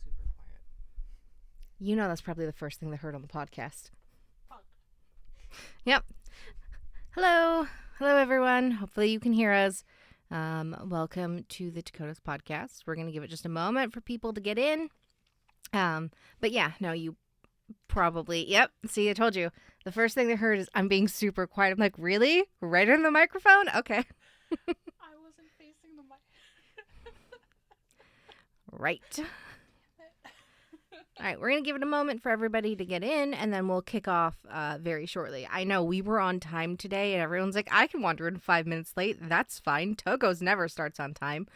super quiet. You know that's probably the first thing they heard on the podcast. Fuck. Yep. Hello. Hello, everyone. Hopefully you can hear us. Welcome to the Tokotas podcast. We're going to give it just a moment for people to get in. But yeah, no, you probably, yep. See, I told you. The first thing they heard is I'm being super quiet. I'm like, really? Right in the microphone? Okay. I wasn't facing the mic. Right. All right, we're going to give it a moment for everybody to get in, and then we'll kick off very shortly. I know we were on time today, and everyone's like, I can wander in 5 minutes late. That's fine. Togo's never starts on time.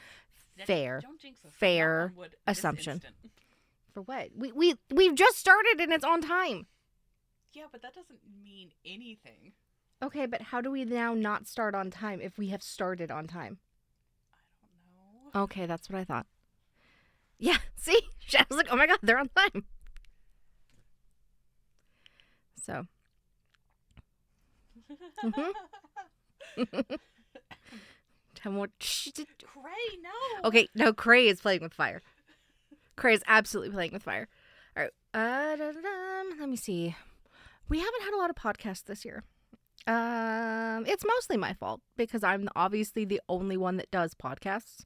Fair. Don't jinx us. Fair Knock on wood assumption. this instant. For what? We've just started, and it's on time. Yeah, but that doesn't mean anything. Okay, but how do we now not start on time if we have started on time? I don't know. Okay, that's what I thought. Yeah, see? I was like, oh my god, they're on time. So. Tell me what. Cray, no. Okay, no, Cray is playing with fire. Cray is absolutely playing with fire. All right. Let me see. We haven't had a lot of podcasts this year. It's mostly my fault because I'm obviously the only one that does podcasts.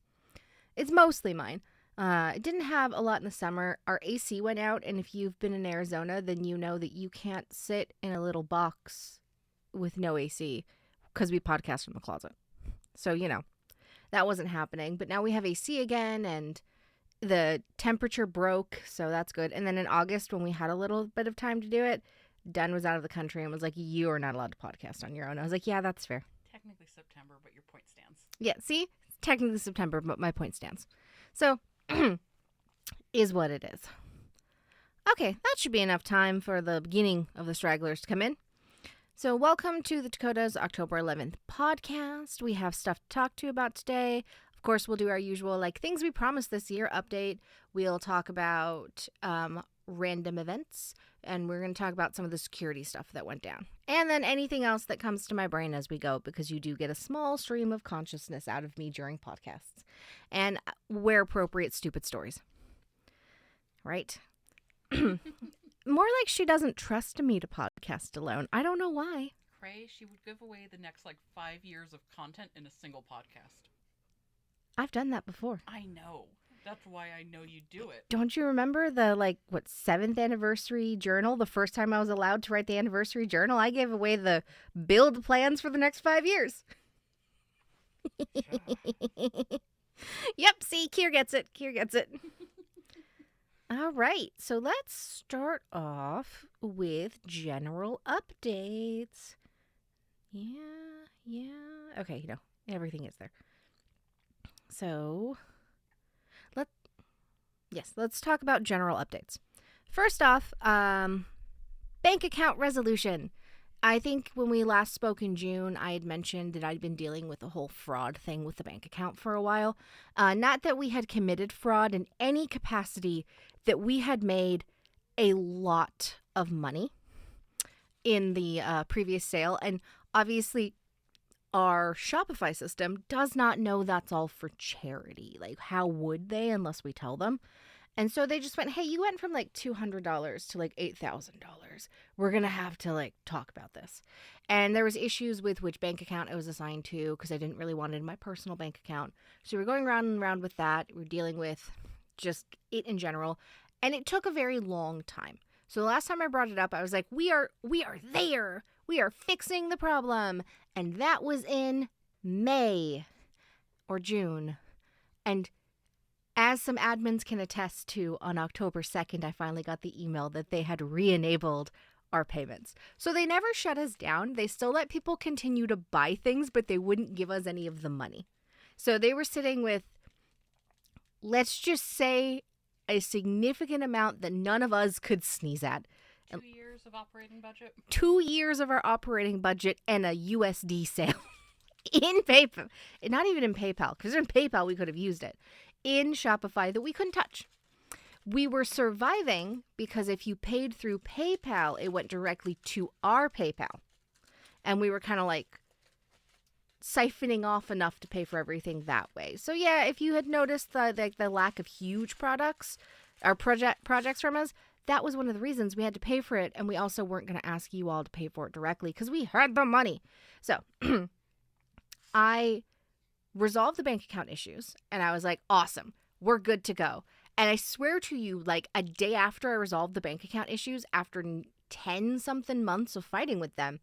It's mostly mine. I didn't have a lot in the summer. Our AC went out, and if you've been in Arizona, then you know that you can't sit in a little box with no AC because we podcast from the closet. So, you know, that wasn't happening. But now we have AC again, and the temperature broke, so that's good. And then in August, when we had a little bit of time to do it, Den was out of the country and was like, you are not allowed to podcast on your own. I was like, yeah, that's fair. Technically September, but your point stands. Yeah, see? It's technically September, but my point stands. So, is what it is. Okay, that should be enough time for the beginning of the stragglers to come in. So, welcome to the Tokotas October 11th podcast. We have stuff to talk to you about today. Of course, we'll do our usual, things we promised this year update. We'll talk about random events, and we're going to talk about some of the security stuff that went down. And then anything else that comes to my brain as we go, because you do get a small stream of consciousness out of me during podcasts. And where appropriate, stupid stories. Right? More like she doesn't trust me to podcast alone. I don't know why. Cray, she would give away the next 5 years of content in a single podcast. I've done that before. I know. That's why I know you do it. Don't you remember the 7th anniversary journal? The first time I was allowed to write the anniversary journal, I gave away the build plans for the next 5 years. Yep, see, Kier gets it. All right, so let's start off with general updates. Yeah. Okay, everything is there. So, let's talk about general updates. First off, bank account resolution. I think when we last spoke in June, I had mentioned that I'd been dealing with the whole fraud thing with the bank account for a while. Not that we had committed fraud in any capacity, that we had made a lot of money in the previous sale. And obviously, our Shopify system does not know that's all for charity. How would they unless we tell them? And so they just went, hey, you went from $200 to $8,000. We're going to have to talk about this. And there was issues with which bank account I was assigned to because I didn't really want it in my personal bank account. So we're going round and round with that. We're dealing with just it in general. And it took a very long time. So the last time I brought it up, I was like, we are there. We are fixing the problem. And that was in May or June. And as some admins can attest to, on October 2nd, I finally got the email that they had re-enabled our payments. So they never shut us down. They still let people continue to buy things, but they wouldn't give us any of the money. So they were sitting with, let's just say, a significant amount that none of us could sneeze at. 2 years of operating budget? 2 years of our operating budget and a USD sale in PayPal. Not even in PayPal, because in PayPal we could have used it. In Shopify that we couldn't touch. We were surviving because if you paid through PayPal, it went directly to our PayPal. And we were kind of siphoning off enough to pay for everything that way. So yeah, if you had noticed the lack of huge products, our projects from us, that was one of the reasons we had to pay for it. And we also weren't going to ask you all to pay for it directly because we had the money. So I resolved the bank account issues and I was like, awesome, we're good to go. And I swear to you, like a day after I resolved the bank account issues, after 10 something months of fighting with them,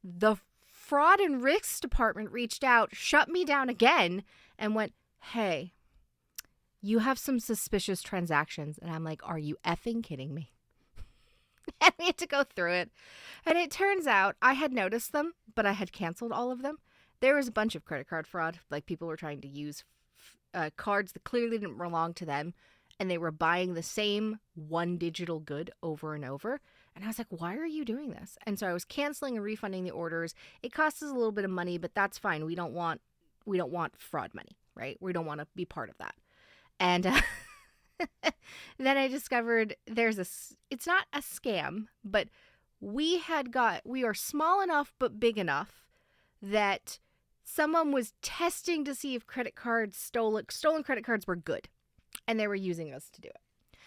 the fraud and risks department reached out, shut me down again, and went, hey, you have some suspicious transactions. And I'm like, are you effing kidding me? And we had to go through it. And it turns out I had noticed them, but I had canceled all of them. There was a bunch of credit card fraud. Like people were trying to use cards that clearly didn't belong to them. And they were buying the same one digital good over and over. And I was like, why are you doing this? And so I was canceling and refunding the orders. It costs us a little bit of money, but that's fine. We don't want fraud money, right? We don't want to be part of that. And then I discovered it's not a scam, but we are small enough but big enough that someone was testing to see if stolen credit cards were good. And they were using us to do it.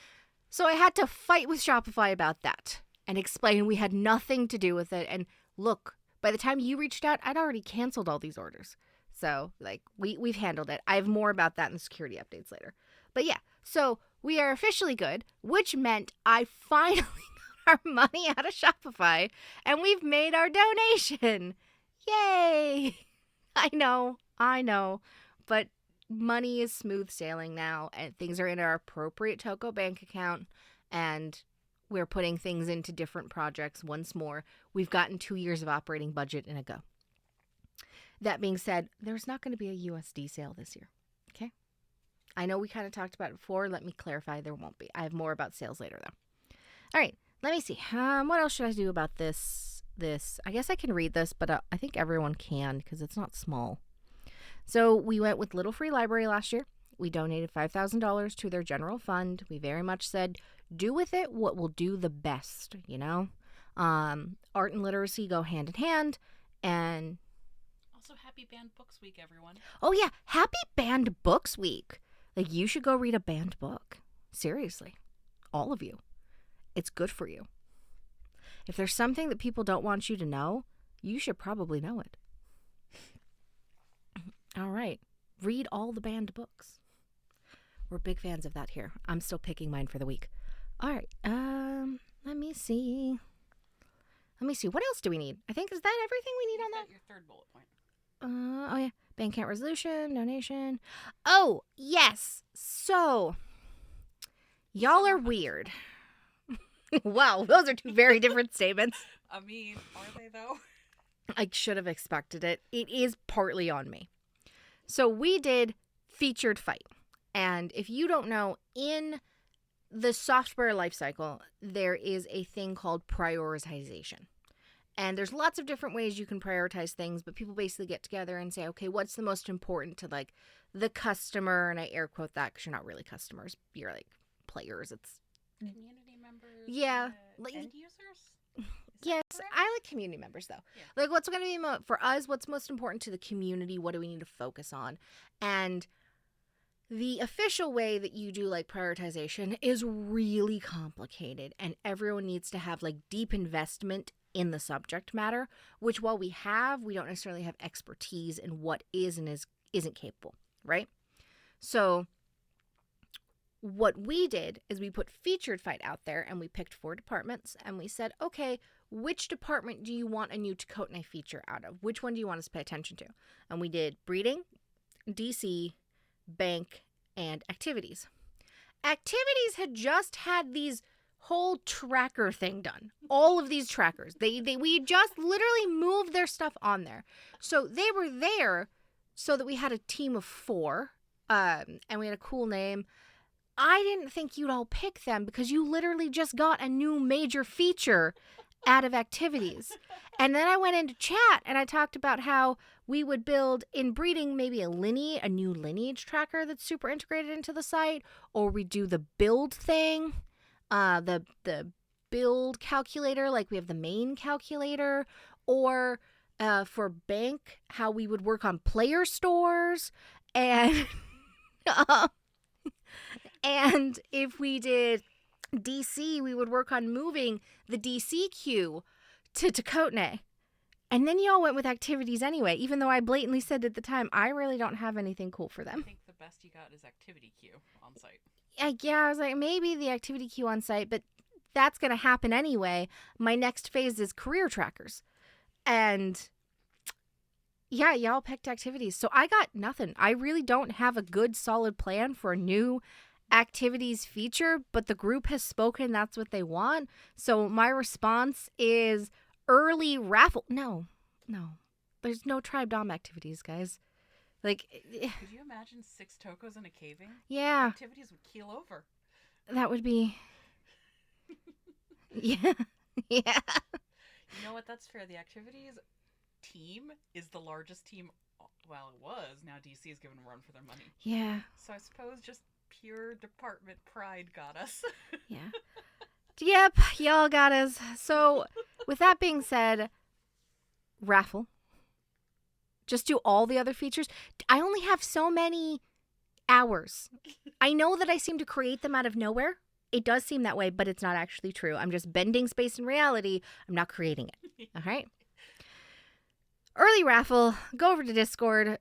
So I had to fight with Shopify about that and explain we had nothing to do with it. And look, by the time you reached out, I'd already canceled all these orders. So like we've handled it. I have more about that in the security updates later. But yeah, so we are officially good, which meant I finally got our money out of Shopify and we've made our donation. Yay! I know. But money is smooth sailing now and things are in our appropriate Toko bank account and we're putting things into different projects once more. We've gotten 2 years of operating budget in a go. That being said, there's not going to be a USD sale this year. Okay? I know we kind of talked about it before. Let me clarify. There won't be. I have more about sales later though. All right. Let me see. What else should I do about this? I guess I can read this, but I think everyone can because it's not small. So we went with Little Free Library last year. We donated $5,000 to their general fund. We very much said, do with it what will do the best, you know? Art and literacy go hand in hand. And also, happy Banned Books Week, everyone. Oh, yeah. Happy Banned Books Week. Like, you should go read a banned book. Seriously. All of you. It's good for you. If there's something that people don't want you to know, you should probably know it. All right. Read all the banned books. We're big fans of that here. I'm still picking mine for the week. All right. Let me see. What else do we need? I think, is that everything we need on that? Your third bullet point. Oh, yeah. Bank account resolution, donation. Oh, yes. So, y'all are weird. Wow, those are two very different statements. I mean, are they though? I should have expected it. It is partly on me. So we did featured fight. And if you don't know, in the software lifecycle, there is a thing called prioritization. And there's lots of different ways you can prioritize things, but people basically get together and say, okay, what's the most important to like the customer? And I air quote that because you're not really customers. You're like players. It's community members. Yeah. Like end users? Yes, I like community members though. Yeah. Like what's going to be for us, what's most important to the community? What do we need to focus on? And the official way that you do like prioritization is really complicated and everyone needs to have like deep investment in the subject matter, which while we don't necessarily have expertise in what is and isn't capable, right? So what we did is we put featured fight out there and we picked 4 departments and we said, okay, which department do you want a new Tokota knife feature out of? Which one do you want us to pay attention to? And we did breeding, DC, bank, and activities. Activities had just had these whole tracker thing done. All of these trackers. We just literally moved their stuff on there. So they were there so that we had a team of 4 and we had a cool name. I didn't think you'd all pick them because you literally just got a new major feature out of activities. And then I went into chat and I talked about how we would build in breeding maybe a new lineage tracker that's super integrated into the site, or we do the build thing, the build calculator, like we have the main calculator, or for bank, how we would work on player stores and And if we did DC, we would work on moving the DC queue to Tokotas. And then y'all went with activities anyway, even though I blatantly said at the time, I really don't have anything cool for I them. think the best you got is activity queue on site. Yeah, I was like, maybe the activity queue on site, but that's going to happen anyway. My next phase is career trackers. And yeah, y'all picked activities. So I got nothing. I really don't have a good, solid plan for a new activities feature, but the group has spoken. That's what they want. So my response is early raffle. No. There's no tribe dom activities, guys. Like, Could you imagine 6 tokos in a caving? yeah, Activities would keel over. that would be. Yeah. Yeah. You know what? That's fair. The activities team is the largest team. Well, it was. Now DC is giving them a run for their money. Yeah. So I suppose just pure department pride got us. Yeah. Yep, y'all got us. So, with that being said, raffle. Just do all the other features. I only have so many hours. I know that I seem to create them out of nowhere. It does seem that way, but it's not actually true. I'm just bending space and reality. I'm not creating it. All right? Early raffle. Go over to Discord.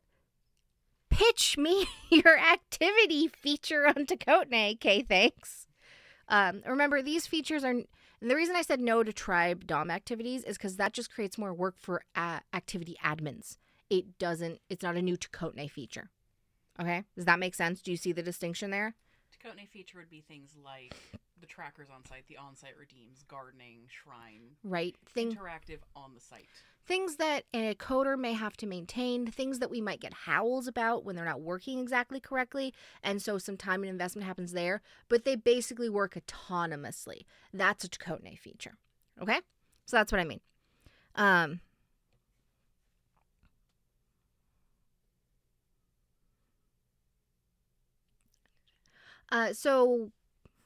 Pitch me your activity feature on Tokotas. Okay, thanks. Remember, these features are... And the reason I said no to tribe dom activities is because that just creates more work for activity admins. It's not a new Tokotas feature. Okay? Does that make sense? Do you see the distinction there? Tokotas feature would be things like the trackers on site, the on-site redeems, gardening, shrine. Right. Interactive on the site. Things that a coder may have to maintain, things that we might get howls about when they're not working exactly correctly, and so some time and investment happens there, but they basically work autonomously. That's a Tokotas feature. Okay? So that's what I mean. So,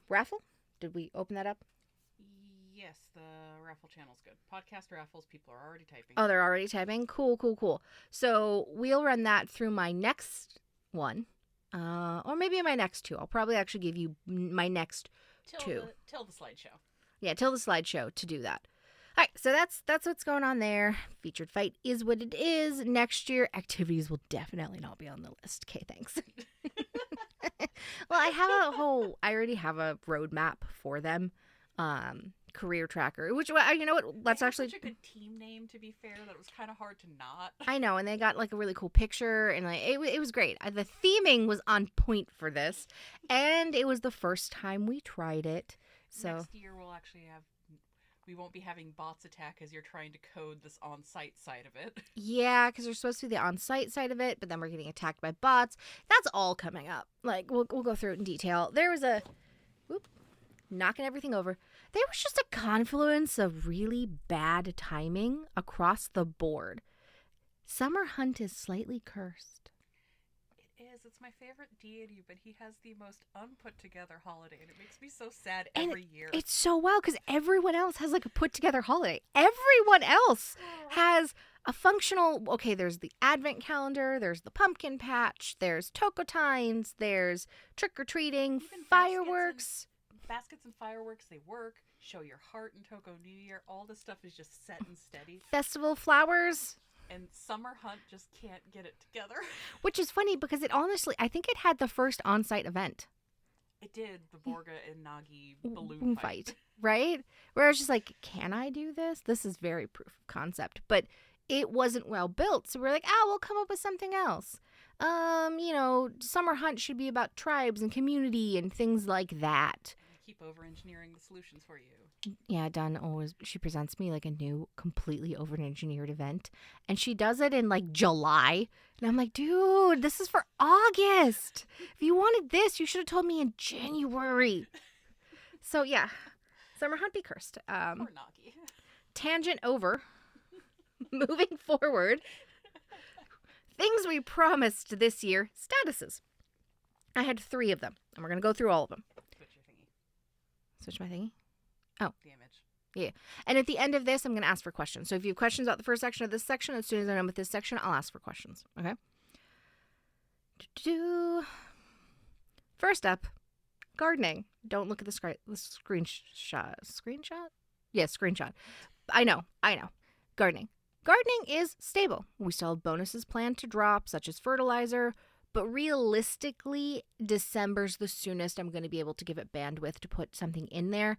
raffle? Did we open that up? Yes, the raffle channel's good. Podcast raffles, people are already typing. Oh, they're already typing? Cool. So, we'll run that through my next one. Or maybe my next two. I'll probably actually give you my next two. Till the slideshow. Yeah, till the slideshow to do that. All right, so that's what's going on there. Featured fight is what it is. Next year, activities will definitely not be on the list. Okay, thanks. Well, I already have a roadmap for them. Career tracker, which, you know what, let's actually... such a good team name, to be fair, that it was kind of hard to not. I know, and they got like a really cool picture, and like it was great. The theming was on point for this, and it was the first time we tried it. So next year we won't be having bots attack as you're trying to code this on-site side of it. Yeah, because there's supposed to be the on-site side of it, but then we're getting attacked by bots. That's all coming up. Like, we'll go through it in detail. There was knocking everything over. There was just a confluence of really bad timing across the board. Summer Hunt is slightly cursed. It is. It's my favorite deity, but he has the most unput-together holiday, and it makes me so sad every year. It's so wild because everyone else has like a put-together holiday. Everyone else has a functional... Okay, there's the Advent calendar, there's the pumpkin patch, there's Tokotines, there's trick-or-treating, fireworks... Baskets and fireworks, they work. Show your heart in Toko New Year. All this stuff is just set and steady. Festival flowers. And Summer Hunt just can't get it together. Which is funny because it honestly, I think it had the first on-site event. It did, the Borga and Nagi balloon fight. Right? Where I was just like, can I do this? This is very proof of concept. But it wasn't well built. So we're like, we'll come up with something else. Summer Hunt should be about tribes and community and things like that. Keep over-engineering the solutions for you. Yeah, Dawn she presents me like a new, completely over-engineered event. And she does it in like July. And I'm like, dude, this is for August. If you wanted this, you should have told me in January. So yeah, Summer Hunt be cursed. Poor Nagi. Tangent over. Moving forward. Things we promised this year. Statuses. I had 3 of them. And we're going to go through all of them. Switch my thingy? Oh. The image. Yeah. And at the end of this, I'm going to ask for questions. So if you have questions about the first section of this section, as soon as I'm done with this section, I'll ask for questions. Okay? First up, gardening. Don't look at the screenshot. Screenshot? Yes, screenshot. I know. Gardening. Gardening is stable. We still have bonuses planned to drop, such as fertilizer, but realistically, December's the soonest I'm going to be able to give it bandwidth to put something in there.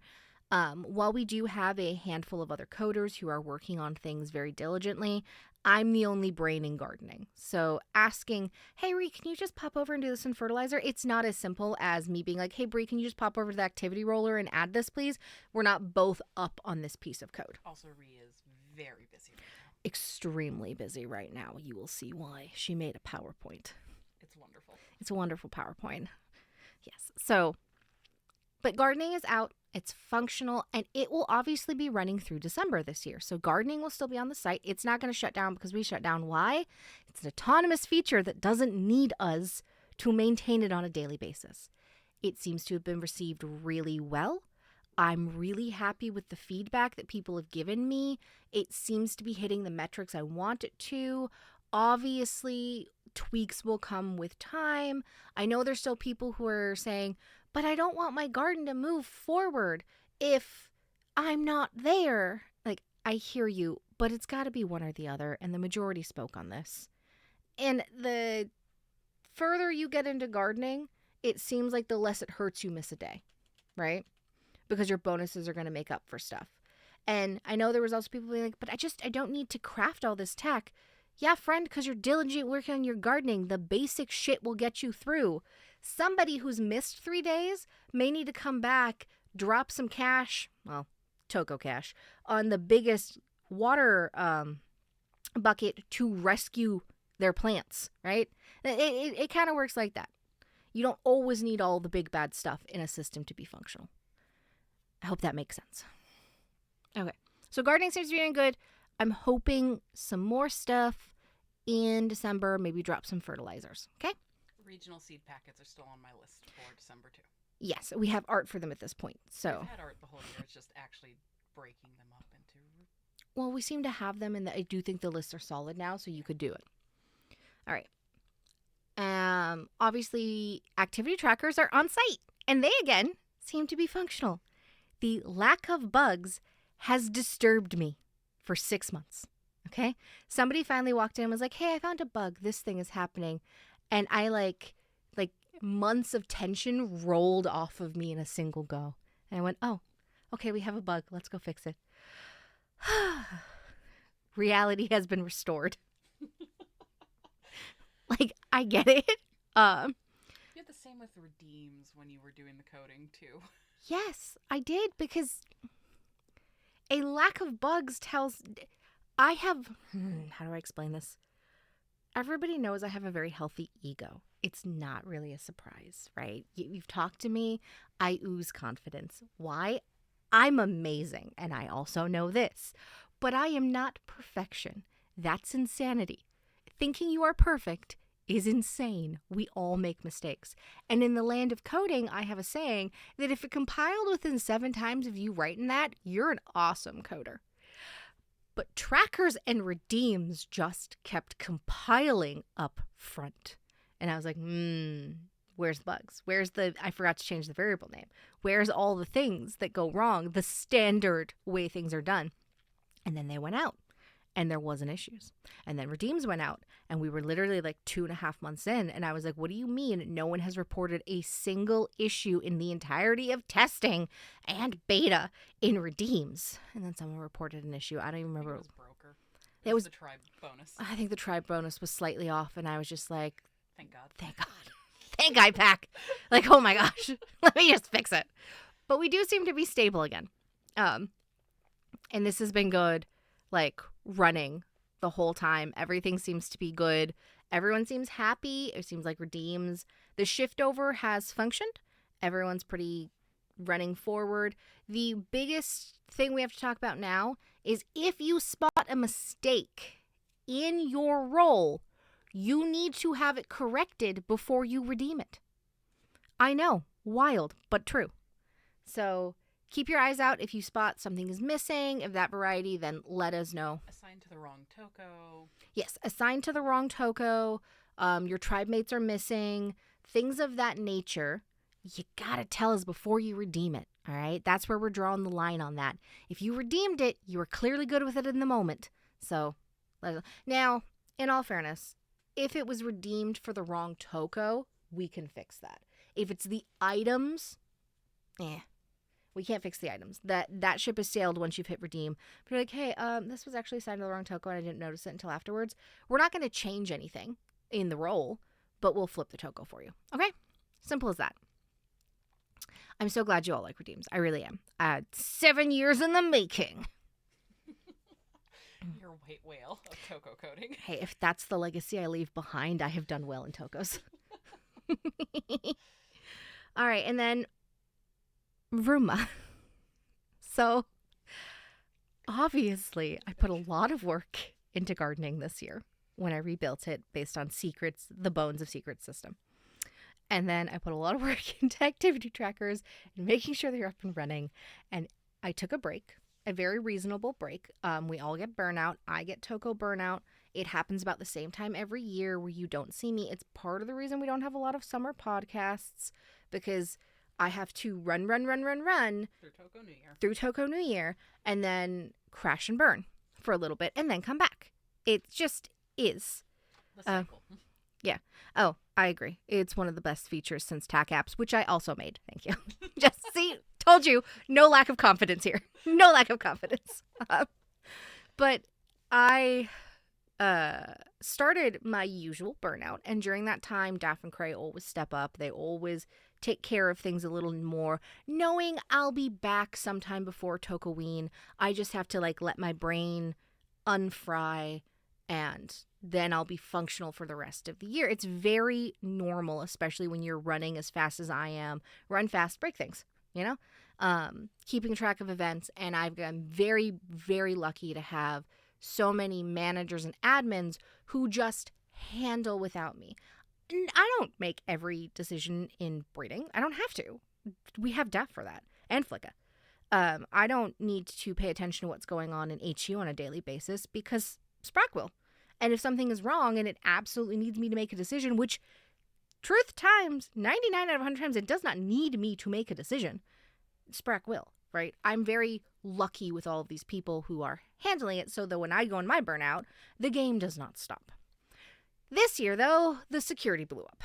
While we do have a handful of other coders who are working on things very diligently, I'm the only brain in gardening. So asking, hey, Ree, can you just pop over and do this in fertilizer? It's not as simple as me being like, hey, Bree, can you just pop over to the activity roller and add this, please? We're not both up on this piece of code. Also, Ree is very busy right now. Extremely busy right now. You will see why. She made a PowerPoint. It's wonderful. It's a wonderful PowerPoint. Yes. So, but gardening is out. It's functional, and it will obviously be running through December this year. So gardening will still be on the site. It's not going to shut down because we shut down. Why? It's an autonomous feature that doesn't need us to maintain it on a daily basis. It seems to have been received really well. I'm really happy with the feedback that people have given me. It seems to be hitting the metrics I want it to. Obviously, tweaks will come with time. I know there's still people who are saying, but I don't want my garden to move forward if I'm not there. Like, I hear you, but it's got to be one or the other, and the majority spoke on this. And the further you get into gardening, it seems like the less it hurts you miss a day, right? Because your bonuses are going to make up for stuff. And I know there was also people being like, but I don't need to craft all this tech. Yeah, friend, because you're diligent working on your gardening, the basic shit will get you through. Somebody who's missed 3 days may need to come back, drop some cash, well, Toko cash, on the biggest water bucket to rescue their plants, right? It kind of works like that. You don't always need all the big bad stuff in a system to be functional. I hope that makes sense. Okay, so gardening seems to be doing good. I'm hoping some more stuff in December, maybe drop some fertilizers, okay? Regional seed packets are still on my list for December too. Yes, we have art for them at this point. So We've had art the whole year. It's just actually breaking them up into. well, we seem to have them, and I do think the lists are solid now, so you could do it. All right. Obviously, activity trackers are on site, and they again seem to be functional. The lack of bugs has disturbed me for 6 months. Okay, somebody finally walked in and was like, "Hey, I found a bug. This thing is happening," and I like months of tension rolled off of me in a single go. And I went, "Oh, okay, we have a bug. Let's go fix it." Reality has been restored. Like, I get it. You had the same with redeems when you were doing the coding too. Yes, I did, because a lack of bugs tells. I have. How do I explain this? Everybody knows I have a very healthy ego. It's not really a surprise, right? You've talked to me. I ooze confidence. Why? I'm amazing, and I also know this. But I am not perfection. That's insanity. Thinking you are perfect is insane. We all make mistakes. And in the land of coding, I have a saying that if it compiled within 7 times of you writing that, you're an awesome coder. But trackers and redeems just kept compiling up front. And I was like, where's the bugs? I forgot to change the variable name. Where's all the things that go wrong? The standard way things are done. And then they went out. And there wasn't issues. And then redeems went out, and we were literally like 2.5 months in, and I was like, what do you mean no one has reported a single issue in the entirety of testing and beta in redeems? And then someone reported an issue. I don't even remember. It was broker. It was the tribe bonus. I think the tribe bonus was slightly off, and I was just like, thank God. Thank God. Thank IPAC. Like, oh my gosh. Let me just fix it. But we do seem to be stable again. And this has been good. Like, running the whole time. Everything seems to be good. Everyone seems happy. It seems like redeems. The shift over has functioned. Everyone's pretty running forward. The biggest thing we have to talk about now is if you spot a mistake in your role, you need to have it corrected before you redeem it. I know, wild, but true. So keep your eyes out if you spot something is missing. Of that variety, then let us know. Assigned to the wrong Toko. Yes, assigned to the wrong Toko. Your tribe mates are missing. Things of that nature. you gotta tell us before you redeem it, all right? That's where we're drawing the line on that. If you redeemed it, you were clearly good with it in the moment. So, now, in all fairness, if it was redeemed for the wrong toko, we can fix that. If it's the items, we can't fix the items. That ship has sailed once you've hit redeem. But you're like, hey, this was actually assigned to the wrong toko and I didn't notice it until afterwards. We're not going to change anything in the roll, but we'll flip the toko for you. Okay? Simple as that. I'm so glad you all like redeems. I really am. 7 years in the making. Your white whale of toko coding. Hey, if that's the legacy I leave behind, I have done well in tokos. All right, and then Vruma. So, obviously, I put a lot of work into gardening this year when I rebuilt it based on Secrets, the Bones of Secrets system. And then I put a lot of work into activity trackers and making sure they're up and running. And I took a break, a very reasonable break. We all get burnout. I get toko burnout. It happens about the same time every year where you don't see me. It's part of the reason we don't have a lot of summer podcasts, because I have to run through Toko New Year and then crash and burn for a little bit and then come back. It just is. The cycle. Yeah. Oh, I agree. It's one of the best features since TAC apps, which I also made. Thank you. Just see, told you, no lack of confidence here. No lack of confidence. But I started my usual burnout, and during that time, Daff and Cray always step up. They always take care of things a little more, knowing I'll be back sometime before Tokoween. I just have to let my brain unfry, and then I'll be functional for the rest of the year. It's very normal, especially when you're running as fast as I am. Run fast, break things, keeping track of events. And I've been very, very lucky to have so many managers and admins who just handle without me. I don't make every decision in breeding. I don't have to. We have Daff for that, and Flicka. I don't need to pay attention to what's going on in HU on a daily basis because Sprack will. And if something is wrong and it absolutely needs me to make a decision, which truth times 99 out of 100 times, it does not need me to make a decision, Sprack will, right? I'm very lucky with all of these people who are handling it so that when I go in my burnout, the game does not stop. This year, though, the security blew up.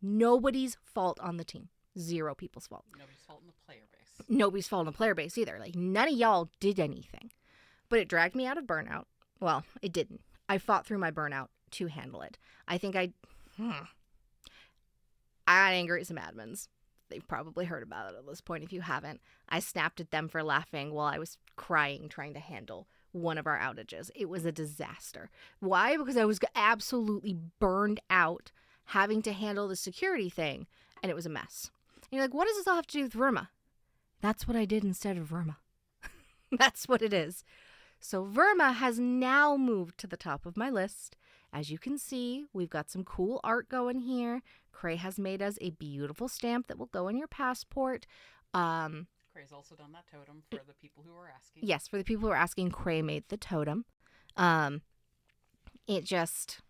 Nobody's fault on the team. 0 people's fault. Nobody's fault in the player base. Nobody's fault in the player base either. None of y'all did anything. But it dragged me out of burnout. Well, it didn't. I fought through my burnout to handle it. I think I got angry at some admins. They've probably heard about it at this point if you haven't. I snapped at them for laughing while I was crying trying to handle one of our outages. It was a disaster. Why? Because I was absolutely burned out having to handle the security thing, and it was a mess. And you're like, what does this all have to do with Verma? That's what I did instead of Verma. That's what it is. So Verma has now moved to the top of my list. As you can see, we've got some cool art going here. Cray has made us a beautiful stamp that will go in your passport. Cray's also done that totem for the people who were asking. Yes, for the people who are asking, Cray made the totem. It just,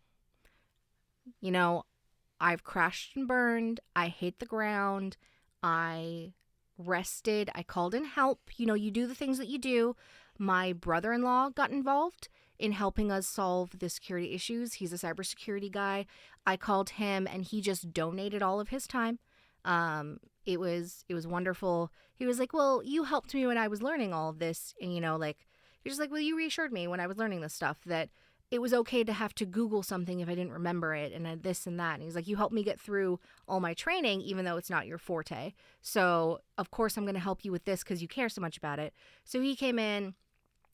I've crashed and burned. I hate the ground. I rested. I called in help. You do the things that you do. My brother-in-law got involved in helping us solve the security issues. He's a cybersecurity guy. I called him, and he just donated all of his time. It was wonderful. He was like, well, you helped me when I was learning all of this. And, he was just like, well, you reassured me when I was learning this stuff that it was okay to have to Google something if I didn't remember it, and this and that. And he's like, you helped me get through all my training, even though it's not your forte. So, of course, I'm going to help you with this because you care so much about it. So he came in.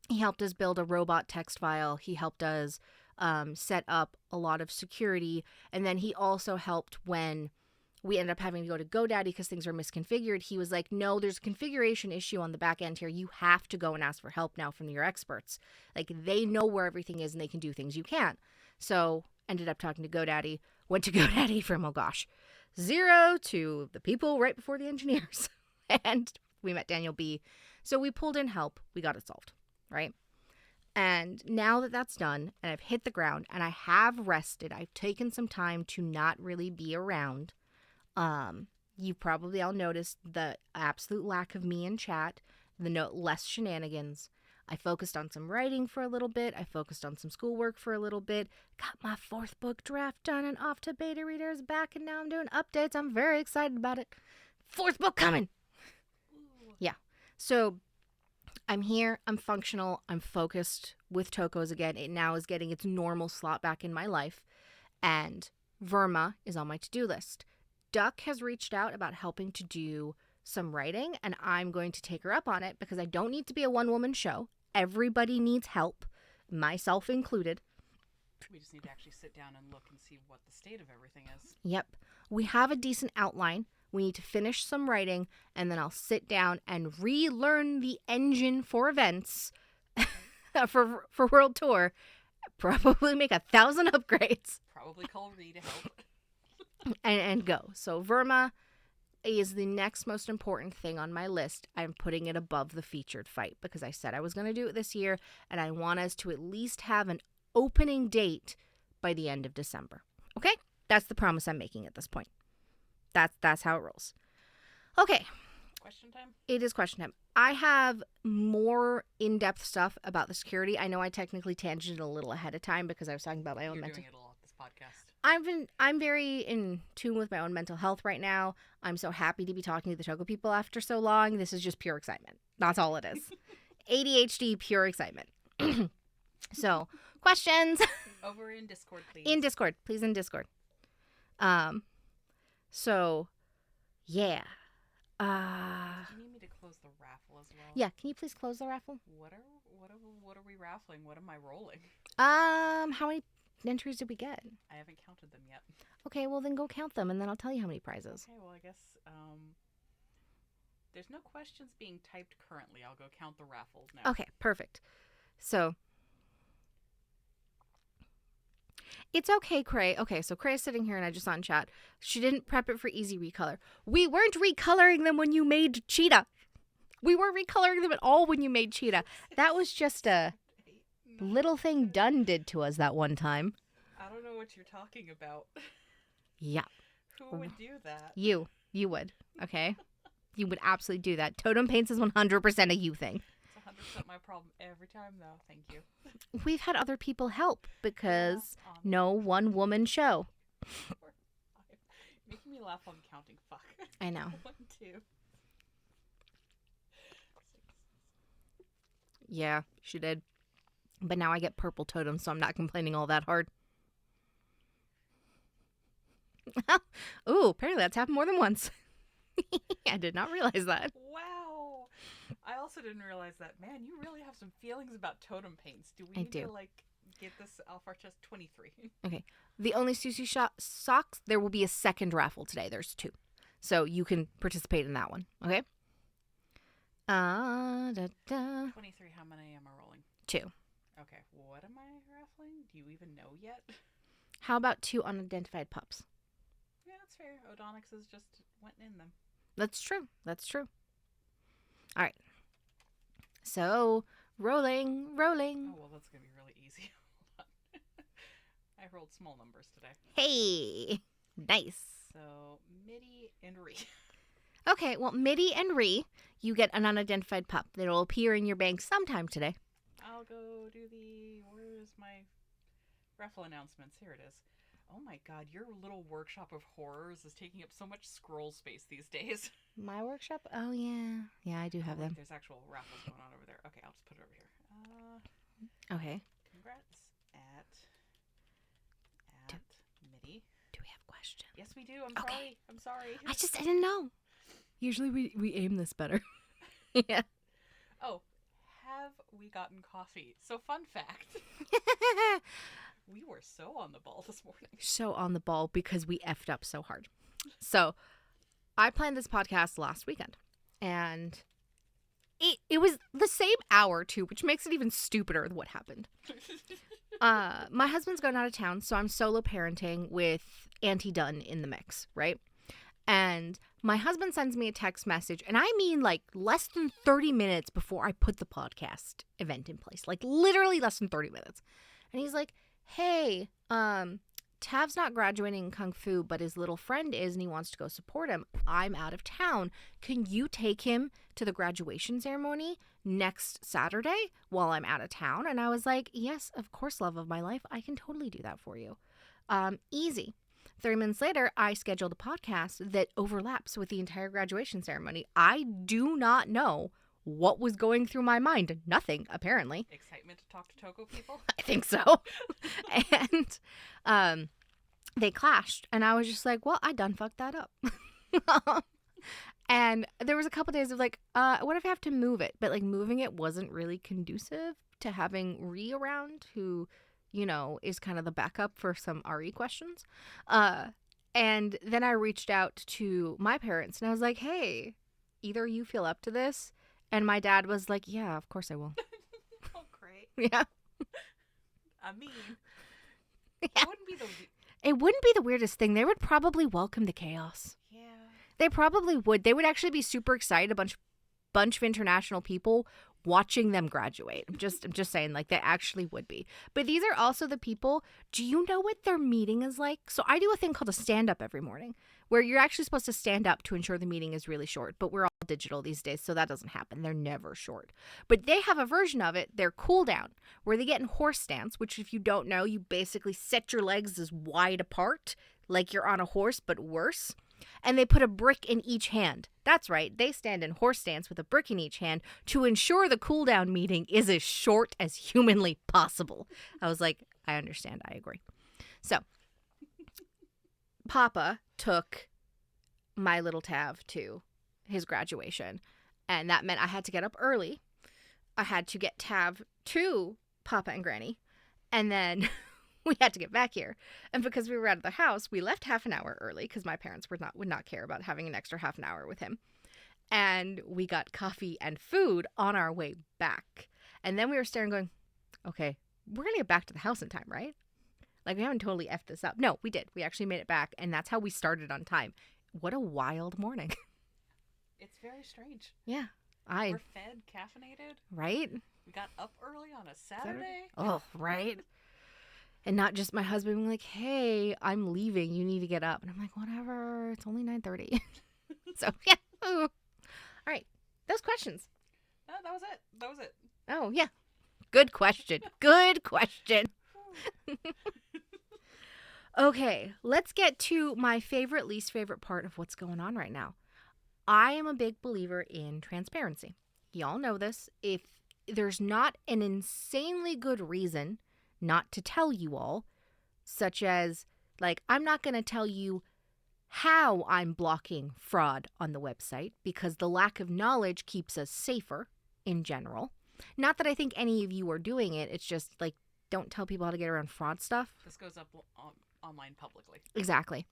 He helped us build a robot text file. He helped us set up a lot of security. And then he also helped when we ended up having to go to GoDaddy because things were misconfigured. He was like, no, there's a configuration issue on the back end here. You have to go and ask for help now from your experts. They know where everything is and they can do things you can't. So ended up talking to GoDaddy. Went to GoDaddy from, 0 to the people right before the engineers. And we met Daniel B. So we pulled in help. We got it solved. Right? And now that that's done and I've hit the ground and I have rested, I've taken some time to not really be around. You probably all noticed the absolute lack of me in chat, the less shenanigans. I focused on some writing for a little bit. I focused on some schoolwork for a little bit. Got my 4th book draft done and off to beta readers back, and now I'm doing updates. I'm very excited about it. 4th book coming. Yeah. So I'm here. I'm functional. I'm focused with Tokos again. It now is getting its normal slot back in my life. And Verma is on my to-do list. Duck has reached out about helping to do some writing, and I'm going to take her up on it because I don't need to be a one-woman show. Everybody needs help, myself included. We just need to actually sit down and look and see what the state of everything is. Yep. We have a decent outline. We need to finish some writing, and then I'll sit down and relearn the engine for events for World Tour. Probably make 1,000 upgrades. Probably call Ree to help. and go. So Verma is the next most important thing on my list. I'm putting it above the featured fight because I said I was going to do it this year, and I want us to at least have an opening date by the end of December. Okay? That's the promise I'm making at this point. That's how it rolls. Okay. Question time? It is question time. I have more in-depth stuff about the security. I know I technically tangented a little ahead of time because I was talking about my own mental. You're doing it a lot this podcast. I'm very in tune with my own mental health right now. I'm so happy to be talking to the Togo people after so long. This is just pure excitement. That's all it is. ADHD, pure excitement. So, questions? Over in Discord, please. In Discord. Please, in Discord. So, yeah. Do you need me to close the raffle as well? Yeah, can you please close the raffle? What are we raffling? What am I rolling? How many entries did we get? I haven't counted them yet. Okay, well then go count them and then I'll tell you how many prizes. Okay, well I guess there's no questions being typed currently. I'll go count the raffles now. Okay, perfect. So it's okay, Cray. Okay, so Cray's sitting here and I just saw in chat. She didn't prep it for easy recolor. We weren't recoloring them when you made Cheetah. We weren't recoloring them at all when you made Cheetah. That was just a little thing Dunn did to us that one time. I don't know what you're talking about. Yeah. Who would do that? You would, okay? You would absolutely do that. Totem paints is 100% a you thing. It's 100% my problem every time, though. Thank you. We've had other people help because no one-woman show. Making me laugh on counting. Fuck. I know. 1, 2. 6. Yeah, she did. But now I get purple totems, so I'm not complaining all that hard. Ooh, apparently that's happened more than once. I did not realize that. Wow. I also didn't realize that. Man, you really have some feelings about totem paints. Do we need to, get this off our chest? 23. Okay. The only Susie socks, there will be a second raffle today. There's 2. So you can participate in that one. Okay? 23, how many am I rolling? 2. Okay, what am I raffling? Do you even know yet? How about 2 unidentified pups? Yeah, that's fair. Odonix has just went in them. That's true. That's true. All right. So, rolling. Oh, well, that's going to be really easy. Hold on. I rolled small numbers today. Hey, nice. So, Mitty and Ree. Okay, well, Mitty and Ree, you get an unidentified pup. It'll appear in your bank sometime today. I'll go do where's my raffle announcements? Here it is. Oh my god, your little workshop of horrors is taking up so much scroll space these days. My workshop? Oh, yeah. Yeah, I do have them. There's actual raffles going on over there. Okay, I'll just put it over here. Okay. Congrats at Mitty. Do we have questions? Yes, we do. I'm sorry. I didn't know. Usually we aim this better. Yeah. Oh, have we gotten coffee? So fun fact. We were so on the ball this morning. So on the ball because we effed up so hard. So I planned this podcast last weekend. And it was the same hour too, which makes it even stupider than what happened. My husband's going out of town, so I'm solo parenting with Auntie Dunn in the mix, right? And my husband sends me a text message, and I mean like less than 30 minutes before I put the podcast event in place. Like literally less than 30 minutes. And he's like, hey, Tav's not graduating in Kung Fu, but his little friend is, and he wants to go support him. I'm out of town. Can you take him to the graduation ceremony next Saturday while I'm out of town? And I was like, yes, of course, love of my life. I can totally do that for you. Easy. 30 minutes later, I scheduled a podcast that overlaps with the entire graduation ceremony. I do not know what was going through my mind. Nothing, apparently. Excitement to talk to Togo people? I think so. And they clashed. And I was just like, well, I done fucked that up. And there was a couple days of like, what if I have to move it? But like moving it wasn't really conducive to having Ree around, who, you know, is kind of the backup for some RE questions. And then I reached out to my parents and I was like, hey, either you feel up to this. And my dad was like, yeah, of course I will. Oh, great. Yeah. I mean, Yeah. it wouldn't be the the weirdest thing. They would probably welcome the chaos. Yeah. They probably would. They would actually be super excited. A bunch of international people watching them graduate. I'm just saying, like, they actually would be. But these are also the people. Do you know what their meeting is like? So I do a thing called a stand-up every morning, where you're actually supposed to stand up to ensure the meeting is really short. But we're all digital these days, so that doesn't happen. They're never short. But they have a version of it, their cool down, where they get in horse stance, which if you don't know, you basically set your legs as wide apart, like you're on a horse, but worse. And they put a brick in each hand. That's right. They stand in horse stance with a brick in each hand to ensure the cool down meeting is as short as humanly possible. I was like, I understand. I agree. So Papa took my little Tav to his graduation, and that meant I had to get up early. I had to get Tav to Papa and Granny, and then we had to get back here. And because we were out of the house, we left half an hour early because my parents would not care about having an extra half an hour with him. And we got coffee and food on our way back. And then we were staring going, okay, we're going to get back to the house in time, right? Like, we haven't totally effed this up. No, we did. We actually made it back, and that's how we started on time. What a wild morning. It's very strange. Yeah. We're fed, caffeinated. Right? We got up early on a Saturday. Oh, right. And not just my husband being like, hey, I'm leaving. You need to get up. And I'm like, whatever. It's only 9:30. So, yeah. Ooh. All right. Those questions. No, that was it. That was it. Oh, yeah. Good question. Good question. Okay. Let's get to my favorite, least favorite part of what's going on right now. I am a big believer in transparency. Y'all know this. If there's not an insanely good reason not to tell you all, such as, like, I'm not going to tell you how I'm blocking fraud on the website because the lack of knowledge keeps us safer in general. Not that I think any of you are doing it. It's just, like, don't tell people how to get around fraud stuff. This goes up online publicly. Exactly.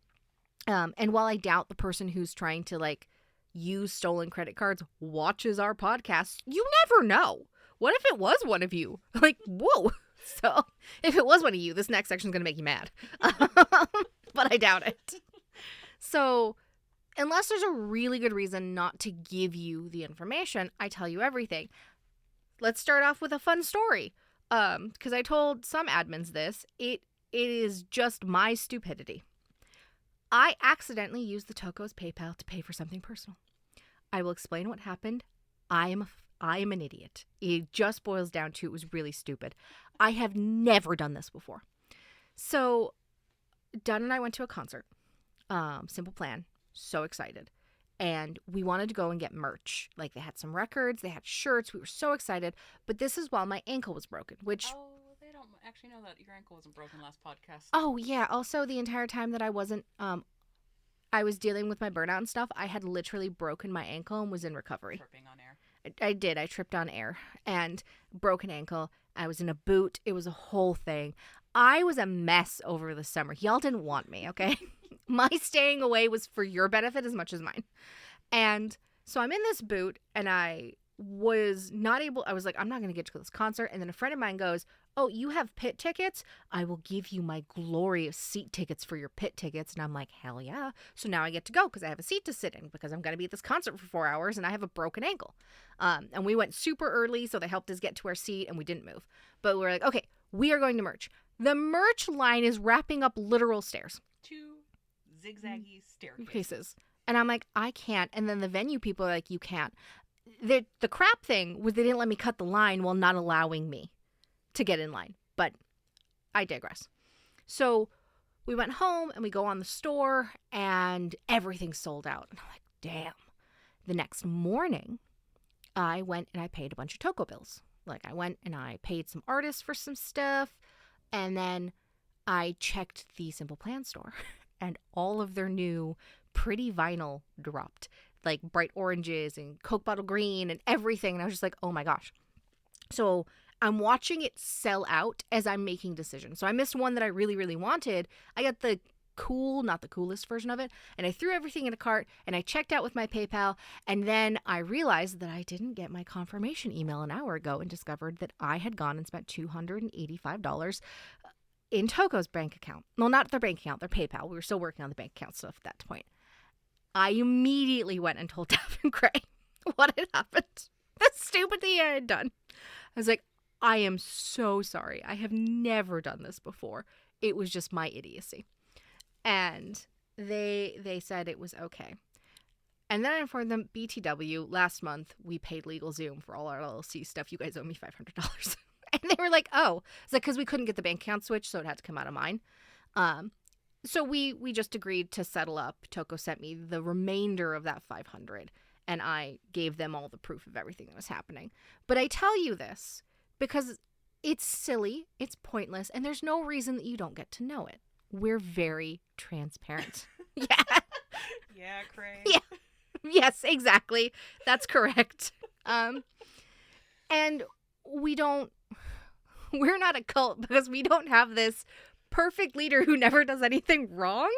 And while I doubt the person who's trying to, like, use stolen credit cards watches our podcast, you never know. What if it was one of you? Like, whoa. So if it was one of you, this next section is going to make you mad. But I doubt it. So unless there's a really good reason not to give you the information, I tell you everything. Let's start off with a fun story. Because I told some admins this. It is just my stupidity. I accidentally used the Toko's PayPal to pay for something personal. I will explain what happened. I am an idiot. It just boils down to it was really stupid. I have never done this before. So Dunn and I went to a concert. Simple Plan. So excited. And we wanted to go and get merch. Like, they had some records, they had shirts. We were so excited. But this is while my ankle was broken, which... Oh, they don't actually know that your ankle wasn't broken last podcast. Oh, yeah. Also, the entire time that I wasn't... I was dealing with my burnout and stuff, I had literally broken my ankle and was in recovery. Tripping on air. I did. I tripped on air and broken ankle. I was in a boot. It was a whole thing. I was a mess over the summer. Y'all didn't want me, okay? My staying away was for your benefit as much as mine. And so I'm in this boot and I was not able, I was like, I'm not going to get to this concert. And then a friend of mine goes, oh, you have pit tickets? I will give you my glorious seat tickets for your pit tickets. And I'm like, hell yeah. So now I get to go because I have a seat to sit in because I'm going to be at this concert for 4 hours and I have a broken ankle. And we went super early, so they helped us get to our seat and we didn't move. But we were like, okay, we are going to merch. The merch line is wrapping up literal stairs. 2 zigzaggy staircases. Cases. And I'm like, I can't. And then the venue people are like, you can't. The crap thing was they didn't let me cut the line while not allowing me to get in line. But I digress. So we went home and we go on the store and everything's sold out. And I'm like, damn. The next morning, I went and I paid a bunch of Toko bills. Like I went and I paid some artists for some stuff. And then I checked the Simple Plan store and all of their new pretty vinyl dropped. Like bright oranges and Coke bottle green and everything. And I was just like, oh my gosh. So I'm watching it sell out as I'm making decisions. So I missed one that I really, really wanted. I got the cool, not the coolest version of it. And I threw everything in a cart and I checked out with my PayPal. And then I realized that I didn't get my confirmation email an hour ago and discovered that I had gone and spent $285 in Toko's bank account. Well, not their bank account, their PayPal. We were still working on the bank account stuff at that point. I immediately went and told Daph and Gray what had happened. The stupid thing I had done. I was like, I am so sorry. I have never done this before. It was just my idiocy. And they said it was okay. And then I informed them, BTW, last month we paid LegalZoom for all our LLC stuff. You guys owe me $500. And they were like, oh. It's like, because we couldn't get the bank account switched, so it had to come out of mine. So we just agreed to settle up. Toko sent me the remainder of that $500, and I gave them all the proof of everything that was happening. But I tell you this because it's silly, it's pointless, and there's no reason that you don't get to know it. We're very transparent. Yeah. Yeah, Craig. Yeah. Yes, exactly. That's correct. And we're not a cult because we don't have this perfect leader who never does anything wrong,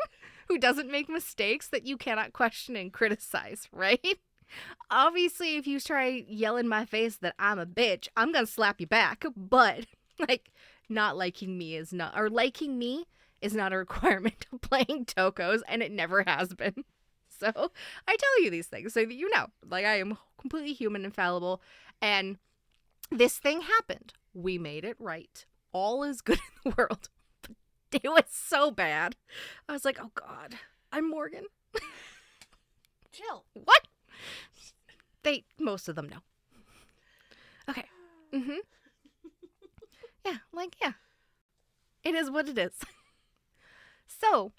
who doesn't make mistakes that you cannot question and criticize, right? Obviously, if you try yell in my face that I'm a bitch, I'm gonna slap you back. But like, not liking me is not, or liking me is not a requirement of playing Tokos, and it never has been. So I tell you these things so that you know, like, I am completely human and fallible, and this thing happened. We made it right. All is good in the world. But it was so bad. I was like, oh God, I'm Morgan. Jill. What? Most of them know. Okay. Mm-hmm. Yeah, yeah. It is what it is. So,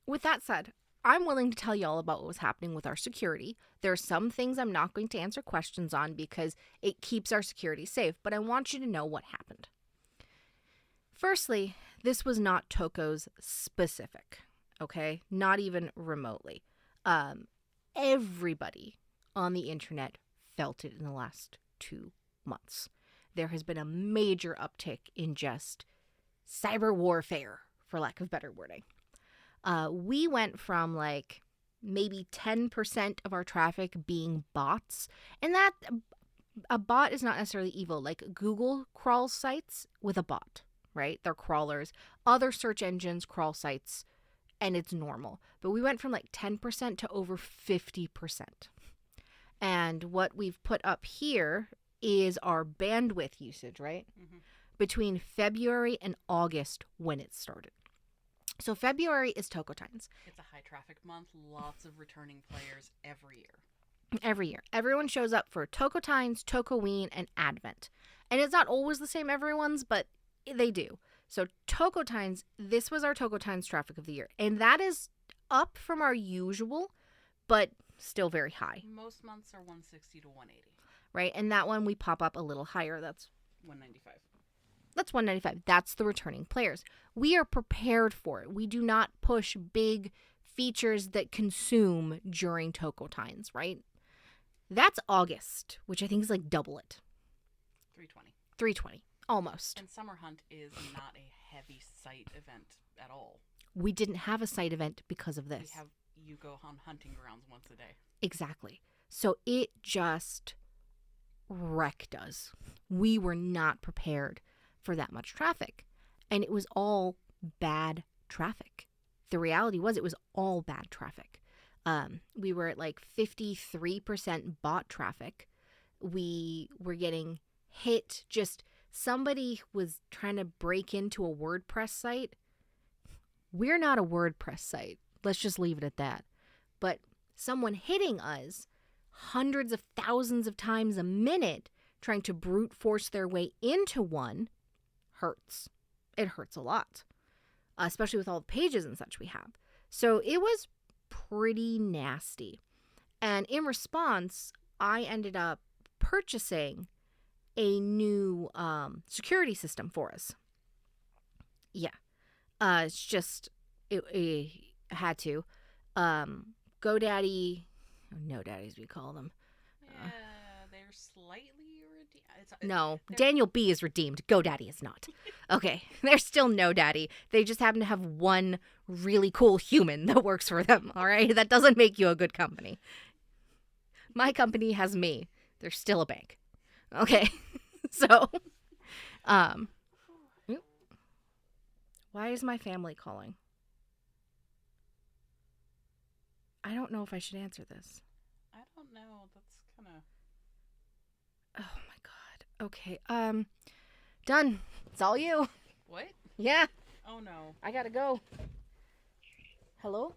with that said, I'm willing to tell you all about what was happening with our security. There are some things I'm not going to answer questions on because it keeps our security safe, but I want you to know what happened. Firstly, this was not Toko's specific, okay? Not even remotely. Everybody on the internet felt it in the last 2 months. There has been a major uptick in just cyber warfare, for lack of better wording. We went from like maybe 10% of our traffic being bots, and that a bot is not necessarily evil. Like Google crawls sites with a bot, right? They're crawlers. Other search engines crawl sites, and it's normal. But we went from like 10% to over 50%. And what we've put up here is our bandwidth usage, right? Mm-hmm. Between February and August when it started. So February is Tokotas. It's a high traffic month. Lots of returning players every year. Every year. Everyone shows up for Tokotas, Tokoween, and Advent. And it's not always the same everyone's, but they do. So Tokotas, this was our Tokotas traffic of the year. And that is up from our usual, but still very high. Most months are 160 to 180. Right? And that one we pop up a little higher. That's 195. That's 195. That's the returning players. We are prepared for it. We do not push big features that consume during Tokotas, right? That's August, which I think is like double it. 320. 320. Almost. And Summer Hunt is not a heavy site event at all. We didn't have a site event because of this. You go on hunting grounds once a day. Exactly. So it just wrecked us. We were not prepared for that much traffic. And it was all bad traffic. The reality was it was all bad traffic. We were at like 53% bot traffic. We were getting hit just somebody was trying to break into a WordPress site. We're not a WordPress site. Let's just leave it at that. But someone hitting us hundreds of thousands of times a minute trying to brute force their way into one hurts. It hurts a lot, especially with all the pages and such we have. So it was pretty nasty. And in response, I ended up purchasing a new security system for us. Yeah. It's just, it had to. GoDaddy, no daddies we call them. Yeah, they're slightly redeemed. No, Daniel B is redeemed. GoDaddy is not. Okay, they're still no daddy. They just happen to have one really cool human that works for them, all right? That doesn't make you a good company. My company has me. They're still a bank. Okay, so, why is my family calling? I don't know if I should answer this. I don't know. That's kind of... Oh my god. Okay. Done. It's all you. What? Yeah. Oh no. I gotta go. Hello?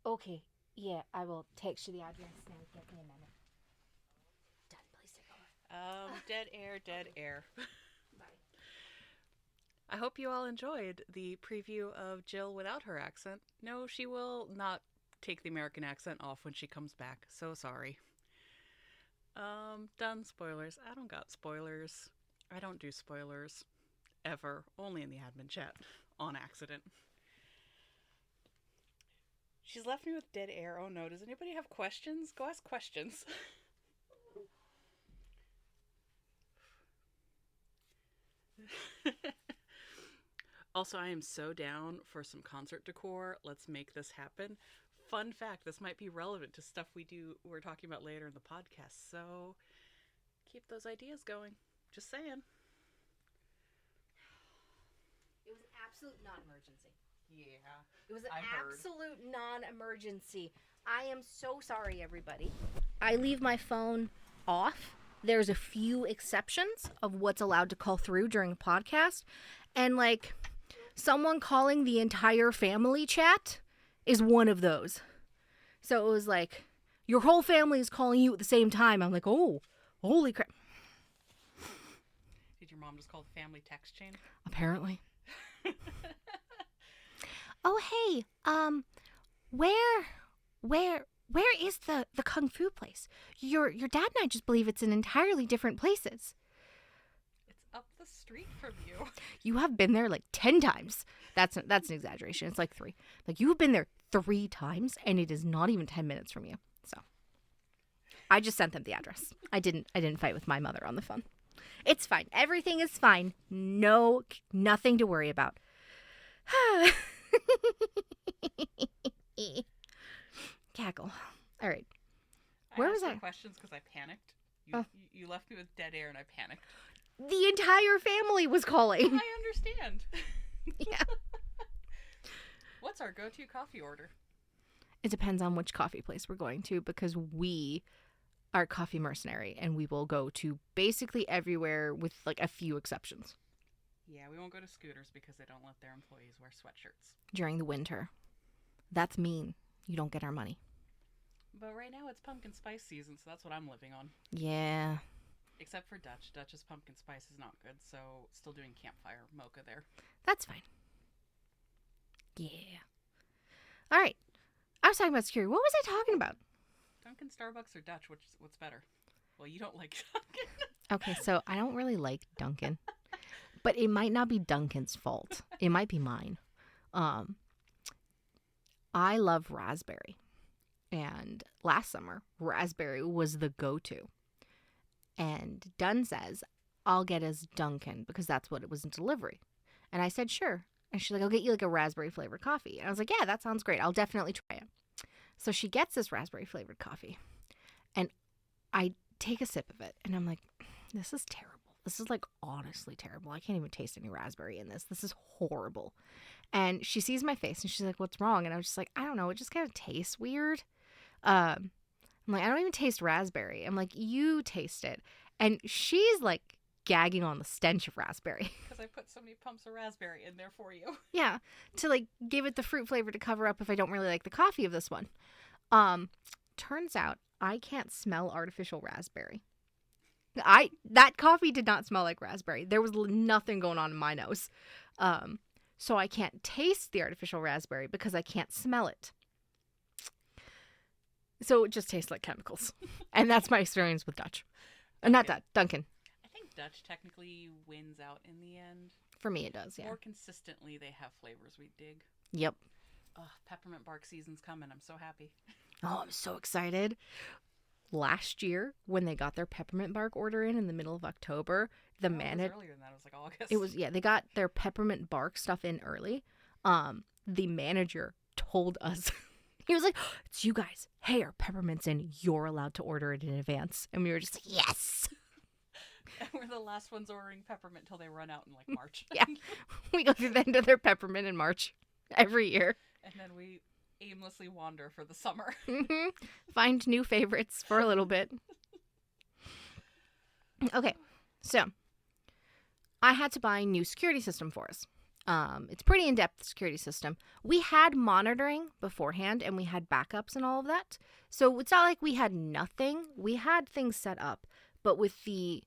Okay. Yeah, I will text you the address now. Give me a minute. Done. Please take over. Dead air, dead air. Bye. I hope you all enjoyed the preview of Jill without her accent. No, she will not take the American accent off when she comes back. So sorry. Done spoilers. I don't got spoilers. I don't do spoilers. Ever. Only in the admin chat. On accident. She's left me with dead air. Oh no, does anybody have questions? Go ask questions. Also, I am so down for some concert decor. Let's make this happen. Fun fact, this might be relevant to stuff we're talking about later in the podcast. So keep those ideas going. Just saying. It was an absolute non-emergency. Yeah. It was an I heard. absolute non-emergency. I am so sorry, everybody. I leave my phone off. There's a few exceptions of what's allowed to call through during a podcast. And, like, someone calling the entire family chat is one of those. So it was like, your whole family is calling you at the same time. I'm like, oh, holy crap. Did your mom just call the family text chain? Apparently. Oh, hey, where is the kung fu place? Your dad and I just believe it's in entirely different places. It's up the street from you. You have been there like 10 times. That's an exaggeration. It's like 3. Like, you've been there 3 times, and it is not even 10 minutes from you. So, I just sent them the address. I didn't fight with my mother on the phone. It's fine. Everything is fine. Nothing to worry about. Cackle. All right. Where was I? Questions because I panicked. You left me with dead air and I panicked. The entire family was calling. I understand. Yeah. What's our go-to coffee order? It depends on which coffee place we're going to, because we are coffee mercenary and we will go to basically everywhere with like a few exceptions. Yeah, we won't go to Scooters because they don't let their employees wear sweatshirts. During the winter. That's mean. You don't get our money. But right now it's pumpkin spice season, so that's what I'm living on. Yeah. Except for Dutch. Dutch's pumpkin spice is not good, so still doing campfire mocha there. That's fine. Yeah. All right. I was talking about security. What was I talking about? Dunkin', Starbucks, or Dutch? What's better? Well, you don't like Dunkin'. Okay, so I don't really like Dunkin'. But it might not be Dunkin's fault. It might be mine. I love raspberry. And last summer, raspberry was the go-to. And Dunn says, I'll get us Dunkin' because that's what it was in delivery. And I said, sure. And she's like, I'll get you like a raspberry flavored coffee. And I was like, yeah, that sounds great. I'll definitely try it. So she gets this raspberry flavored coffee. And I take a sip of it. And I'm like, this is terrible. This is like honestly terrible. I can't even taste any raspberry in this. This is horrible. And she sees my face and she's like, what's wrong? And I was just like, I don't know. It just kind of tastes weird. I'm like, I don't even taste raspberry. I'm like, you taste it. And she's like gagging on the stench of raspberry. Because I put so many pumps of raspberry in there for you. Yeah, to like give it the fruit flavor to cover up if I don't really like the coffee of this one. Turns out I can't smell artificial raspberry. That coffee did not smell like raspberry. There was nothing going on in my nose. So I can't taste the artificial raspberry because I can't smell it. So it just tastes like chemicals. And that's my experience with Dutch. Not that, Dunkin'. I think Dutch technically wins out in the end. For me, it does, yeah. More consistently, they have flavors we dig. Yep. Oh, peppermint bark season's coming. I'm so happy. Oh, I'm so excited. Last year, when they got their peppermint bark order in the middle of October, It was earlier than that. It was like August. It was, yeah, they got their peppermint bark stuff in early. The manager told us, he was like, it's you guys. Hey, our peppermint's in. You're allowed to order it in advance. And we were just like, yes. And we're the last ones ordering peppermint till they run out in like March. Yeah. We go through the end of their peppermint in March every year. And then we aimlessly wander for the summer. Mm-hmm. Find new favorites for a little bit. Okay, so I had to buy a new security system for us. It's pretty in-depth security system. We had monitoring beforehand and we had backups and all of that. So it's not like we had nothing. We had things set up, but with the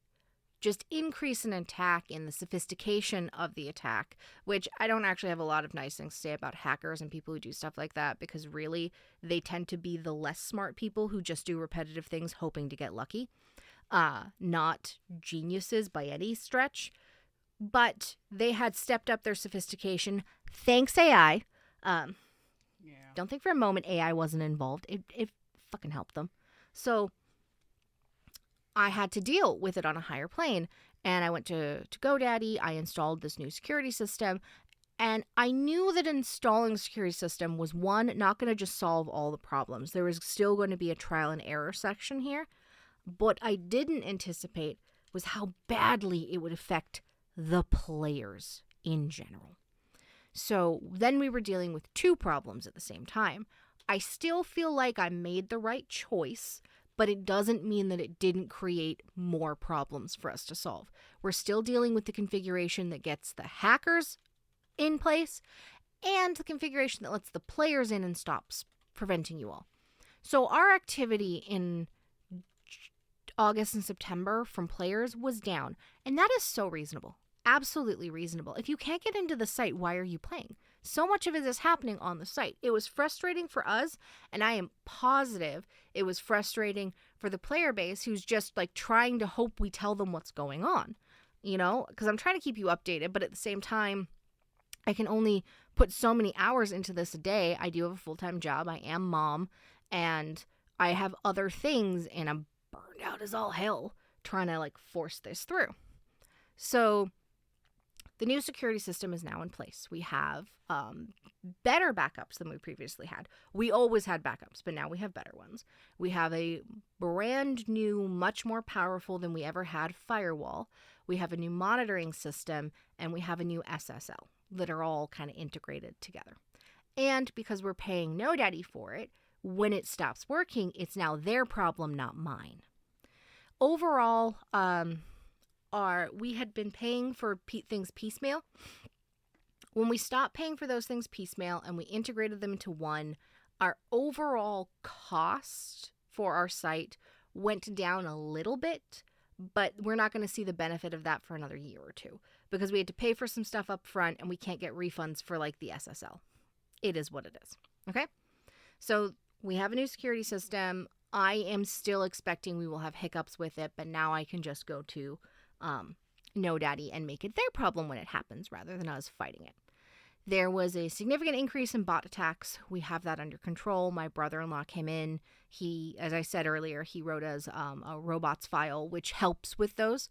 just increase in attack in the sophistication of the attack, which I don't actually have a lot of nice things to say about hackers and people who do stuff like that, because really they tend to be the less smart people who just do repetitive things hoping to get lucky. Not geniuses by any stretch, but they had stepped up their sophistication. Thanks, AI. Yeah. Don't think for a moment AI wasn't involved. It fucking helped them. So I had to deal with it on a higher plane, and I went to GoDaddy. I installed this new security system, and I knew that installing a security system was, one, not going to just solve all the problems. There was still going to be a trial and error section here. What I didn't anticipate was how badly it would affect the players in general. So then we were dealing with two problems at the same time. I still feel like I made the right choice, but it doesn't mean that it didn't create more problems for us to solve. We're still dealing with the configuration that gets the hackers in place and the configuration that lets the players in and stops preventing you all. So our activity in August and September from players was down, and that is so reasonable. Absolutely reasonable. If you can't get into the site, why are you playing? So much of it is happening on the site. It was frustrating for us, and I am positive it was frustrating for the player base who's just like trying to hope we tell them what's going on, you know, because I'm trying to keep you updated, but at the same time, I can only put so many hours into this a day. I do have a full-time job. I am mom, and I have other things, and I'm burned out as all hell trying to like force this through. So the new security system is now in place. We have better backups than we previously had. We always had backups, but now we have better ones. We have a brand new, much more powerful than we ever had firewall. We have a new monitoring system, and we have a new SSL that are all kind of integrated together. And because we're paying GoDaddy for it, when it stops working, it's now their problem, not mine. Overall, we had been paying for things piecemeal. When we stopped paying for those things piecemeal and we integrated them into one, our overall cost for our site went down a little bit, but we're not going to see the benefit of that for another year or two because we had to pay for some stuff up front and we can't get refunds for like the SSL. It is what it is. Okay? So we have a new security system. I am still expecting we will have hiccups with it, but now I can just go to GoDaddy and make it their problem when it happens rather than us fighting it. There was a significant increase in bot attacks. We have that under control. My brother-in-law came in. He, as I said earlier, he wrote us a robots file, which helps with those.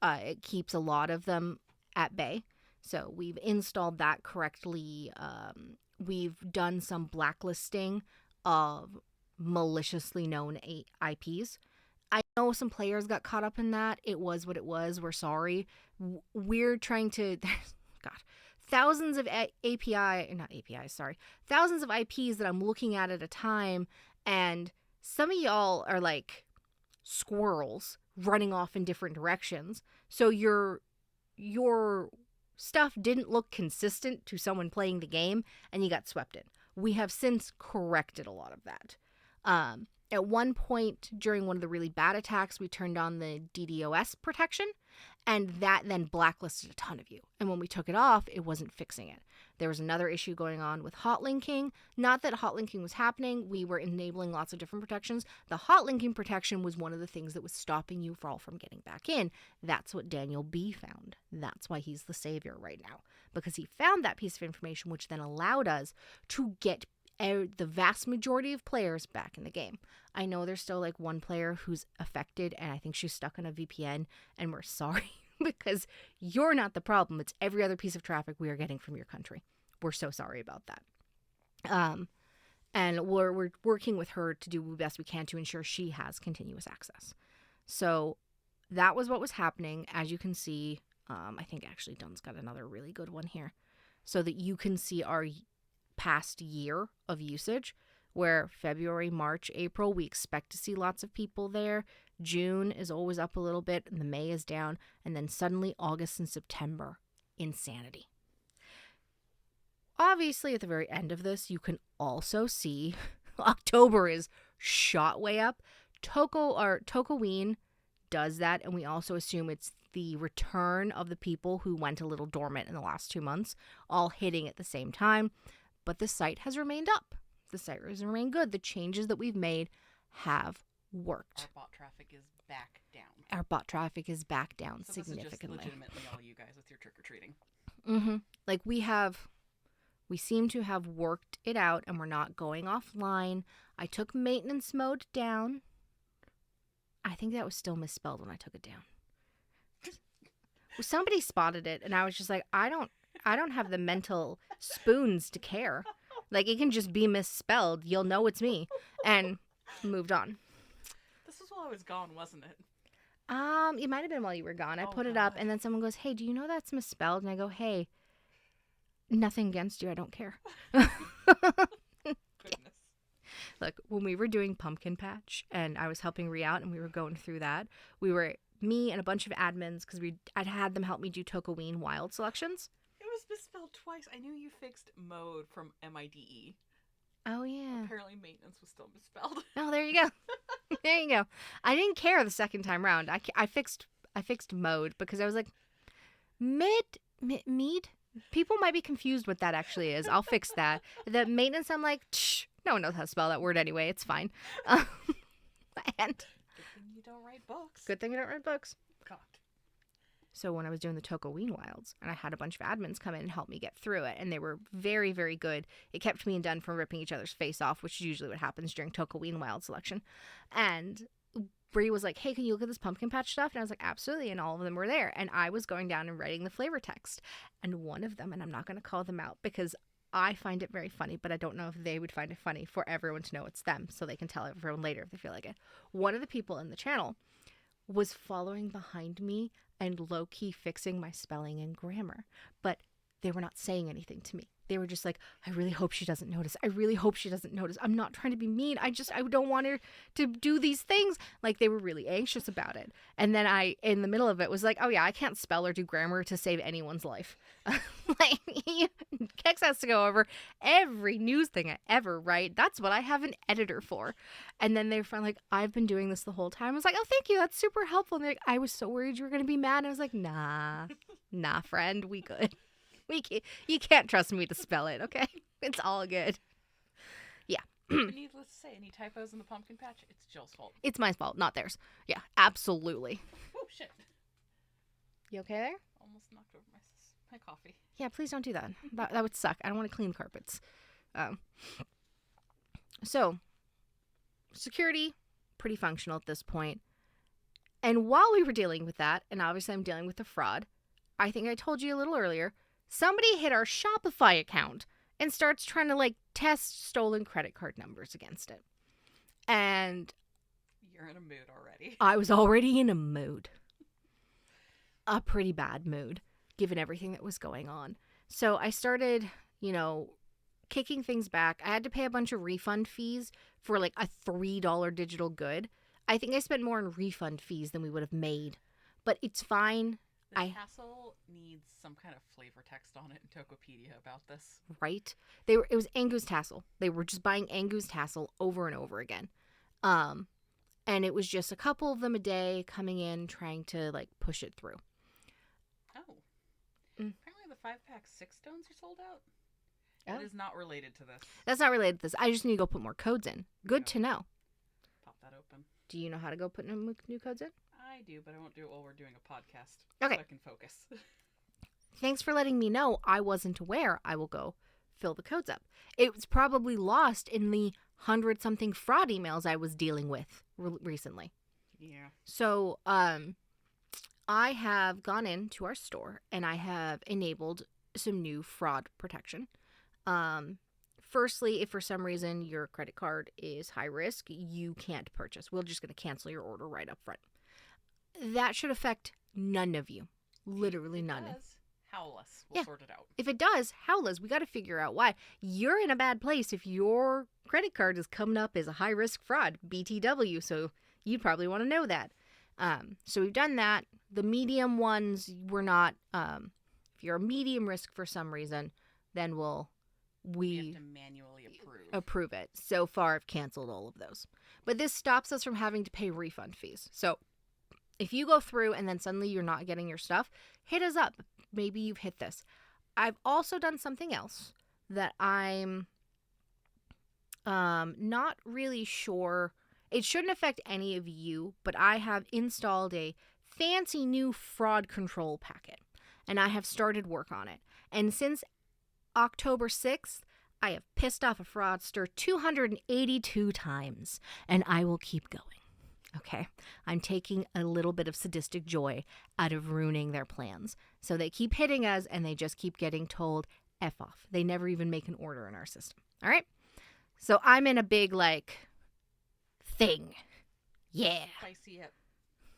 It keeps a lot of them at bay. So we've installed that correctly. We've done some blacklisting of maliciously known IPs. I know some players got caught up in that. It was what it was. We're sorry. We're trying to, God, thousands of thousands of IPs that I'm looking at a time, and some of y'all are like squirrels running off in different directions. So your stuff didn't look consistent to someone playing the game, and you got swept in. We have since corrected a lot of that. At one point during one of the really bad attacks, we turned on the DDoS protection, and that then blacklisted a ton of you. And when we took it off, it wasn't fixing it. There was another issue going on with hot linking. Not that hot linking was happening. We were enabling lots of different protections. The hot linking protection was one of the things that was stopping you all from getting back in. That's what Daniel B found. That's why he's the savior right now. Because he found that piece of information, which then allowed us to get the vast majority of players back in the game. I know there's still like one player who's affected, and I think she's stuck on a VPN, and we're sorry because you're not the problem. It's every other piece of traffic we are getting from your country. We're so sorry about that. And we're working with her to do the best we can to ensure she has continuous access. So that was what was happening. As you can see, I think actually Dunn's got another really good one here so that you can see our past year of usage, where February, March, April, we expect to see lots of people there. June is always up a little bit, and the May is down, and then suddenly August and September, insanity. Obviously, at the very end of this, you can also see October is shot way up. Tokoween does that, and we also assume it's the return of the people who went a little dormant in the last 2 months, all hitting at the same time. But the site has remained up. The site has remained good. The changes that we've made have worked. Our bot traffic is back down. Our bot traffic is back down so significantly. This is just legitimately all you guys with your trick-or-treating. Mm-hmm. Like we seem to have worked it out, and we're not going offline. I took maintenance mode down. I think that was still misspelled when I took it down. Somebody spotted it, and I was just like, I don't have the mental spoons to care. Like, it can just be misspelled. You'll know it's me. And moved on. This was while I was gone, wasn't it? It might have been while you were gone. I put it up, and then someone goes, hey, do you know that's misspelled? And I go, hey, nothing against you. I don't care. Goodness. Look, when we were doing Pumpkin Patch, and I was helping Rhea out, and we were going through that, me and a bunch of admins, because I'd had them help me do Tokoween wild selections. It was misspelled twice. I knew you fixed mode from MIDE. Oh, yeah. Apparently maintenance was still misspelled. Oh, there you go. There you go. I didn't care the second time round. I fixed mode because I was like, mead? People might be confused what that actually is. I'll fix that. The maintenance, I'm like, no one knows how to spell that word anyway. It's fine. And good thing you don't write books. Good thing you don't write books. God. So when I was doing the Tokoween Wilds, and I had a bunch of admins come in and help me get through it, and they were very, very good. It kept me and Dunn from ripping each other's face off, which is usually what happens during Tokoween Wild selection. And Bree was like, hey, can you look at this pumpkin patch stuff? And I was like, absolutely. And all of them were there. And I was going down and writing the flavor text. And one of them, and I'm not going to call them out because I find it very funny, but I don't know if they would find it funny for everyone to know it's them, so they can tell everyone later if they feel like it. One of the people in the channel was following behind me and low-key fixing my spelling and grammar, but they were not saying anything to me. They were just like, I really hope she doesn't notice. I really hope she doesn't notice. I'm not trying to be mean. I don't want her to do these things. Like, they were really anxious about it. And then I, in the middle of it, was like, oh yeah, I can't spell or do grammar to save anyone's life. Like, Kex has to go over every news thing I ever write. That's what I have an editor for. And then they were like, I've been doing this the whole time. I was like, oh, thank you. That's super helpful. And they're like, I was so worried you were going to be mad. And I was like, nah, friend, we good. You can't trust me to spell it, okay? It's all good. Yeah. Needless to say, any typos in the pumpkin patch, it's Jill's fault. It's my fault, not theirs. Yeah, absolutely. Oh, shit. You okay there? Almost knocked over my coffee. Yeah, please don't do that. That would suck. I don't want to clean carpets. So, security, pretty functional at this point. And while we were dealing with that, and obviously I'm dealing with the fraud, I think I told you a little earlier, somebody hit our Shopify account and starts trying to, like, test stolen credit card numbers against it. And you're in a mood already. I was already in a mood. A pretty bad mood, given everything that was going on. So I started, kicking things back. I had to pay a bunch of refund fees for like a $3 digital good. I think I spent more in refund fees than we would have made, but it's fine. The tassel needs some kind of flavor text on it in Tokopedia about this. Right? It was Angus tassel. They were just buying Angus tassel over and over again. And it was just a couple of them a day coming in trying to like push it through. Oh. Apparently the 5-pack 6 stones are sold out. That is not related to this. That's not related to this. I just need to go put more codes in. Good to know. Pop that open. Do you know how to go put new codes in? I do, but I won't do it while we're doing a podcast. Okay. So I can focus. Thanks for letting me know. I wasn't aware. I will go fill the codes up. It was probably lost in the 100-something fraud emails I was dealing with recently. Yeah. So, I have gone into our store and I have enabled some new fraud protection. Firstly, if for some reason your credit card is high risk, you can't purchase. We're just going to cancel your order right up front. That should affect none of you. Literally none. Howl us. We'll sort it out. If it does, howl us. We got to figure out why. You're in a bad place if your credit card is coming up as a high risk fraud, BTW. So you'd probably want to know that. So we've done that. The medium ones, we're not. If you're a medium risk for some reason, then we have to manually approve it. So far, I've canceled all of those. But this stops us from having to pay refund fees. So if you go through and then suddenly you're not getting your stuff, hit us up. Maybe you've hit this. I've also done something else that I'm not really sure. It shouldn't affect any of you, but I have installed a fancy new fraud control packet, and I have started work on it. And since October 6th, I have pissed off a fraudster 282 times, and I will keep going. Okay, I'm taking a little bit of sadistic joy out of ruining their plans. So they keep hitting us and they just keep getting told, F off. They never even make an order in our system. All right? So I'm in a big, thing. Yeah. Spicy at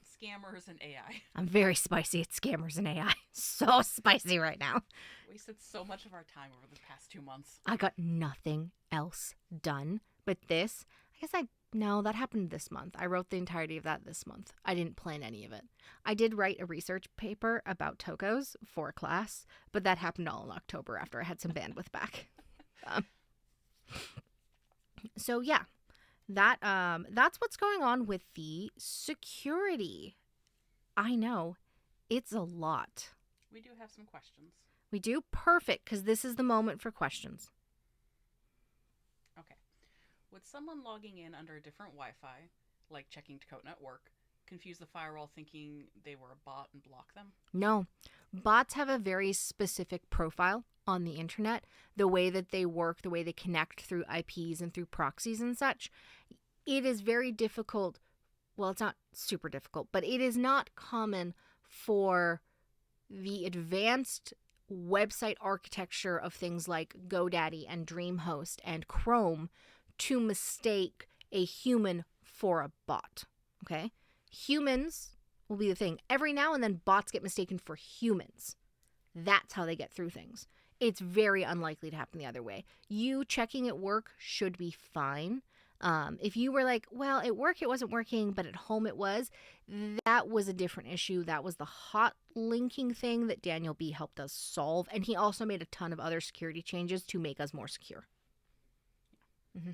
scammers and AI. I'm very spicy at scammers and AI. So spicy right now. Wasted so much of our time over the past 2 months. I got nothing else done but this. No, that happened this month. I wrote the entirety of that this month. I didn't plan any of it. I did write a research paper about Tokos for a class, but that happened all in October after I had some bandwidth back. So yeah, that's what's going on with the security. I know, it's a lot. We do have some questions. We do? Perfect, because this is the moment for questions. Okay. Would someone logging in under a different Wi-Fi, like checking Tokota at work, confuse the firewall thinking they were a bot and block them? No. Bots have a very specific profile on the internet. The way that they work, the way they connect through IPs and through proxies and such. It is very difficult. Well, it's not super difficult, but it is not common for the advanced website architecture of things like GoDaddy and DreamHost and Chrome to mistake a human for a bot. Okay? Humans will be the thing. Every now and then bots get mistaken for humans. That's how they get through things. It's very unlikely to happen the other way. You checking at work should be fine. If you were like, well, at work it wasn't working, but at home it was, that was a different issue. That was the hot linking thing that Daniel B. helped us solve. And he also made a ton of other security changes to make us more secure. Mm-hmm.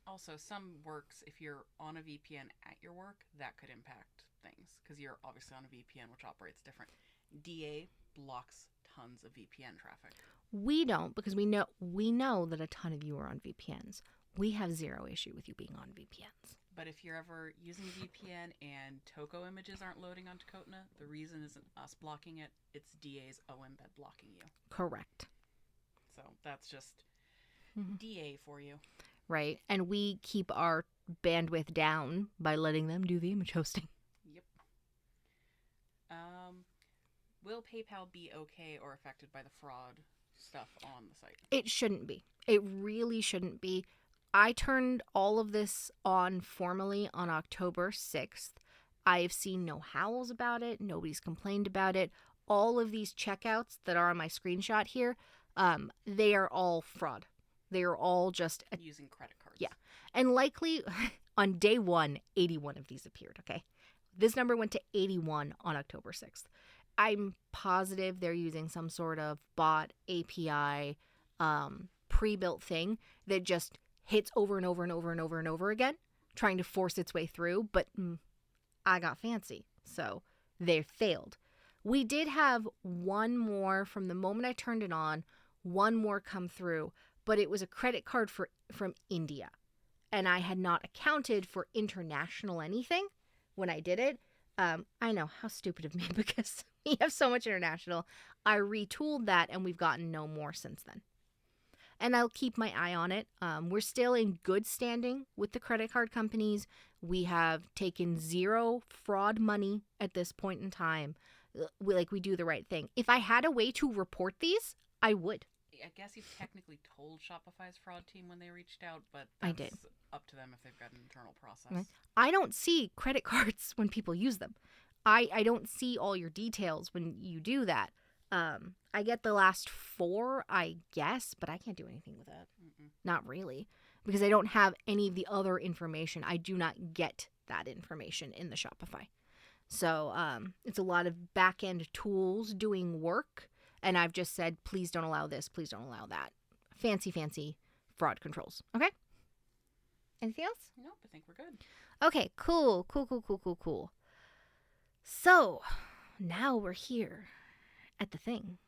Also, some works, if you're on a VPN at your work, that could impact things because you're obviously on a VPN, which operates different. DA blocks tons of VPN traffic. We don't, because we know that a ton of you are on VPNs. We have zero issue with you being on VPNs. But if you're ever using VPN and Toko images aren't loading on Tokota, the reason isn't us blocking it, it's DA's OEmbed blocking you. Correct. So that's just DA for you. Right. And we keep our bandwidth down by letting them do the image hosting. Yep. Will PayPal be okay or affected by the fraud stuff on the site? It shouldn't be. It really shouldn't be. I turned all of this on formally on October 6th. I've seen no howls about it. Nobody's complained about it. All of these checkouts that are on my screenshot here, They are all fraud. They are all just Using credit cards. Yeah. And likely on day one, 81 of these appeared, okay? This number went to 81 on October 6th. I'm positive they're using some sort of bot API pre-built thing that just hits over and over and over and over and over again, trying to force its way through, but I got fancy, so they failed. We did have one more from the moment I turned it on, one more come through, but it was a credit card from India, and I had not accounted for international anything when I did it. I know, how stupid of me, because we have so much international. I retooled that, and we've gotten no more since then. And I'll keep my eye on it. We're still in good standing with the credit card companies. We have taken zero fraud money at this point in time. We do the right thing. If I had a way to report these, I would. I guess you've technically told Shopify's fraud team when they reached out, but I that's did. Up to them if they've got an internal process. I don't see credit cards when people use them. I don't see all your details when you do that. I get the last 4, I guess, but I can't do anything with that. Not really, because I don't have any of the other information. I do not get that information in the Shopify. So it's a lot of back-end tools doing work, and I've just said, please don't allow this, please don't allow that. Fancy fraud controls. Okay? Anything else? Nope, I think we're good. Okay, cool. So, now we're here at the thing.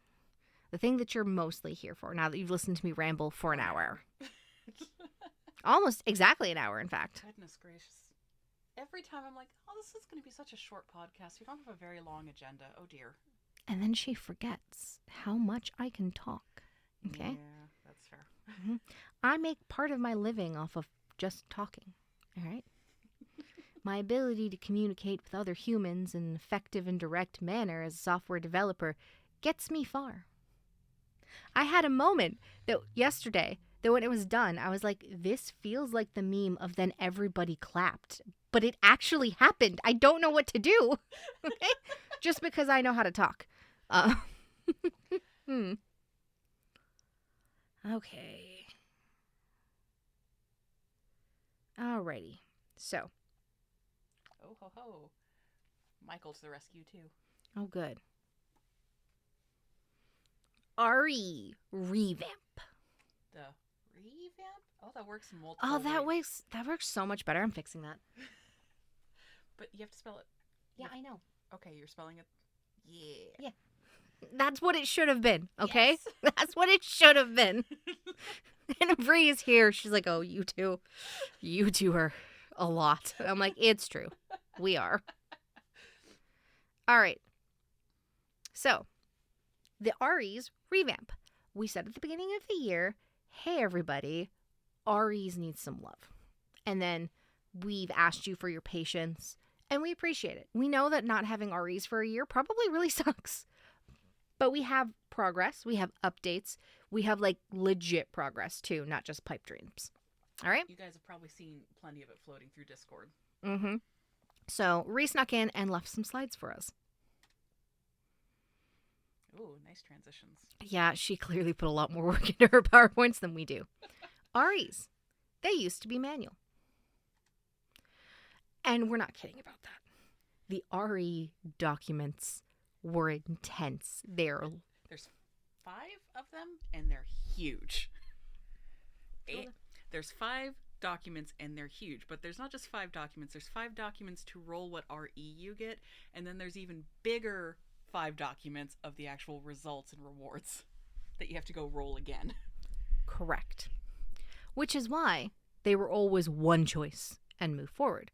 The thing that you're mostly here for, now that you've listened to me ramble for an hour. Almost exactly an hour, in fact. Goodness gracious. Every time I'm like, oh, this is going to be such a short podcast. We don't have a very long agenda. Oh, dear. And then she forgets how much I can talk. Okay? Yeah, that's fair. Mm-hmm. I make part of my living off of just talking. All right? My ability to communicate with other humans in an effective and direct manner as a software developer gets me far. I had a moment that yesterday that when it was done, I was like, this feels like the meme of then everybody clapped. But it actually happened. I don't know what to do. Okay? Just because I know how to talk. Okay. Alrighty. So. Oh, ho, ho. Michael to the rescue, too. Oh, good. RE revamp. The revamp? Oh, that works multiple Oh, that ways. works so much better. I'm fixing that. But you have to spell it. Yeah, I know. Okay, you're spelling it. Yeah. That's what it should have been, okay? Yes. That's what it should have been. And Bree is here. She's like, oh, you two are a lot. I'm like, it's true. We are. All right. So, the REs revamp. We said at the beginning of the year, hey, everybody, REs need some love. And then we've asked you for your patience, and we appreciate it. We know that not having REs for a year probably really sucks. But we have progress. We have updates. We have, legit progress, too, not just pipe dreams. All right? You guys have probably seen plenty of it floating through Discord. Mm-hmm. So, Ree snuck in and left some slides for us. Ooh, nice transitions. Yeah, she clearly put a lot more work into her PowerPoints than we do. REs, they used to be manual. And we're not kidding about that. The RE documents were intense. There's 5 of them, and they're huge. There's 5 documents, and they're huge. But there's not just 5 documents. There's 5 documents to roll what RE you get, and then there's even bigger 5 documents of the actual results and rewards that you have to go roll again. Correct. Which is why they were always one choice and move forward.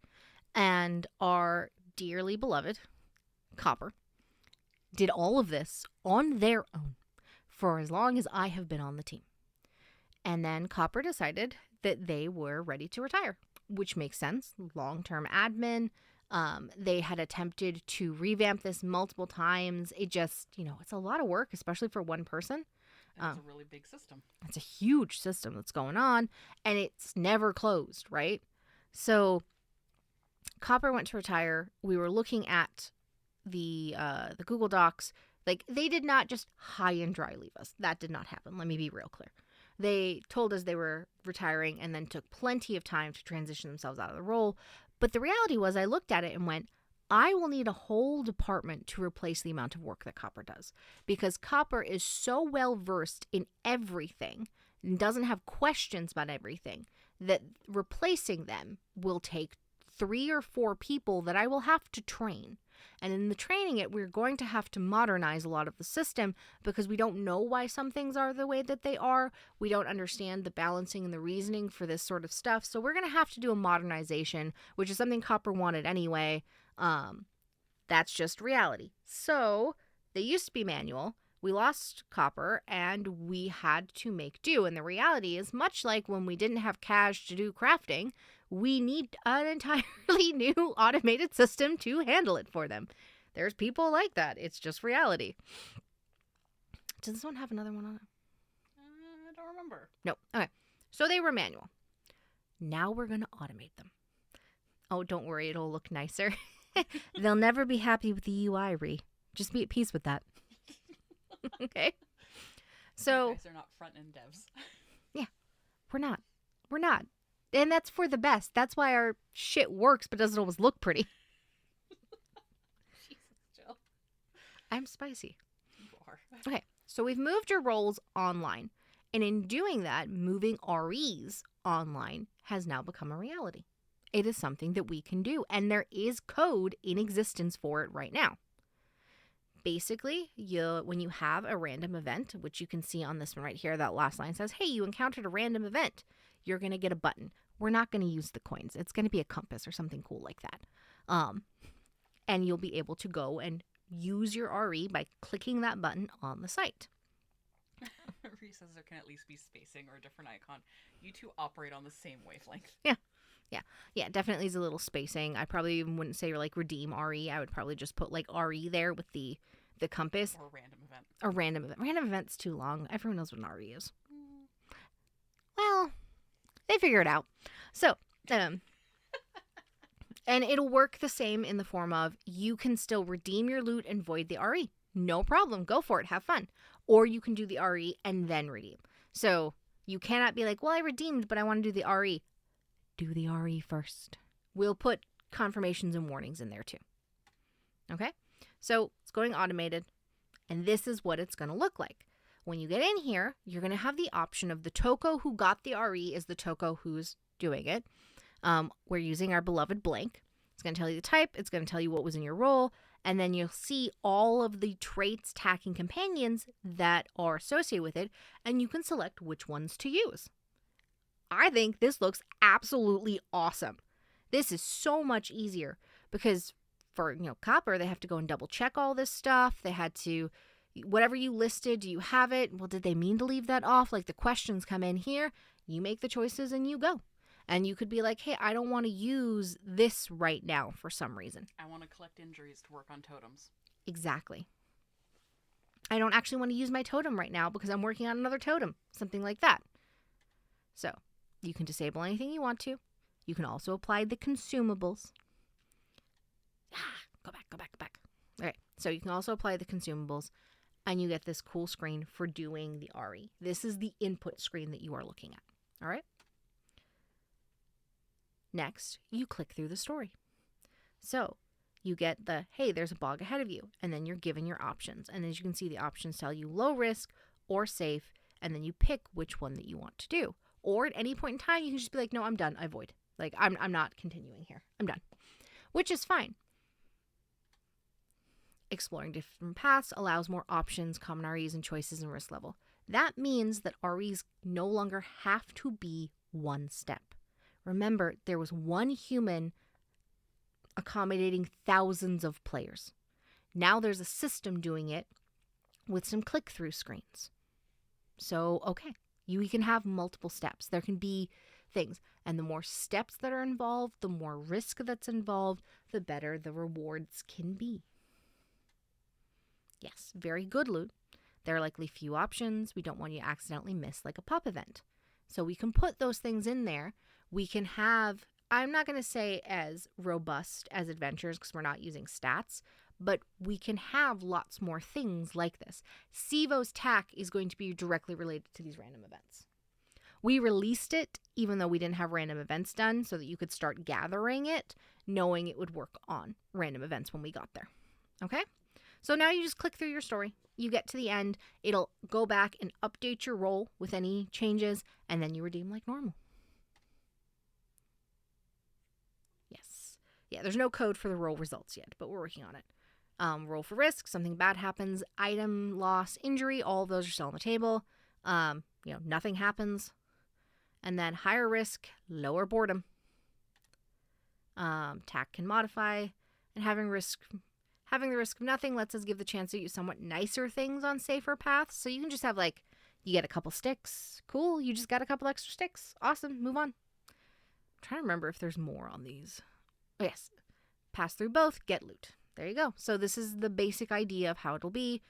And our dearly beloved Copper did all of this on their own for as long as I have been on the team. And then Copper decided that they were ready to retire, which makes sense. Long-term admin. They had attempted to revamp this multiple times. It just, it's a lot of work, especially for one person. It's a really big system. It's a huge system that's going on, and it's never closed, right? So Copper went to retire. We were looking at the Google Docs, Like, they did not just high and dry leave us. That did not happen. Let me be real clear. They told us they were retiring and then took plenty of time to transition themselves out of the role. But the reality was, I looked at it and went, I will need a whole department to replace the amount of work that Copper does, because Copper is so well versed in everything and doesn't have questions about everything that replacing them will take 3 or 4 people that I will have to train. And in the training it, we're going to have to modernize a lot of the system because we don't know why some things are the way that they are. We don't understand the balancing and the reasoning for this sort of stuff. So we're going to have to do a modernization, which is something Copper wanted anyway. That's just reality. So they used to be manual. We lost Copper and we had to make do. And the reality is, much like when we didn't have cash to do crafting, we need an entirely new automated system to handle it for them. There's people like that. It's just reality. Does this one have another one on it? I don't remember. No. Okay. So they were manual. Now we're going to automate them. Oh, don't worry. It'll look nicer. They'll never be happy with the UI, Ree. Just be at peace with that. Okay? So... You guys are not front-end devs. Yeah. We're not. We're not. And that's for the best. That's why our shit works but doesn't always look pretty. Jesus, Jill. I'm spicy. You are. Okay, so we've moved your roles online. And in doing that, moving REs online has now become a reality. It is something that we can do. And there is code in existence for it right now. Basically, when you have a random event, which you can see on this one right here, that last line says, hey, you encountered a random event. You're going to get a button. We're not going to use the coins. It's going to be a compass or something cool like that. And you'll be able to go and use your RE by clicking that button on the site. Ree says there can at least be spacing or a different icon. You two operate on the same wavelength. Yeah, definitely is a little spacing. I probably wouldn't say like redeem RE. I would probably just put like RE there with the compass. Or a random event. A random event. Random event's too long. Everyone knows what an RE is. Well, they figure it out. So, and it'll work the same in the form of you can still redeem your loot and void the RE. No problem. Go for it. Have fun. Or you can do the RE and then redeem. So you cannot be like, well, I redeemed, but I want to do the RE. Do the RE first. We'll put confirmations and warnings in there too. Okay? So it's going automated. And this is what it's going to look like. When you get in here, you're going to have the option of the Toko who got the RE is the Toko who's doing it. We're using our beloved blank. It's going to tell you the type. It's going to tell you what was in your role. And then you'll see all of the traits, tack, and companions that are associated with it. And you can select which ones to use. I think this looks absolutely awesome. This is so much easier because for, Copper, they have to go and double check all this stuff. They had to... Whatever you listed, do you have it? Well, did they mean to leave that off? Like the questions come in here, you make the choices and you go. And you could be like, hey, I don't want to use this right now for some reason. I want to collect injuries to work on totems. Exactly. I don't actually want to use my totem right now because I'm working on another totem. Something like that. So you can disable anything you want to. You can also apply the consumables. Go back. All right. So you can also apply the consumables. And you get this cool screen for doing the RE. This is the input screen that you are looking at. All right? Next, you click through the story. So you get hey, there's a bog ahead of you. And then you're given your options. And as you can see, the options tell you low risk or safe. And then you pick which one that you want to do. Or at any point in time, you can just be like, no, I'm done. I void. Like, I'm not continuing here. I'm done. Which is fine. Exploring different paths allows more options, common REs, and choices and risk level. That means that REs no longer have to be one step. Remember, there was one human accommodating thousands of players. Now there's a system doing it with some click-through screens. So, okay, you can have multiple steps. There can be things. And the more steps that are involved, the more risk that's involved, the better the rewards can be. Yes, very good loot. There are likely few options. We don't want you to accidentally miss like a pop event. So we can put those things in there. We can have, I'm not going to say as robust as adventures because we're not using stats, but we can have lots more things like this. SIVO's TAC is going to be directly related to these random events. We released it even though we didn't have random events done so that you could start gathering it, knowing it would work on random events when we got there. Okay? So now you just click through your story. You get to the end. It'll go back and update your role with any changes, and then you redeem like normal. Yes. Yeah, there's no code for the roll results yet, but we're working on it. Roll for risk, something bad happens, item, loss, injury, all of those are still on the table. Nothing happens. And then higher risk, lower boredom. TAC can modify, and having the risk of nothing lets us give the chance to use somewhat nicer things on safer paths. So you can just have you get a couple sticks. Cool, you just got a couple extra sticks. Awesome, move on. I'm trying to remember if there's more on these. Oh, yes. Pass through both, get loot. There you go. So this is the basic idea of how it'll be.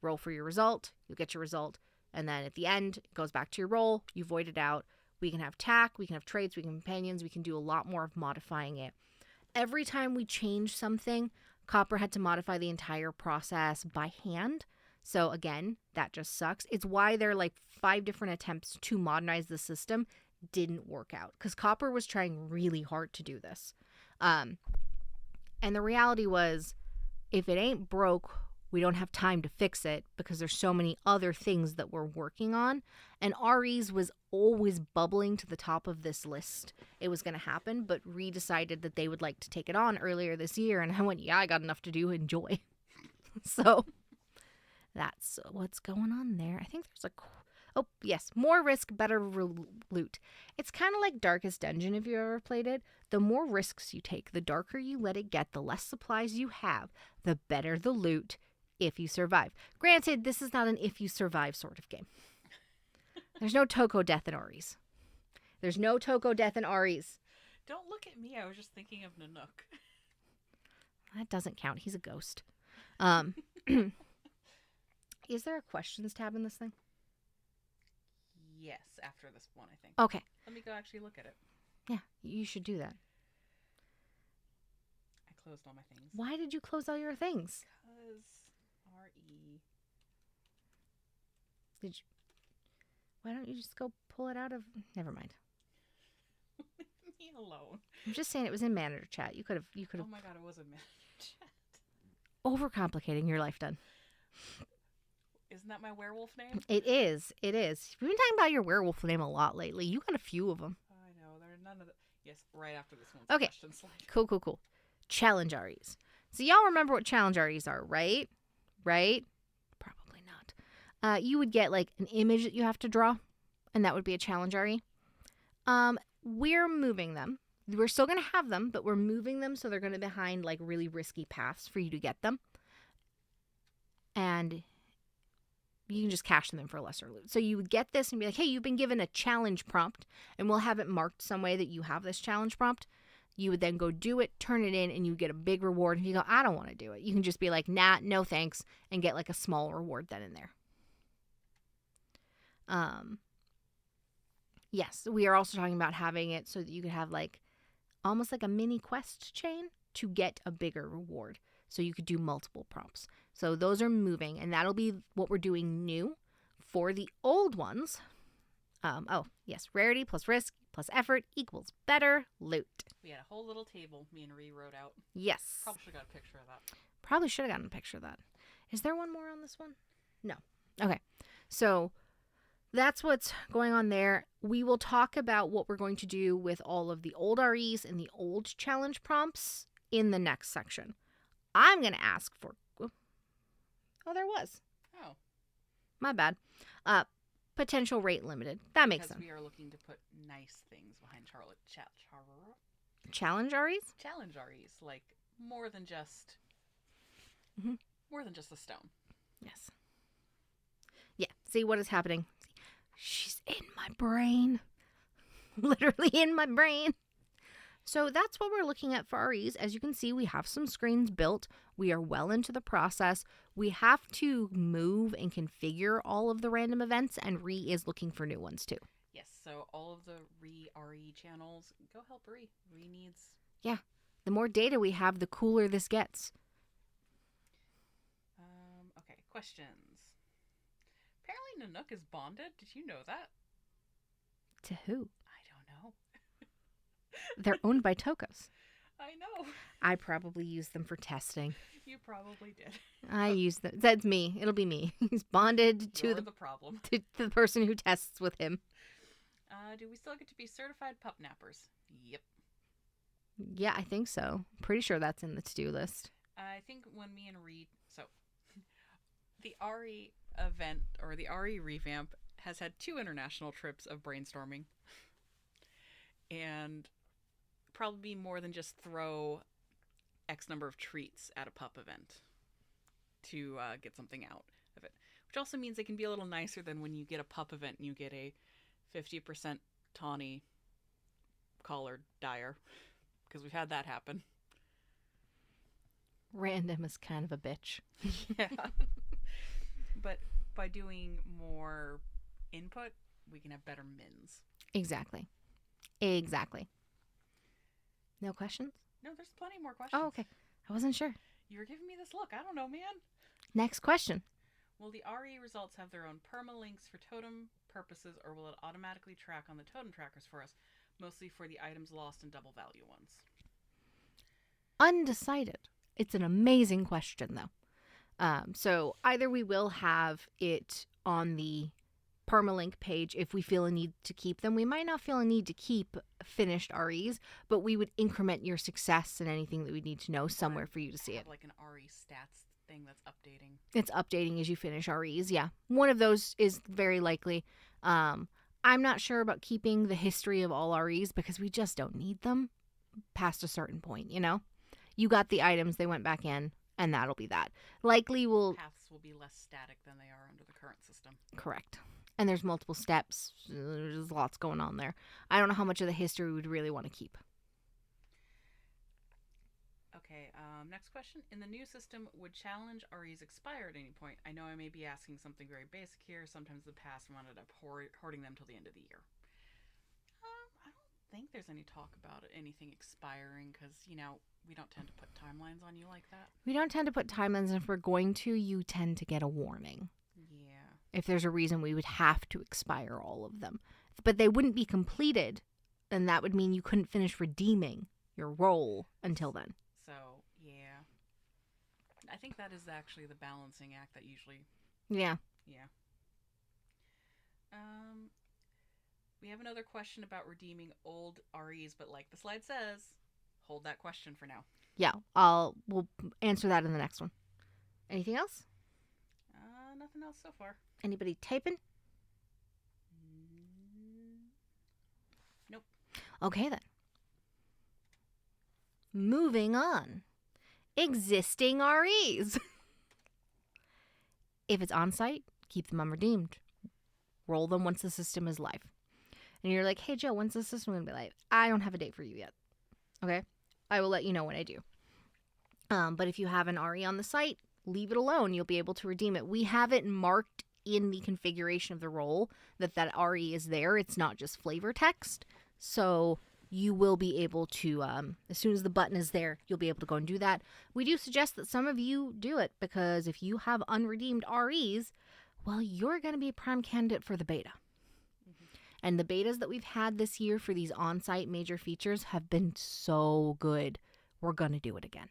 Roll for your result, you'll get your result. And then at the end, it goes back to your roll. You void it out. We can have TAC, we can have traits, we can have companions. We can do a lot more of modifying it. Every time we change something, Copper had to modify the entire process by hand. So again, that just sucks. It's why there are 5 different attempts to modernize the system didn't work out. Because Copper was trying really hard to do this. And the reality was, if it ain't broke, we don't have time to fix it because there's so many other things that we're working on. And REs was always bubbling to the top of this list. It was going to happen, but Ree decided that they would like to take it on earlier this year. And I went, yeah, I got enough to do. Enjoy. So that's what's going on there. I think there's oh, yes, more risk, better loot. It's kind of like Darkest Dungeon if you ever played it. The more risks you take, the darker you let it get, the less supplies you have, the better the loot. If you survive. Granted, this is not an if you survive sort of game. There's no Toko death in Aries. There's no Toko death in Aries. Don't look at me. I was just thinking of Nanook. That doesn't count. He's a ghost. Is there a questions tab in this thing? Yes, after this one, I think. Okay. Let me go actually look at it. Yeah, you should do that. I closed all my things. Why did you close all your things? Because RE. Did you? Why don't you just go pull it out of? Never mind. Leave me alone. I'm just saying it was in manager chat. You could have. Oh my god, it was in manager chat. Overcomplicating your life, done. Isn't that my werewolf name? It is. It is. We've been talking about your werewolf name a lot lately. You got a few of them. I know. There are none of the. Yes, right after this one's okay. question slide. Cool. Challenge REs. So y'all remember what challenge REs are, right? Right? Probably not. You would get an image that you have to draw, and that would be a challenge RE. We're moving them. We're still going to have them, but we're moving them so they're going to be behind really risky paths for you to get them. And you can just cash them in for lesser loot. So you would get this and be like, hey, you've been given a challenge prompt, and we'll have it marked some way that you have this challenge prompt. You would then go do it, turn it in, and you get a big reward. If you go, I don't want to do it, you can just be like, nah, no thanks, and get a small reward then in there. Yes, we are also talking about having it so that you could have almost like a mini quest chain to get a bigger reward. So you could do multiple prompts. So those are moving, and that'll be what we're doing new. For the old ones, yes, rarity plus risk plus effort equals better loot. We had a whole little table me and Ree wrote out. Yes. Probably should have got a picture of that. Probably should have gotten a picture of that. Is there one more on this one? No. Okay. So that's what's going on there. We will talk about what we're going to do with all of the old REs and the old challenge prompts in the next section. I'm going to ask for... Oh, there was. Oh. My bad. Potential rate limited. That makes sense. Because we are looking to put nice things behind Challenge REs? Challenge REs. More than just... Mm-hmm. More than just a stone. Yes. Yeah. See what is happening? She's in my brain. Literally in my brain. So that's what we're looking at for REs. As you can see, we have some screens built. We are well into the process. We have to move and configure all of the random events, and Ree is looking for new ones too. Yes, so all of the RE channels, go help Ree. Ree needs... Yeah, the more data we have, the cooler this gets. Questions. Apparently Nanook is bonded. Did you know that? To who? I don't know. They're owned by Tokotas. I know. I probably use them for testing. You probably did. I use them. That's me. It'll be me. He's bonded to You're the problem. to the person who tests with him. Do we still get to be certified pup nappers? Yep. Yeah, I think so. Pretty sure that's in the to-do list. I think when me and Reed... So, the RE event, or the RE revamp, has had 2 international trips of brainstorming. And probably more than just throw X number of treats at a pup event to get something out of it. Which also means it can be a little nicer than when you get a pup event and you get a 50% tawny collared dyer. Because we've had that happen. Random is kind of a bitch. Yeah. But by doing more input, we can have better mins. Exactly. Exactly. No questions? No, there's plenty more questions. Oh, okay. I wasn't sure. You were giving me this look. I don't know, man. Next question. Will the RE results have their own permalinks for totem purposes, or will it automatically track on the totem trackers for us, mostly for the items lost and double value ones? Undecided. It's an amazing question, though. So either we will have it on the permalink page if we feel a need to keep them. We might not feel a need to keep finished REs, but we would increment your success and anything that we need to know somewhere for you to see it. Like an RE stats thing that's updating. It's updating as you finish REs, yeah. One of those is very likely. I'm not sure about keeping the history of all REs because we just don't need them past a certain point, you know? You got the items, they went back in, and that'll be that. Likely will... Paths will be less static than they are under the current system. Correct. And there's multiple steps. There's lots going on there. I don't know how much of the history we would really want to keep. Okay, next question. In the new system, would challenge REs expire at any point? I know I may be asking something very basic here. Sometimes the past wound up hoarding them till the end of the year. I don't think there's any talk about anything expiring because, you know, we don't tend to put timelines on you like that. We don't tend to put timelines, and if we're going to, you tend to get a warning. Yeah. If there's a reason we would have to expire all of them. But they wouldn't be completed, and that would mean you couldn't finish redeeming your role until then. So, yeah. I think that is actually the balancing act that usually... Yeah. Yeah. We have another question about redeeming old REs, but like the slide says, hold that question for now. Yeah, we'll answer that in the next one. Anything else? Nothing else so far. Anybody typing? Nope. Okay, then. Moving on. Existing REs. If it's on site, keep them unredeemed. Roll them once the system is live. And you're like, hey, Joe, when's the system going to be live? I don't have a date for you yet. Okay? I will let you know when I do. But if you have an RE on the site, leave it alone. You'll be able to redeem it. We have it marked in the configuration of the role that RE is there. It's not just flavor text. So you will be able to, as soon as the button is there, you'll be able to go and do that. We do suggest that some of you do it because if you have unredeemed REs, well, you're going to be a prime candidate for the beta. And the betas that we've had this year for these on-site major features have been so good. We're going to do it again.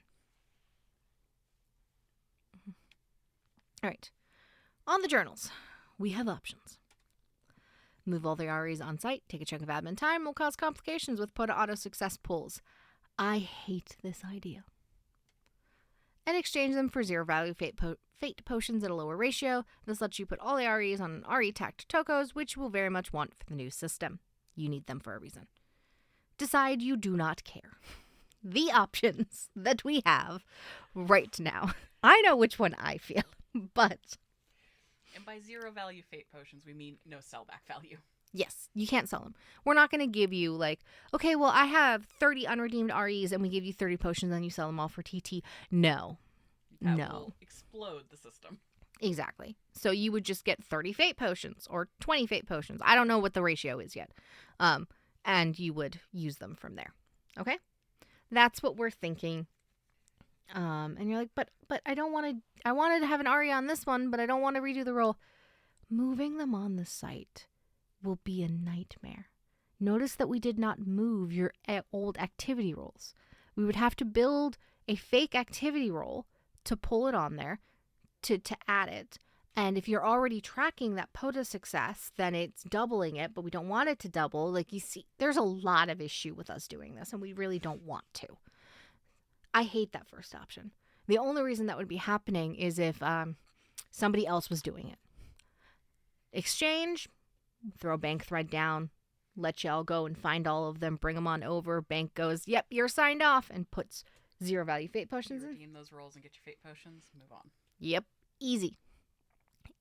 All right. On the journals, we have options. Move all the REs on-site, take a chunk of admin time, will cause complications with POTA auto success pools. I hate this idea. And exchange them for zero value fate potions at a lower ratio. This lets you put all the REs on an RE tacked Tokos, which you will very much want for the new system. You need them for a reason. Decide you do not care. The options that we have right now. I know which one I feel, but... And by zero value fate potions, we mean no sellback value. Yes, you can't sell them. We're not going to give you like, okay, well, I have 30 unredeemed REs and we give you 30 potions and you sell them all for TT. No. That no. will explode the system. Exactly. So you would just get 30 fate potions or 20 fate potions. I don't know what the ratio is yet. And you would use them from there. Okay? That's what we're thinking. And you're like, but but I don't want to. I wanted to have an RE on this one, but I don't want to redo the roll. Moving them on the site will be a nightmare. Notice that we did not move your old activity rolls. We would have to build a fake activity roll to pull it on there, to add it. And if you're already tracking that POTA success, then it's doubling it, but we don't want it to double. Like, you see, there's a lot of issue with us doing this, and we really don't want to. I hate that first option. The only reason that would be happening is if somebody else was doing it. Exchange, throw bank thread down, let y'all go and find all of them, bring them on over. Bank goes, yep, you're signed off, and puts 0 value fate potions in. Redeem those rolls and get your fate potions. Move on. Yep, easy.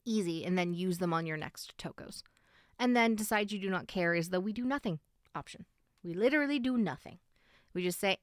Easy, and then use them on your next Tokos. And then decide you do not care is the we do nothing option. We literally do nothing. We just say,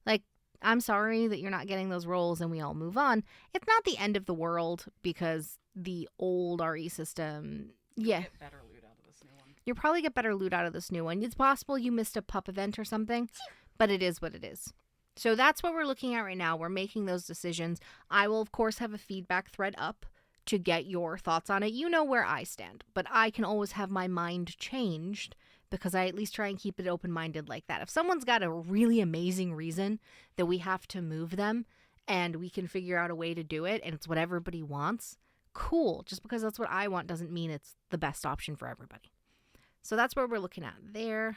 like, I'm sorry that you're not getting those rolls, and we all move on. It's not the end of the world because the old RE system, Get better loot out of this new one. You'll probably get better loot out of this new one. It's possible you missed a pup event or something, but it is what it is. So that's what we're looking at right now. We're making those decisions. I will, of course, have a feedback thread up to get your thoughts on it. You know where I stand, but I can always have my mind changed because I at least try and keep it open-minded like that. If someone's got a really amazing reason that we have to move them and we can figure out a way to do it and it's what everybody wants, cool. Just because that's what I want doesn't mean it's the best option for everybody. So that's what we're looking at there.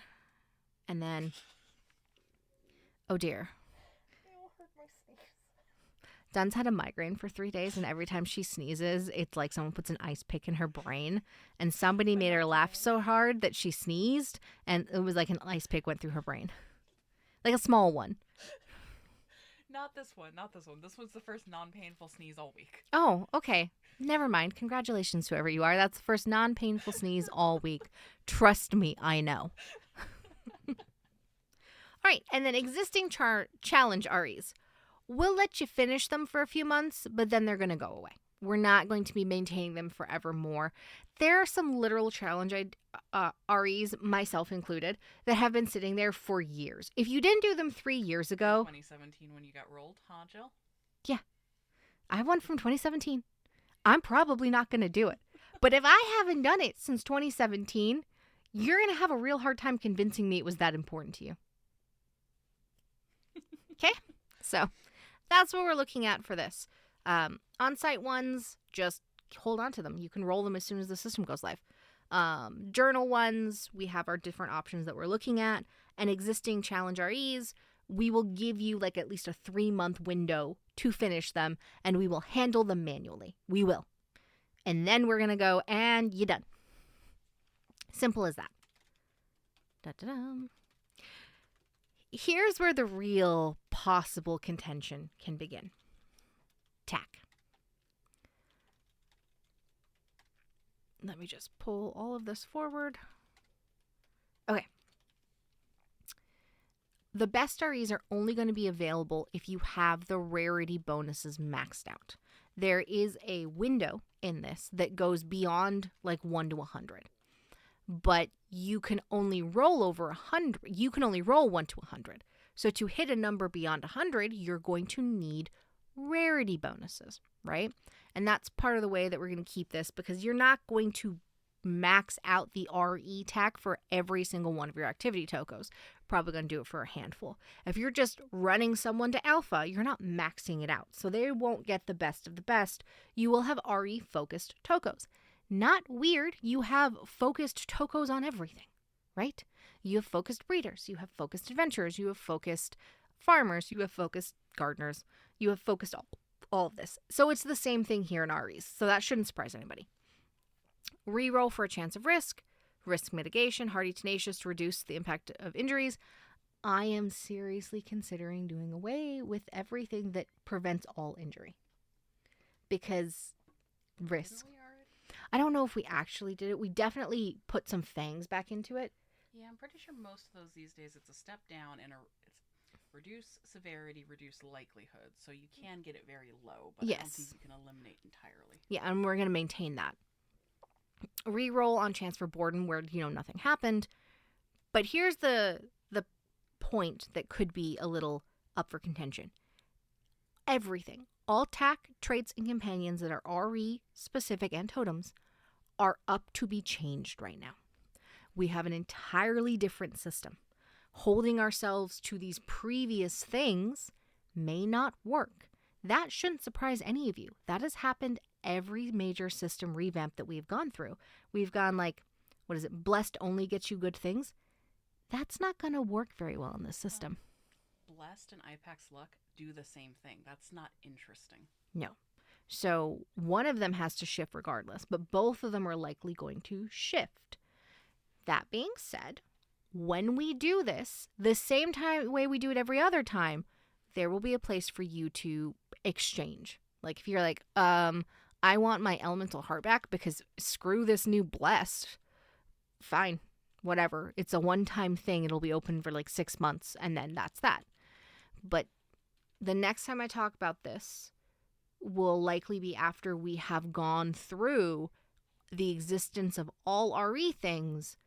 And then, oh dear. Dun's had a migraine for 3 days, and every time she sneezes, it's like someone puts an ice pick in her brain. And somebody made her laugh so hard that she sneezed, and it was like an ice pick went through her brain. Like a small one. Not this one. This was the first non-painful sneeze all week. Oh, okay. Never mind. Congratulations, whoever you are. That's the first non-painful sneeze all week. Trust me, I know. All right, and then existing challenge REs. We'll let you finish them for a few months, but then they're going to go away. We're not going to be maintaining them forevermore. There are some literal challenge REs, myself included, that have been sitting there for years. If you didn't do them 3 years ago... 2017 when you got rolled, huh, Jill? Yeah. I have one from 2017. I'm probably not going to do it. But if I haven't done it since 2017, you're going to have a real hard time convincing me it was that important to you. Okay? So... that's what we're looking at for this. On-site ones, just hold on to them. You can roll them as soon as the system goes live. Journal ones, we have our different options that we're looking at. And existing challenge REs, we will give you like at least a 3-month window to finish them, and we will handle them manually. We will. And then we're going to go, and you're done. Simple as that. Da-da-dum. Here's where the real possible contention can begin. TAC. Let me just pull all of this forward. Okay. The best REs are only going to be available if you have the rarity bonuses maxed out. There is a window in this that goes beyond like 1 to 100. But you can only roll over 100. You can only roll 1 to 100. So to hit a number beyond 100, you're going to need rarity bonuses, right? And that's part of the way that we're going to keep this, because you're not going to max out the RE TAC for every single one of your activity tokos. Probably going to do it for a handful. If you're just running someone to alpha, you're not maxing it out. So they won't get the best of the best. You will have RE focused tokos. Not weird, you have focused tokos on everything, right? You have focused breeders, you have focused adventurers, you have focused farmers, you have focused gardeners, you have focused all of this. So it's the same thing here in REs, so that shouldn't surprise anybody. Reroll for a chance of risk mitigation, hardy tenacious to reduce the impact of injuries. I am seriously considering doing away with everything that prevents all injury. Because risk. I don't know if we actually did it. We definitely put some fangs back into it. Yeah, I'm pretty sure most of those these days it's a step down and it's reduce severity, reduce likelihood. So you can get it very low, but yes. I don't think you can eliminate entirely. Yeah, and we're going to maintain that. Reroll on chance for Borden where, nothing happened. But here's the point that could be a little up for contention. everything, all tack, traits, and companions that are RE specific and totems are up to be changed right now. We have an entirely different system. Holding ourselves to these previous things may not work. That shouldn't surprise any of you. That has happened every major system revamp that we've gone through. We've gone like, what is it? Blessed only gets you good things. That's not going to work very well in this system. Blessed and IPAX Luck do the same thing. That's not interesting. No. So one of them has to shift regardless, but both of them are likely going to shift. That being said, when we do this, the same way we do it every other time, there will be a place for you to exchange. Like if you're like, I want my elemental heart back because screw this new blessed. Fine, whatever. It's a one-time thing. It'll be open for like 6 months and then that's that. But the next time I talk about this will likely be after we have gone through the existence of all RE things,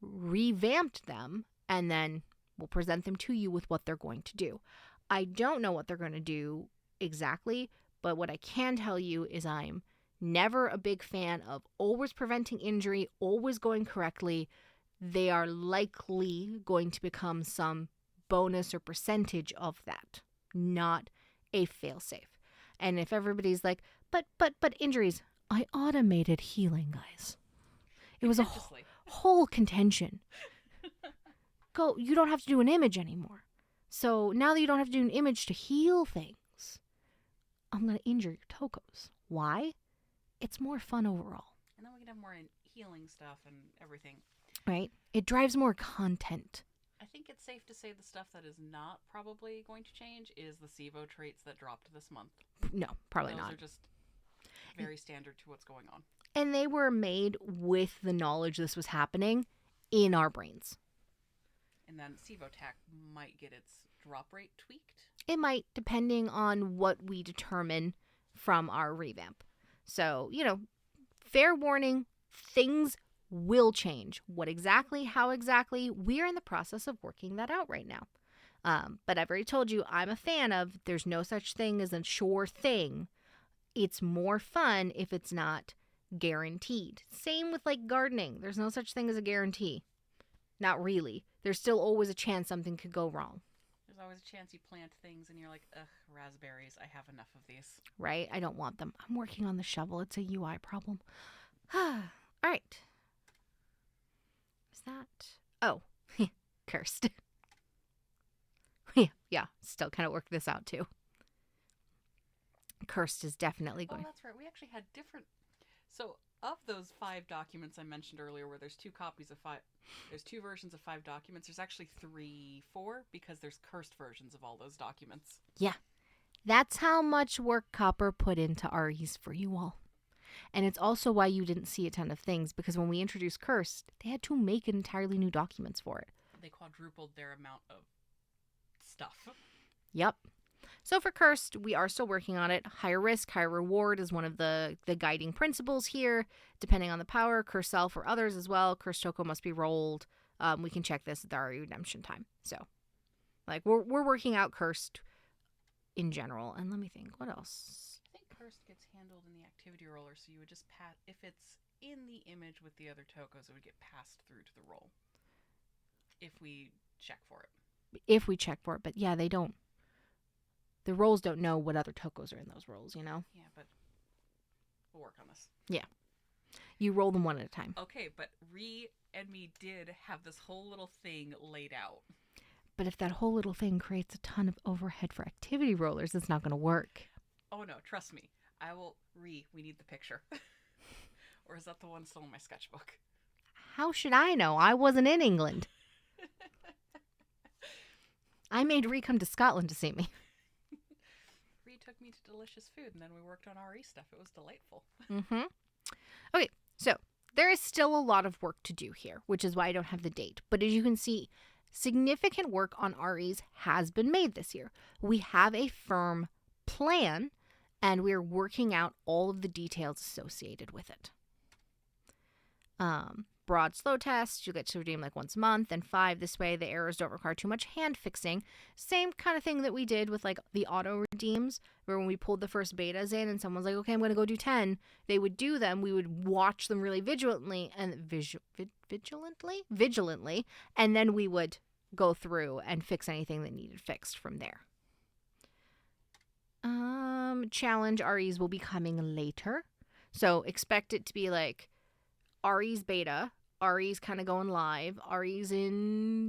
revamped them, and then we'll present them to you with what they're going to do. I don't know what they're going to do exactly, but what I can tell you is I'm never a big fan of always preventing injury, always going correctly. They are likely going to become some bonus or percentage of that, not a failsafe. And if everybody's like, but injuries, I automated healing, guys. It was a whole contention. You don't have to do an image anymore. So now that you don't have to do an image to heal things, I'm going to injure your Tokos. Why? It's more fun overall. And then we can have more healing stuff and everything. Right? It drives more content. I think it's safe to say the stuff that is not probably going to change is the SIVO traits that dropped this month. No, probably not. Those are just very standard to what's going on. And they were made with the knowledge this was happening in our brains. And then SIVO-TAC might get its drop rate tweaked. It might, depending on what we determine from our revamp. So, fair warning, things will change. What exactly, how exactly, we're in the process of working that out right now. But I've already told you, I'm a fan of there's no such thing as a sure thing. It's more fun if it's not guaranteed. Same with like gardening. There's no such thing as a guarantee. Not really. There's still always a chance something could go wrong. There's always a chance you plant things and you're like, ugh, raspberries, I have enough of these. Right? I don't want them. I'm working on the shovel. It's a UI problem. All right. Is that? Oh, cursed. Yeah, still kind of work this out too. Cursed is definitely going. Oh, that's right. We actually had different. So, of those 5 documents I mentioned earlier, where there's 2 copies of 5, there's 2 versions of 5 documents. There's actually 4, because there's cursed versions of all those documents. Yeah, that's how much work Copper put into REs for you all. And it's also why you didn't see a ton of things, because when we introduced Cursed, they had to make entirely new documents for it. They quadrupled their amount of stuff. Yep. So for Cursed, we are still working on it. Higher risk, higher reward is one of the guiding principles here. Depending on the power, Cursed Self or others as well, Cursed Toko must be rolled. We can check this at our redemption time. So, like, we're working out Cursed in general. And let me think, what else? I think Cursed gets handled in the activity roller, so you would just if it's in the image with the other Tokos, it would get passed through to the roll. If we check for it. But yeah, they don't. The rolls don't know what other Tokos are in those rolls, Yeah, but we'll work on this. Yeah. You roll them one at a time. Okay, but Ree and me did have this whole little thing laid out. But if that whole little thing creates a ton of overhead for activity rollers, it's not going to work. Oh no, trust me. We need the picture. Or is that the one still in my sketchbook? How should I know? I wasn't in England. I made Ree come to Scotland to see me. Ree took me to delicious food, and then we worked on RE stuff. It was delightful. Mm-hmm. Okay, so there is still a lot of work to do here, which is why I don't have the date. But as you can see, significant work on REs has been made this year. We have a firm plan, and we're working out all of the details associated with it. broad slow tests. You get to redeem like once a month. And 5, this way the errors don't require too much hand fixing. Same kind of thing that we did with like the auto redeems, where when we pulled the first betas in and someone's like, okay, I'm going to go do 10, they would do them. We would watch them really vigilantly, and then we would go through and fix anything that needed fixed from there. Challenge REs will be coming later. So expect it to be like RE's beta, RE's kind of going live, RE's in,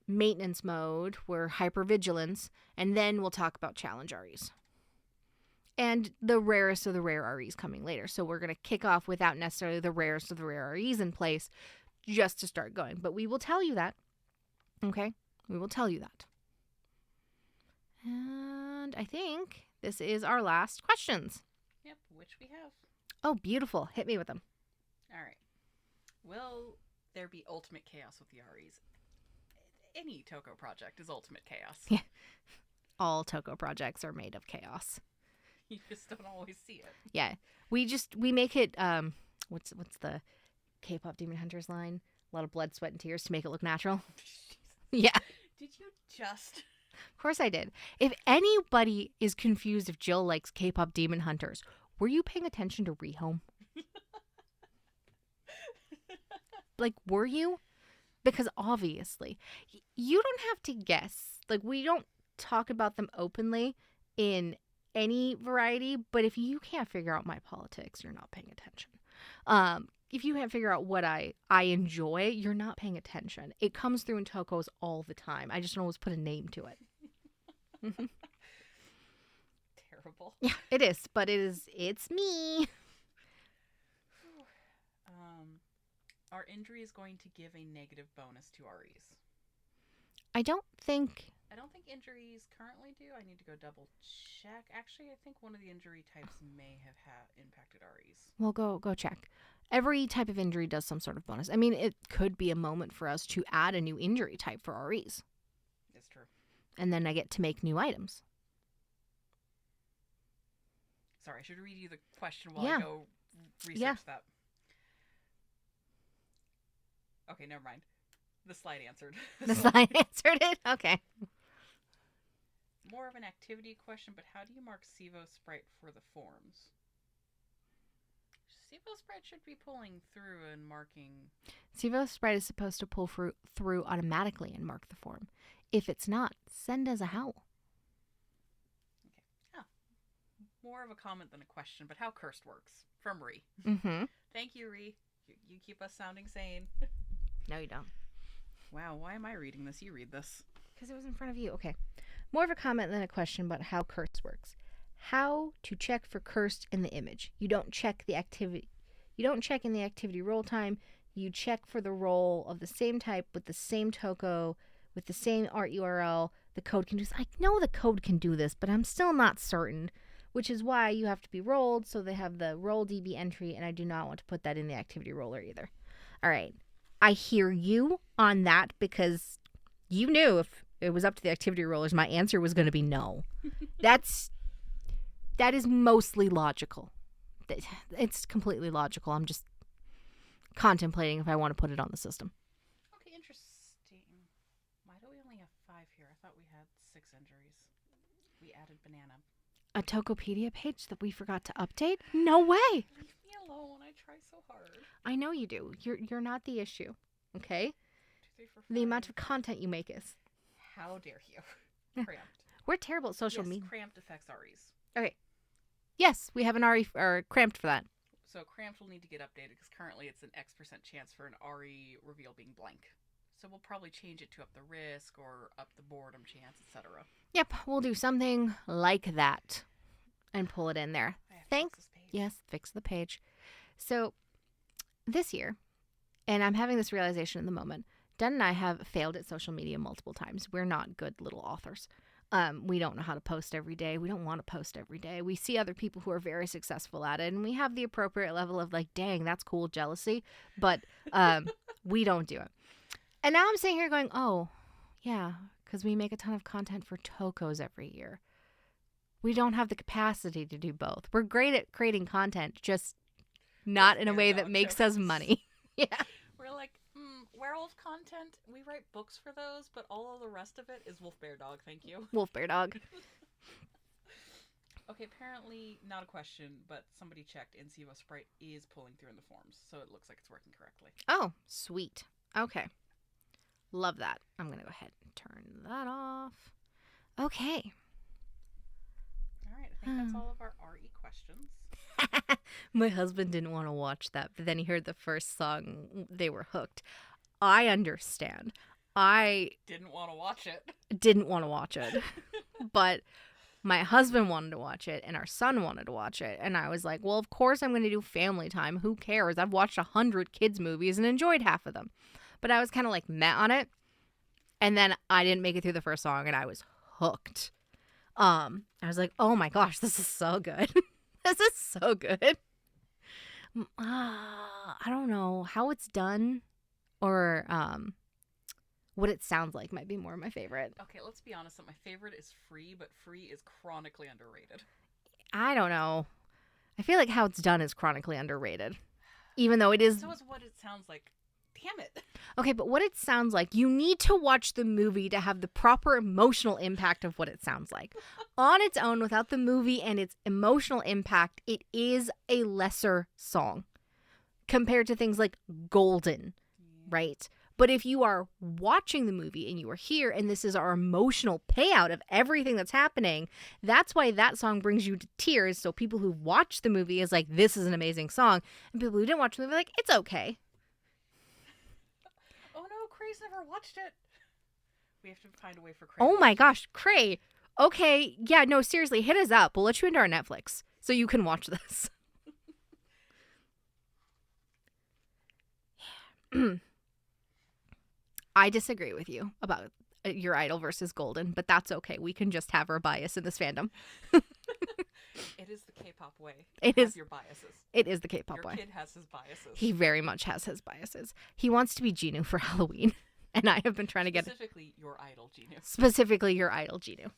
maintenance mode, we're hypervigilance, and then we'll talk about challenge REs. And the rarest of the rare REs coming later. So we're going to kick off without necessarily the rarest of the rare REs in place just to start going. But we will tell you that. Okay? We will tell you that. And I think this is our last questions. Yep, which we have. Oh, beautiful. Hit me with them. All right. Will there be ultimate chaos with the REs? Any Toko project is ultimate chaos. Yeah. All Toko projects are made of chaos. You just don't always see it. Yeah. We make it, what's the K-pop Demon Hunters line? A lot of blood, sweat, and tears to make it look natural. Yeah. Did you just... Of course I did. If anybody is confused if Jill likes K-pop Demon Hunters, were you paying attention to Rehome? Like, were you? Because obviously, you don't have to guess. Like, we don't talk about them openly in any variety, but if you can't figure out my politics, you're not paying attention. If you can't figure out what I enjoy, you're not paying attention. It comes through in Tokos all the time. I just don't always put a name to it. Terrible. Yeah, it is, but it's me. Are injuries going to give a negative bonus to REs? I don't think injuries currently do. I need to go double check. Actually, I think one of the injury types may have impacted REs. Well, go check. Every type of injury does some sort of bonus. I mean, it could be a moment for us to add a new injury type for REs. It's true. And then I get to make new items. Sorry, I should read you the question while I go research that. Okay, never mind. The slide answered. The slide answered it? Okay. More of an activity question, but how do you mark Sivo Sprite for the forms? Sivo Sprite should be pulling through and marking... Sivo Sprite is supposed to pull through automatically and mark the form. If it's not, send us a howl. Okay. More of a comment than a question, but how cursed works. From Ree. Mm-hmm. Thank you, Ree. You keep us sounding sane. No, you don't. Wow, why am I reading this? You read this. Because it was in front of you. Okay. More of a comment than a question about how cursed works. How to check for cursed in the image. You don't check the activity. You don't check in the activity roll time. You check for the roll of the same type with the same toko, with the same art URL. The code can do this. I know the code can do this, but I'm still not certain, which is why you have to be rolled, so they have the roll DB entry, and I do not want to put that in the activity roller either. All right. I hear you on that because you knew if it was up to the activity rollers, my answer was going to be no. That is mostly logical. It's completely logical. I'm just contemplating if I want to put it on the system. Okay, interesting. Why do we only have 5 here? I thought we had 6 injuries. We added banana. A Tokopedia page that we forgot to update? No way. Leave me alone. I try so hard. I know you do. You're not the issue. Okay? 2, 3, 4, 5. The amount of content you make is. How dare you? Cramped. We're terrible at social media. Cramped affects REs. Okay. Yes, we have an RE or cramped for that. So cramped will need to get updated because currently it's an X% chance for an RE reveal being blank. So we'll probably change it to up the risk or up the boredom chance, etc. Yep, we'll do something like that and pull it in there. Thanks. Yes, fix the page. So this year, and I'm having this realization in the moment, Den and I have failed at social media multiple times. We're not good little authors. We don't know how to post every day. We don't want to post every day. We see other people who are very successful at it, and we have the appropriate level of like, dang, that's cool jealousy, but we don't do it. And now I'm sitting here going, oh, yeah, because we make a ton of content for Tokos every year. We don't have the capacity to do both. We're great at creating content, just not in a way that makes us money. Yeah. We're like, werewolf content. We write books for those, but all of the rest of it is wolf bear dog. Thank you. Wolf bear dog. Okay, apparently not a question, but somebody checked and Siva Sprite is pulling through in the forms, so it looks like it's working correctly. Oh, sweet. Okay. Love that. I'm going to go ahead and turn that off. Okay. All right, I think that's all of our RE questions. My husband didn't want to watch that, but then he heard the first song. They were hooked. I understand. I didn't want to watch it. But my husband wanted to watch it, and our son wanted to watch it. And I was like, well, of course I'm going to do family time. Who cares? I've watched 100 kids' movies and enjoyed half of them. But I was kind of like met on it. And then I didn't make it through the first song, and I was hooked. I was like, oh my gosh, this is so good. This is so good. I don't know how it's done or what it sounds like might be more my favorite. Okay, let's be honest. My favorite is Free, but Free is chronically underrated. I don't know. I feel like how it's done is chronically underrated. Even though it is... So is what it sounds like. Damn it. Okay, but what it sounds like, you need to watch the movie to have the proper emotional impact of what it sounds like. On its own, without the movie and its emotional impact, it is a lesser song compared to things like Golden, right? But if you are watching the movie and you are here and this is our emotional payout of everything that's happening, that's why that song brings you to tears. So people who watch the movie is like, this is an amazing song. And people who didn't watch the movie are like, it's okay. Oh no, Cray's never watched it. We have to find a way for Cray. Oh my gosh, Cray. Okay, yeah, no, seriously, hit us up. We'll let you into our Netflix so you can watch this. I disagree with you about your idol versus Golden, but that's okay. We can just have our bias in this fandom. It is the K-pop way. It is your biases. It is the K-pop way. Your kid has his biases. He very much has his biases. He wants to be Genu for Halloween, and I have been trying to get specifically your idol Genu. Specifically your idol Genu.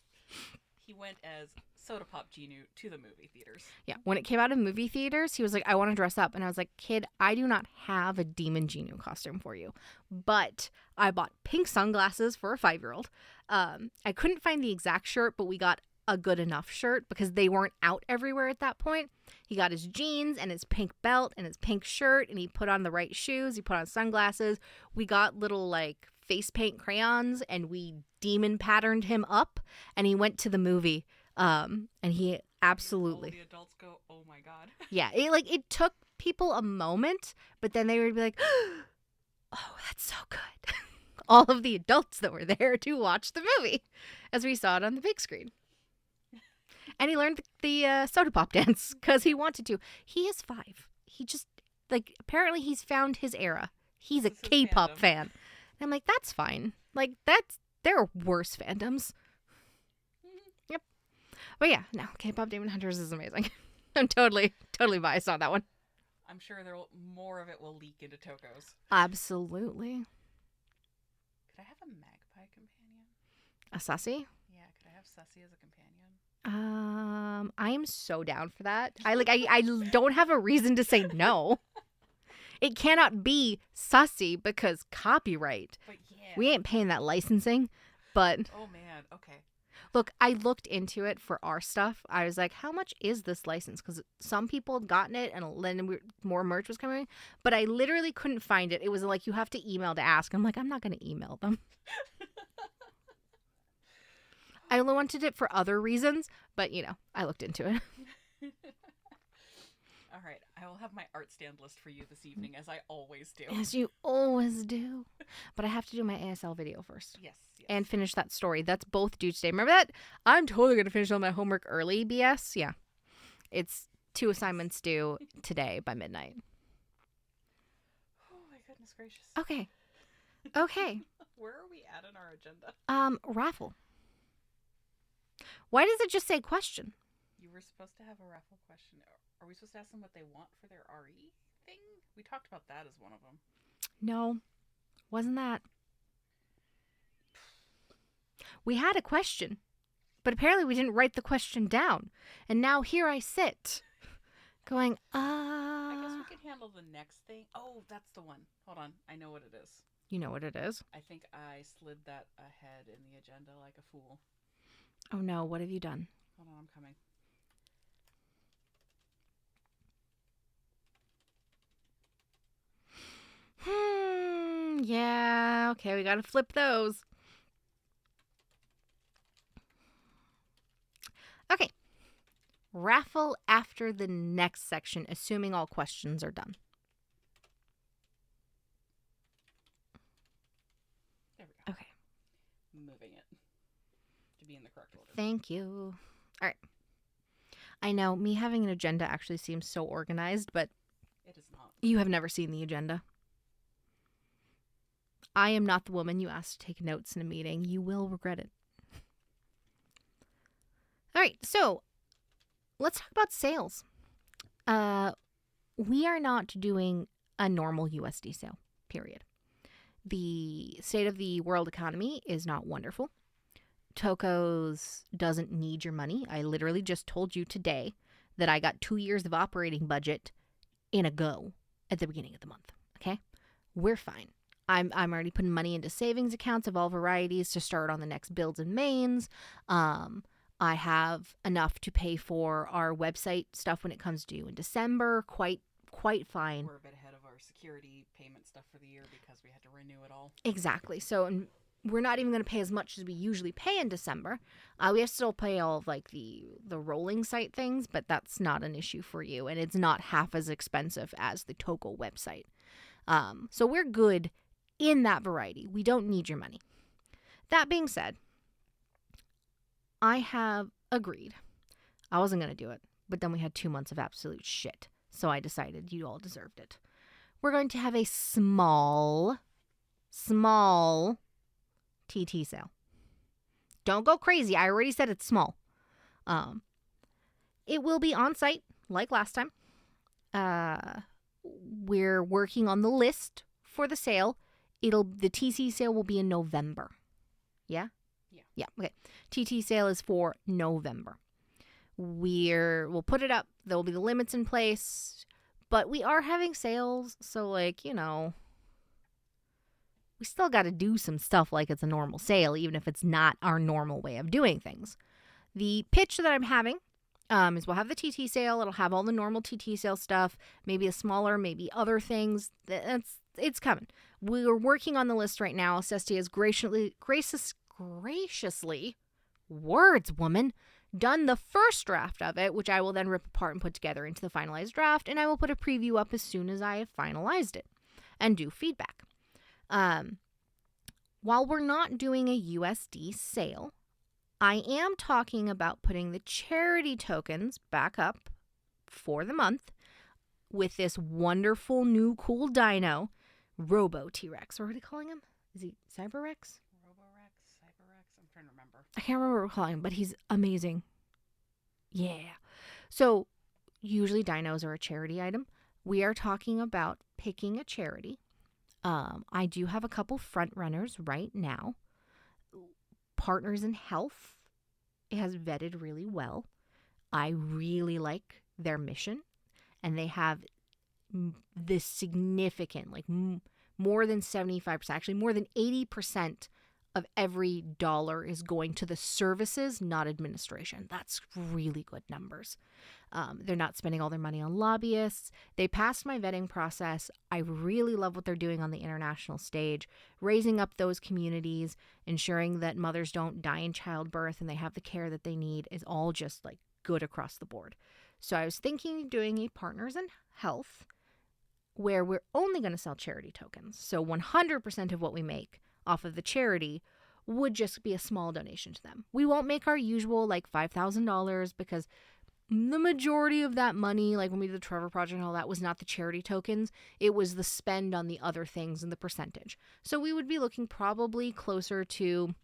He went as Soda Pop Genu to the movie theaters. Yeah, when it came out in movie theaters, he was like, I want to dress up. And I was like, kid, I do not have a Demon Genu costume for you. But I bought pink sunglasses for a 5-year-old. I couldn't find the exact shirt, but we got a good enough shirt because they weren't out everywhere at that point. He got his jeans and his pink belt and his pink shirt, and he put on the right shoes. He put on sunglasses. We got little like face paint crayons, and we demon patterned him up, and he went to the movie. And he absolutely... All the adults go, oh my god. Yeah, it took people a moment, but then they would be like, oh, that's so good. All of the adults that were there to watch the movie as we saw it on the big screen. And he learned the soda pop dance because he wanted to. He is 5. He just, apparently he's found his era. He's a K-pop fan. And I'm like, that's fine. There are worse fandoms. Yep. But yeah, no, K-pop Demon Hunters is amazing. I'm totally biased on that one. I'm sure more of it will leak into Tokos. Absolutely. Could I have a magpie companion? A sussy? Yeah, could I have Sussy as a companion? I am so down for that. I don't have a reason to say no. It cannot be sussy because copyright. But yeah. We ain't paying that licensing, but... Oh, man. Okay. Look, I looked into it for our stuff. I was like, how much is this license? Because some people had gotten it and then more merch was coming. But I literally couldn't find it. It was like, you have to email to ask. I'm like, I'm not going to email them. I only wanted it for other reasons, but, I looked into it. All right. I will have my art stand list for you this evening, as I always do. As you always do. But I have to do my ASL video first. Yes. And finish that story. That's both due today. Remember that? I'm totally going to finish all my homework early, BS. Yeah. It's 2 assignments due today by midnight. Oh, my goodness gracious. Okay. Where are we at in our agenda? Raffle. Why does it just say question? You were supposed to have a raffle question. Are we supposed to ask them what they want for their RE thing? We talked about that as one of them. No. Wasn't that. We had a question, but apparently we didn't write the question down. And now here I sit, going, I guess we could handle the next thing. Oh, that's the one. Hold on. I know what it is. You know what it is? I think I slid that ahead in the agenda like a fool. Oh no, what have you done? Hold on, I'm coming. Yeah, okay, we gotta flip those. Okay. Raffle after the next section, assuming all questions are done. There we go. Okay. Moving it to be in the correct order. Thank you. All right. I know, me having an agenda actually seems so organized, but it is not. You have never seen the agenda. I am not the woman you asked to take notes in a meeting. You will regret it. All right, so let's talk about sales. We are not doing a normal USD sale, period. The state of the world economy is not wonderful. Tokos doesn't need your money. I literally just told you today that I got 2 years of operating budget in a go at the beginning of the month. Okay? We're fine. I'm already putting money into savings accounts of all varieties to start on the next builds and mains. I have enough to pay for our website stuff when it comes due in December. Quite fine. We're a bit ahead of our security payment stuff for the year because we had to renew it all. Exactly. So we're not even going to pay as much as we usually pay in December. We have to still pay all of like the rolling site things, but that's not an issue for you, and it's not half as expensive as the Toko website. So we're good in that variety. We don't need your money. That being said, I have agreed. I wasn't going to do it, but then we had 2 months of absolute shit. So I decided you all deserved it. We're going to have a small TT sale. Don't go crazy. I already said it's small. It will be on site like last time. We're working on the list for the sale. The TC sale will be in November. Yeah? Yeah, okay. TT sale is for November. We'll put it up. There will be the limits in place. But we are having sales, so we still got to do some stuff like it's a normal sale, even if it's not our normal way of doing things. The pitch that I'm having is we'll have the TT sale. It'll have all the normal TT sale stuff, maybe a smaller, maybe other things. It's coming. We're working on the list right now. Cesti has graciously, words, woman, done the first draft of it, which I will then rip apart and put together into the finalized draft, and I will put a preview up as soon as I have finalized it and do feedback. While we're not doing a USD sale, I am talking about putting the charity tokens back up for the month with this wonderful new cool dino, Robo T-Rex. What are they calling him? Is he Cyber-Rex? Robo-Rex, Cyber-Rex? I'm trying to remember. I can't remember what we're calling him, but he's amazing. Yeah. So usually dinos are a charity item. We are talking about picking a charity. I do have a couple front runners right now. Partners in Health, it has vetted really well. I really like their mission, and they have this significant, more than 75%, actually more than 80% of every dollar is going to the services, not administration. That's really good numbers. They're not spending all their money on lobbyists. They passed my vetting process. I really love what they're doing on the international stage, raising up those communities, ensuring that mothers don't die in childbirth and they have the care that they need is all just good across the board. So I was thinking of doing a Partners in Health where we're only going to sell charity tokens. So 100% of what we make off of the charity would just be a small donation to them. We won't make our usual $5,000 because the majority of that money, when we did the Trevor Project and all that, was not the charity tokens. It was the spend on the other things and the percentage. So we would be looking probably closer to...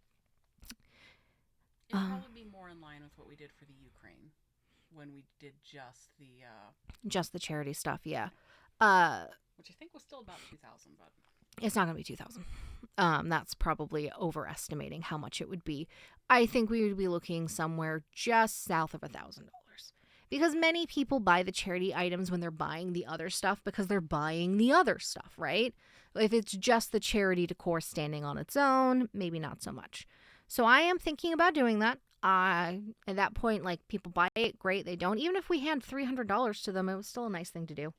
It'd probably be more in line with what we did for the Ukraine when we did just the charity stuff, yeah. Which I think was still about 2,000, but... It's not going to be 2,000. That's probably overestimating how much it would be. I think we would be looking somewhere just south of $1,000 because many people buy the charity items when they're buying the other stuff because they're buying the other stuff, right? If it's just the charity decor standing on its own, maybe not so much. So I am thinking about doing that. At that point, like, people buy it, great. They don't. Even if we hand $300 to them, it was still a nice thing to do.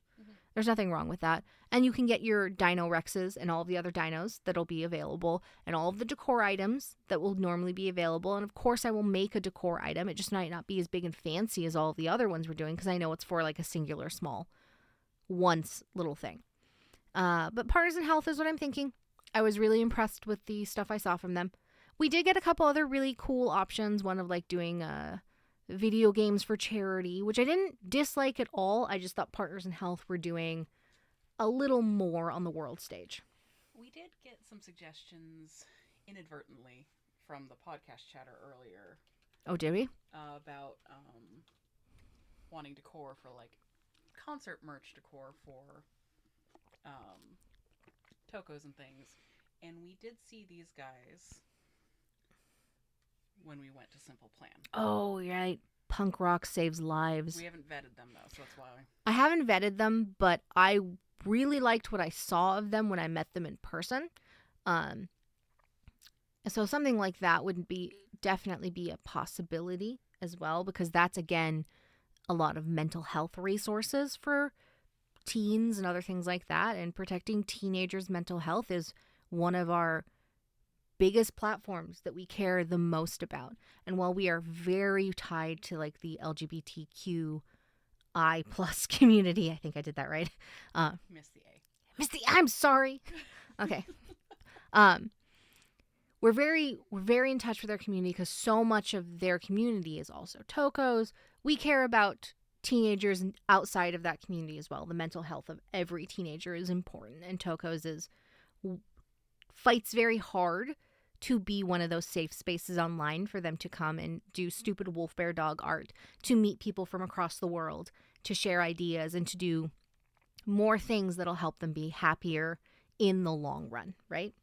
There's nothing wrong with that. And you can get your Dino Rexes and all of the other dinos that'll be available, and all of the decor items that will normally be available. And of course, I will make a decor item. It just might not be as big and fancy as all of the other ones we're doing, because I know it's for like a singular small once little thing. But Partners in Health is what I'm thinking. I was really impressed with the stuff I saw from them. We did get a couple other really cool options. One of like doing video games for charity, which I didn't dislike at all. I just thought Partners in Health were doing a little more on the world stage. We did get some suggestions inadvertently from the podcast chatter earlier. Oh, did we? About wanting decor for like concert merch decor for Tokotas and things. And we did see these guys when we went to Simple Plan. Oh, right. Punk rock saves lives. We haven't vetted them, though, so that's why. I haven't vetted them, but I really liked what I saw of them when I met them in person. So something like that would definitely be a possibility as well, because that's, again, a lot of mental health resources for teens and other things like that. And protecting teenagers' mental health is one of our biggest platforms that we care the most about. And while we are very tied to like the LGBTQI plus community, I think I did that right. Missed the A. Missed the. I'm sorry. Okay. We're very in touch with our community because so much of their community is also Tokos. We care about teenagers outside of that community as well. The mental health of every teenager is important, and Tokos fights very hard to be one of those safe spaces online for them to come and do stupid wolf bear dog art, to meet people from across the world, to share ideas, and to do more things that'll help them be happier in the long run, right?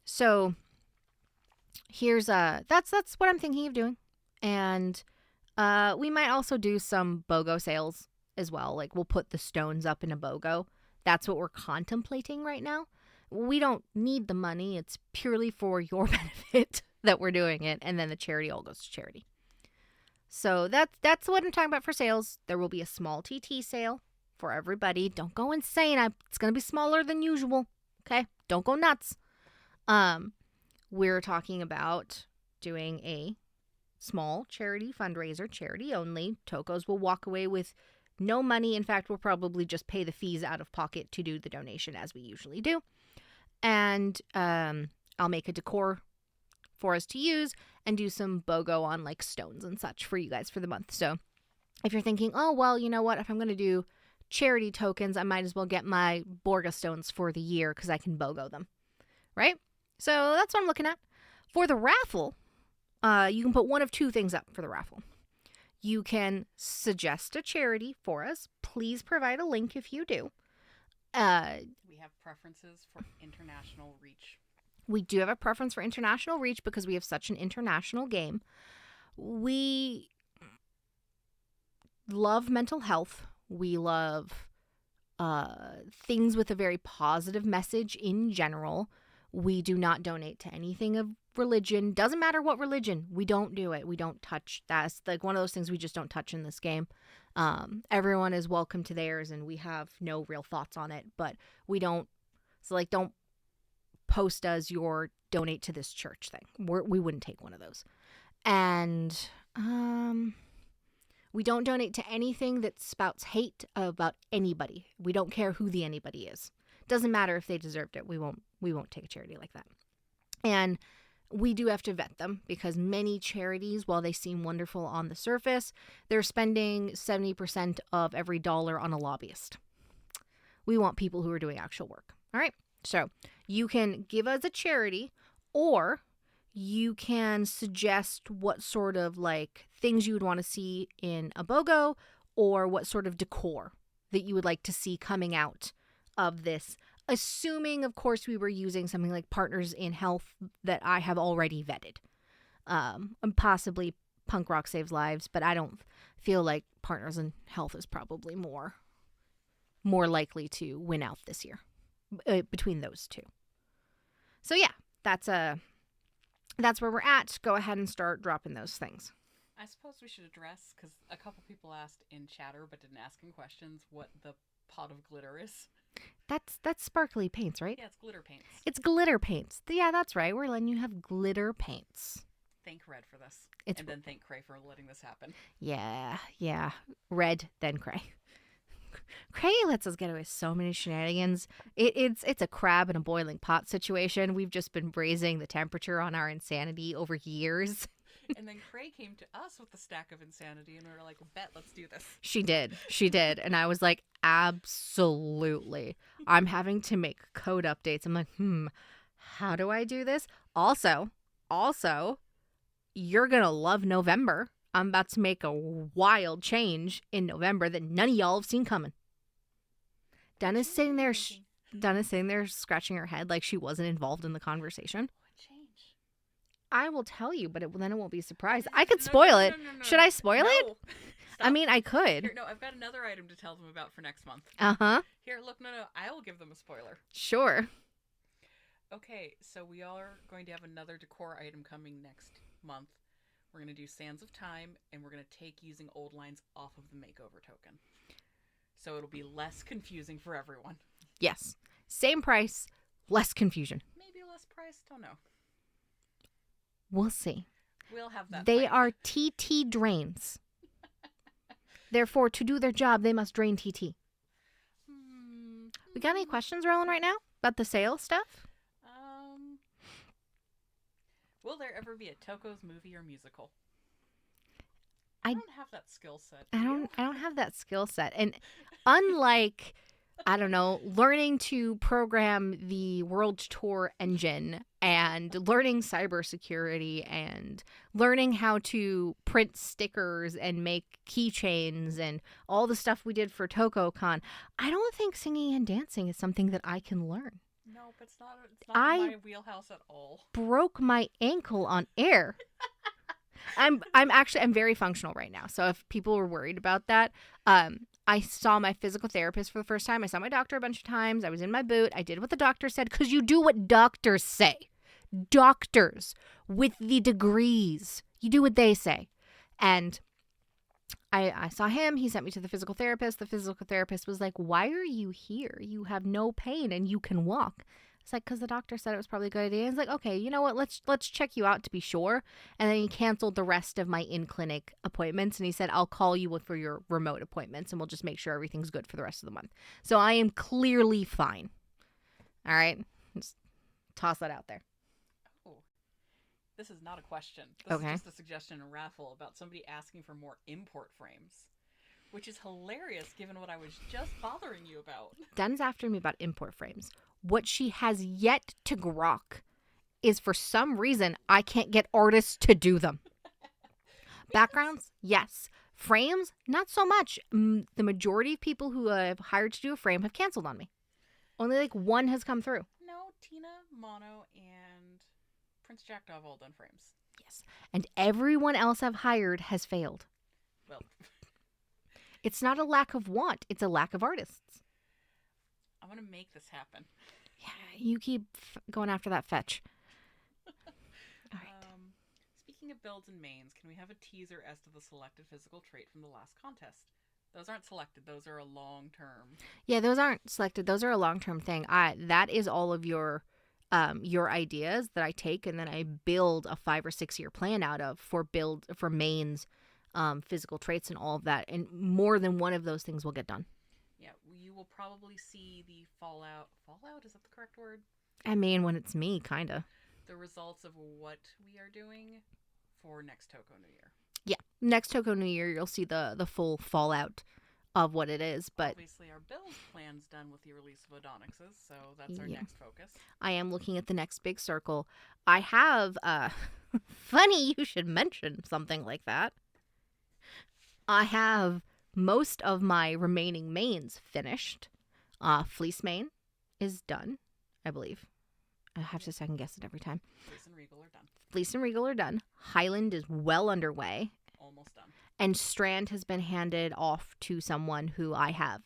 So here's that's what I'm thinking of doing. And we might also do some BOGO sales as well. Like, we'll put the stones up in a BOGO. That's what we're contemplating right now. We don't need the money. It's purely for your benefit that we're doing it. And then the charity all goes to charity. So that's what I'm talking about for sales. There will be a small TT sale for everybody. Don't go insane. It's going to be smaller than usual. Okay? Don't go nuts. We're talking about doing a small charity fundraiser, charity only. Tokos will walk away with no money. In fact, we'll probably just pay the fees out of pocket to do the donation, as we usually do. And I'll make a decor for us to use and do some BOGO on like stones and such for you guys for the month. So if you're thinking, oh, well, you know what? If I'm going to do charity tokens, I might as well get my Borga stones for the year because I can BOGO them, right? So that's what I'm looking at. For the raffle, you can put one of two things up for the raffle. You can suggest a charity for us. Please provide a link if you do. We have preferences for international reach. We do have a preference for international reach because we have such an international game. We love mental health. We love things with a very positive message in general. We do not donate to anything of religion. Doesn't matter what religion. We don't do it. We don't touch. That's like one of those things we just don't touch in this game. Everyone is welcome to theirs, and we have no real thoughts on it. But we don't. So like, don't post as your donate to this church thing. We wouldn't take one of those. And we don't donate to anything that spouts hate about anybody. We don't care who the anybody is. Doesn't matter if they deserved it. We won't take a charity like that. And we do have to vet them because many charities, while they seem wonderful on the surface, they're spending 70% of every dollar on a lobbyist. We want people who are doing actual work. All right. So you can give us a charity, or you can suggest what sort of like things you would want to see in a BOGO, or what sort of decor that you would like to see coming out of this assuming, of course, we were using something like Partners in Health that I have already vetted. And possibly Punk Rock Saves Lives, but I don't feel like Partners in Health is probably more likely to win out this year between those two. So yeah, that's where we're at. Go ahead and start dropping those things. I suppose we should address, because a couple people asked in chatter but didn't ask in questions, what the pot of glitter is. That's sparkly paints, right? Yeah, it's glitter paints. It's glitter paints. Yeah, that's right. We're letting you have glitter paints. Thank Red for this. And then thank Cray for letting this happen. Yeah. Red, then Cray. Cray lets us get away with so many shenanigans. It's a crab in a boiling pot situation. We've just been raising the temperature on our insanity over years. And then Cray came to us with the stack of insanity, and we were like, bet, let's do this. She did. And I was like, absolutely. I'm having to make code updates. I'm like, how do I do this? Also, you're going to love November. I'm about to make a wild change in November that none of y'all have seen coming. Donna's sitting there scratching her head like she wasn't involved in the conversation. What change? I will tell you, but then it won't be a surprise. I could spoil it. Should I spoil it? Stop. I mean, I could. Here, no, I've got another item to tell them about for next month. Uh-huh. Here, look, no, I will give them a spoiler. Sure. Okay, so we are going to have another decor item coming next month. We're going to do Sands of Time, and we're going to take using old lines off of the makeover token. So it'll be less confusing for everyone. Yes. Same price, less confusion. Maybe less price, don't know. We'll see. We'll have that. They are TT drains. Therefore, to do their job, they must drain TT. We got any questions rolling right now about the sale stuff? Will there ever be a Toko's movie or musical? I don't have that skill set. I don't have that skill set. And unlike, I don't know, learning to program the World Tour engine and learning cybersecurity and learning how to print stickers and make keychains and all the stuff we did for TokoCon, I don't think singing and dancing is something that I can learn. No, but it's not my wheelhouse at all. Broke my ankle on air. I'm very functional right now. So if people were worried about that, I saw my physical therapist for the first time. I saw my doctor a bunch of times. I was in my boot. I did what the doctor said, because you do what doctors say. Doctors with the degrees. You do what they say. And I saw him. He sent me to the physical therapist. The physical therapist was like, why are you here? You have no pain and you can walk. It's like, because the doctor said it was probably a good idea. He's like, okay, you know what? Let's check you out to be sure. And then he canceled the rest of my in-clinic appointments. And he said, I'll call you for your remote appointments and we'll just make sure everything's good for the rest of the month. So I am clearly fine. All right. Just toss that out there. This is not a question. This is just a suggestion and raffle about somebody asking for more import frames, which is hilarious given what I was just bothering you about. Den's after me about import frames. What she has yet to grok is, for some reason, I can't get artists to do them. Backgrounds? Yes. Frames? Not so much. The majority of people who I've hired to do a frame have canceled on me. Only like one has come through. No, Tina, Mono, and Prince Jackdaw have all done frames. Yes. And everyone else I've hired has failed. Well, it's not a lack of want. It's a lack of artists. I want to make this happen. Yeah, you keep going after that fetch. All right. Speaking of builds and mains, can we have a teaser as to the selected physical trait from the last contest? Those aren't selected. Those are a long-term. Yeah, those aren't selected. Those are a long-term thing. That is all of your ideas that I take and then I build a 5 or 6 year plan out of for mains, physical traits and all of that. And more than one of those things will get done. Yeah, you will probably see the fallout. Fallout, is that the correct word? I mean, when it's me, kind of. The results of what we are doing for next Toko New Year. Yeah, next Toko New Year, you'll see the full fallout of what it is. But obviously our build plan's done with the release of Odonyx's, so that's our next focus. I am looking at the next big circle. I have funny you should mention something like that. I have most of my remaining mains finished. Fleece main, is done, I believe. I have to second guess it every time. Fleece and Regal are done. Fleece and Regal are done. Highland is well underway. Almost done. And Strand has been handed off to someone who I have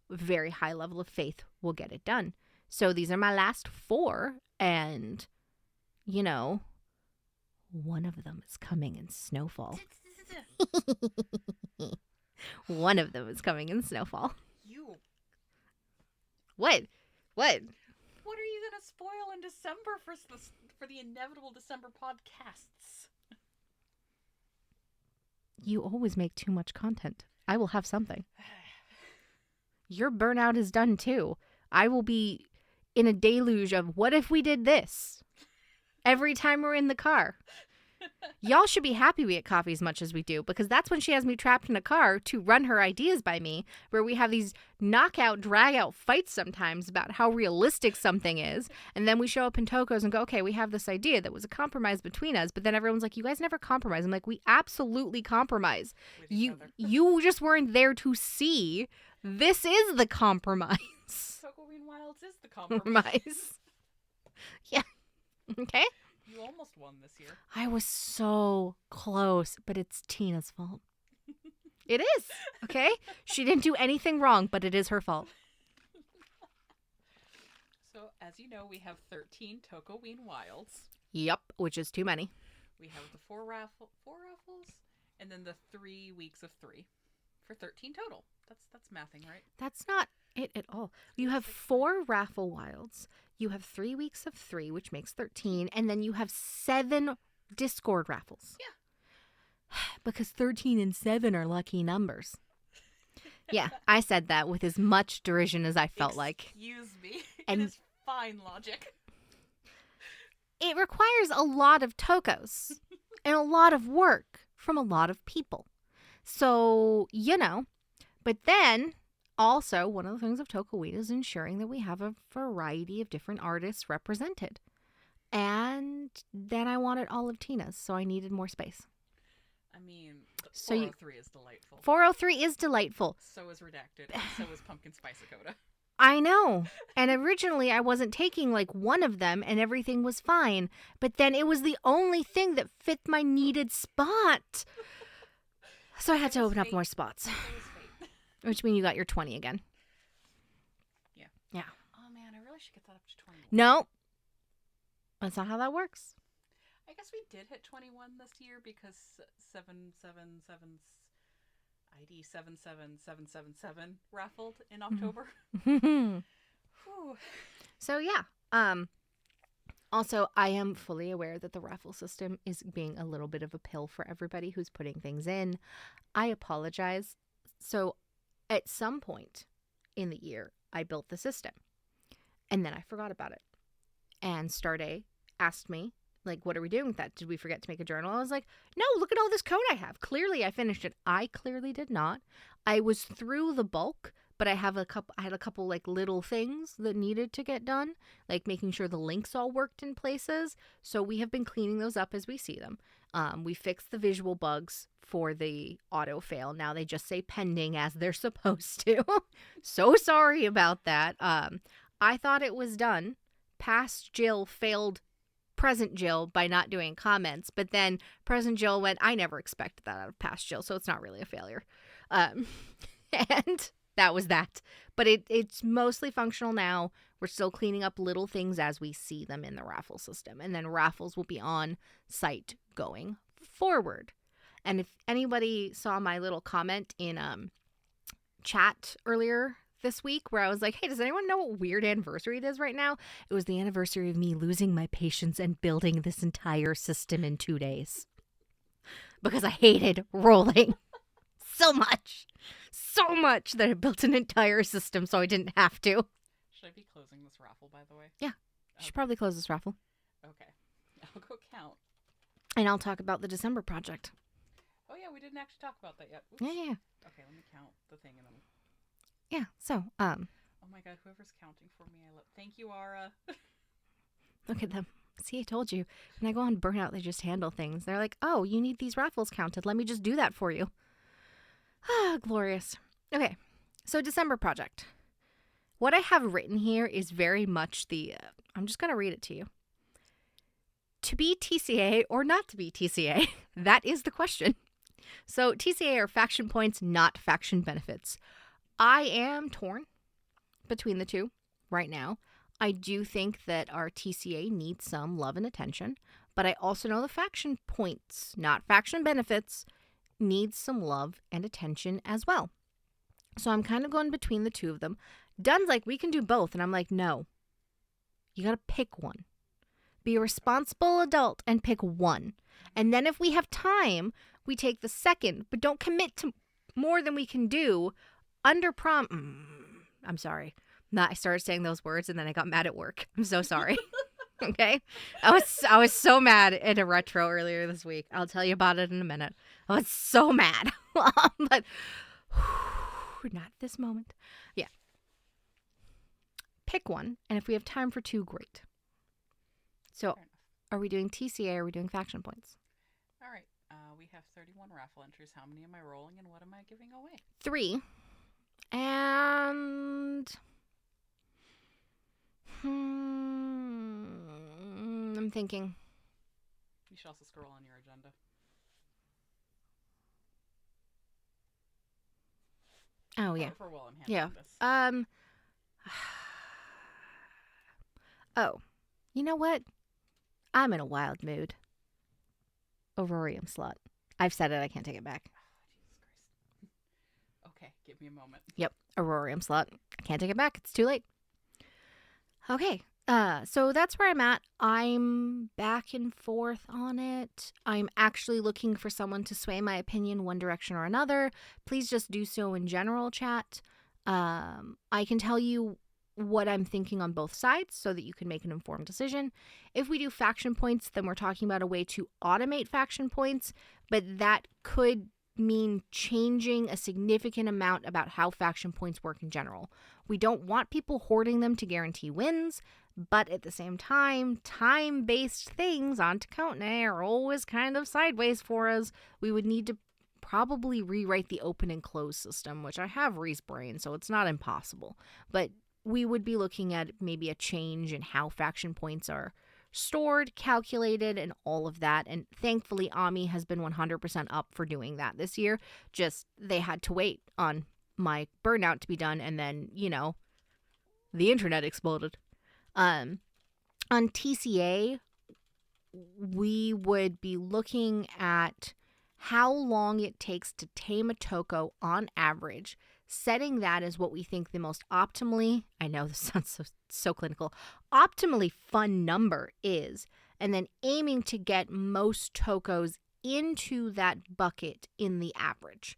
a very high level of faith will get it done. So these are my last 4. And, you know, one of them is coming in Snowfall. One of them is coming in Snowfall. You. What? What are you going to spoil in December for the inevitable December podcasts? You always make too much content. I will have something. Your burnout is done too. I will be in a deluge of what if we did this every time we're in the car. Y'all should be happy we get coffee as much as we do, because that's when she has me trapped in a car to run her ideas by me, where we have these knockout, drag-out fights sometimes about how realistic something is, and then we show up in Toko's and go, okay, we have this idea that was a compromise between us, but then everyone's like, you guys never compromise. I'm like, we absolutely compromise. You just weren't there to see. This is the compromise. Tokoween Wilds is the compromise. Yeah. Okay. You almost won this year. I was so close, but it's Tina's fault. It is, okay? She didn't do anything wrong, but it is her fault. So, as you know, we have 13 Tokoween Wilds. Yep, which is too many. We have the four raffles, and then the 3 weeks of 3 for 13 total. That's mathing, right? That's not it at all. You have 4 raffle wilds. You have 3 weeks of 3, which makes 13. And then you have 7 Discord raffles. Yeah. Because 13 and 7 are lucky numbers. Yeah, I said that with as much derision as I felt like. Excuse me. And it is fine logic. It requires a lot of Tokos and a lot of work from a lot of people. So, you know, but then also one of the things of Tokoween is ensuring that we have a variety of different artists represented. And then I wanted all of Tina's, so I needed more space. I mean, 403 is delightful. 403 is delightful. So is Redacted, and so is Pumpkin Spice Dakota. I know. And originally I wasn't taking like one of them and everything was fine. But then it was the only thing that fit my needed spot. So I had to open up more spots. Which means you got your 20 again. Yeah. Yeah. Oh man, I really should get that up to 21. No. That's not how that works. I guess we did hit 21 this year because 777's ID 77777 raffled in October. So yeah. Also, I am fully aware that the raffle system is being a little bit of a pill for everybody who's putting things in. I apologize. So at some point in the year, I built the system. And then I forgot about it. And Starday asked me, like, what are we doing with that? Did we forget to make a journal? I was like, no, look at all this code I have. Clearly, I finished it. I clearly did not. I was through the bulk, but I had a couple like little things that needed to get done, like making sure the links all worked in places. So we have been cleaning those up as we see them. We fixed the visual bugs for the auto fail. Now they just say pending as they're supposed to. So sorry about that. I thought it was done. Past Jill failed present Jill by not doing comments, but then present Jill went, I never expected that out of past Jill, so it's not really a failure. And that was that. But it's mostly functional now. We're still cleaning up little things as we see them in the raffle system. And then raffles will be on site going forward. And if anybody saw my little comment in chat earlier this week where I was like, hey, does anyone know what weird anniversary it is right now? It was the anniversary of me losing my patience and building this entire system in 2 days. Because I hated rolling so much that I built an entire system so I didn't have to. Should I be closing this raffle, by the way? Yeah, you should probably close this raffle. Okay. I'll go count. And I'll talk about the December project. Oh, yeah, we didn't actually talk about that yet. Oops. Yeah. Okay, let me count the thing and then... Yeah, so, Oh my god, whoever's counting for me, I love... Thank you, Ara. Look at them. See, I told you. When I go on Burnout, they just handle things. They're like, oh, you need these raffles counted. Let me just do that for you. Ah, glorious. Okay, so December project. what I have written here is very much I'm just going to read it to you. To be TCA or not to be TCA? That is the question. So TCA are faction points, not faction benefits. I am torn between the two right now. I do think that our TCA needs some love and attention, but I also know the faction points, not faction benefits, needs some love and attention as well. So I'm kind of going between the two of them. Dun's like, we can do both. And I'm like, no. You got to pick one. Be a responsible adult and pick one. And then if we have time, we take the second, but don't commit to more than we can do under I'm sorry. I started saying those words and then I got mad at work. I'm so sorry. Okay? I was so mad in a retro earlier this week. I'll tell you about it in a minute. I was so mad. But not this moment. Yeah. Pick one, and if we have time for two, great. So, are we doing TCA or are we doing faction points? All right. We have 31 raffle entries. How many am I rolling and what am I giving away? 3. And I'm thinking. You should also scroll on your agenda. Oh, yeah. For while I'm handling this. Oh, you know what? I'm in a wild mood. Aurorium slot. I've said it. I can't take it back. Oh, Jesus Christ. Okay, give me a moment. Yep, Aurorium slot. I can't take it back. It's too late. Okay, so that's where I'm at. I'm back and forth on it. I'm actually looking for someone to sway my opinion one direction or another. Please just do so in general chat. I can tell you what I'm thinking on both sides so that you can make an informed decision. If we do faction points, then we're talking about a way to automate faction points, but that could mean changing a significant amount about how faction points work in general. We don't want people hoarding them to guarantee wins, but at the same time, time-based things on Tokotas are always kind of sideways for us. We would need to probably rewrite the open and close system, which I have Reese brain, so it's not impossible. But we would be looking at maybe a change in how faction points are stored, calculated, and all of that. And thankfully, Ami has been 100% up for doing that this year. Just they had to wait on my burnout to be done, and then, the internet exploded. On TCA, we would be looking at how long it takes to tame a Toko on average, setting that as what we think the most optimally, I know this sounds so clinical, optimally fun number is, and then aiming to get most Tokos into that bucket in the average.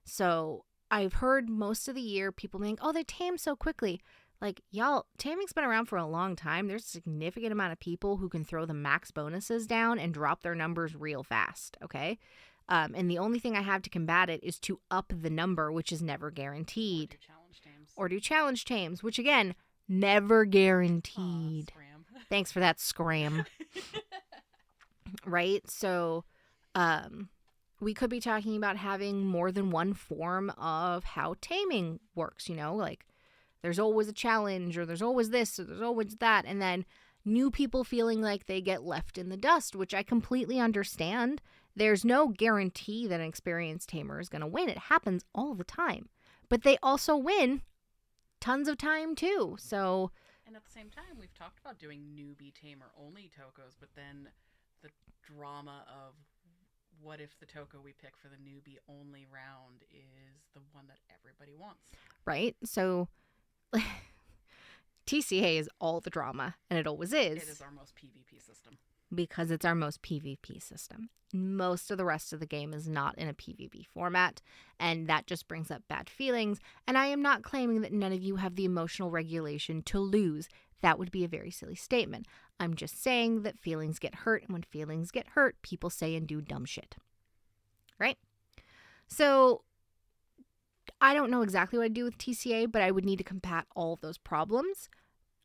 So I've heard most of the year people being, oh, they tame so quickly. Like, y'all, taming's been around for a long time. There's a significant amount of people who can throw the max bonuses down and drop their numbers real fast, okay? And the only thing I have to combat it is to up the number, which is never guaranteed. Or do challenge tames, which, again, never guaranteed. Thanks for that, Scram. Right? So, we could be talking about having more than one form of how taming works, like there's always a challenge, or there's always this, or there's always that, and then new people feeling like they get left in the dust, which I completely understand. There's no guarantee that an experienced tamer is going to win. It happens all the time. But they also win tons of time, too. So, and at the same time, we've talked about doing newbie tamer-only Tokos, but then the drama of what if the Toko we pick for the newbie-only round is the one that everybody wants? Right? So, TCA is all the drama, and it always is. It is our most PvP system. Because it's our most PvP system. Most of the rest of the game is not in a PvP format, and that just brings up bad feelings. And I am not claiming that none of you have the emotional regulation to lose. That would be a very silly statement. I'm just saying that feelings get hurt, and when feelings get hurt, people say and do dumb shit. Right? So, I don't know exactly what I'd do with TCA, but I would need to combat all of those problems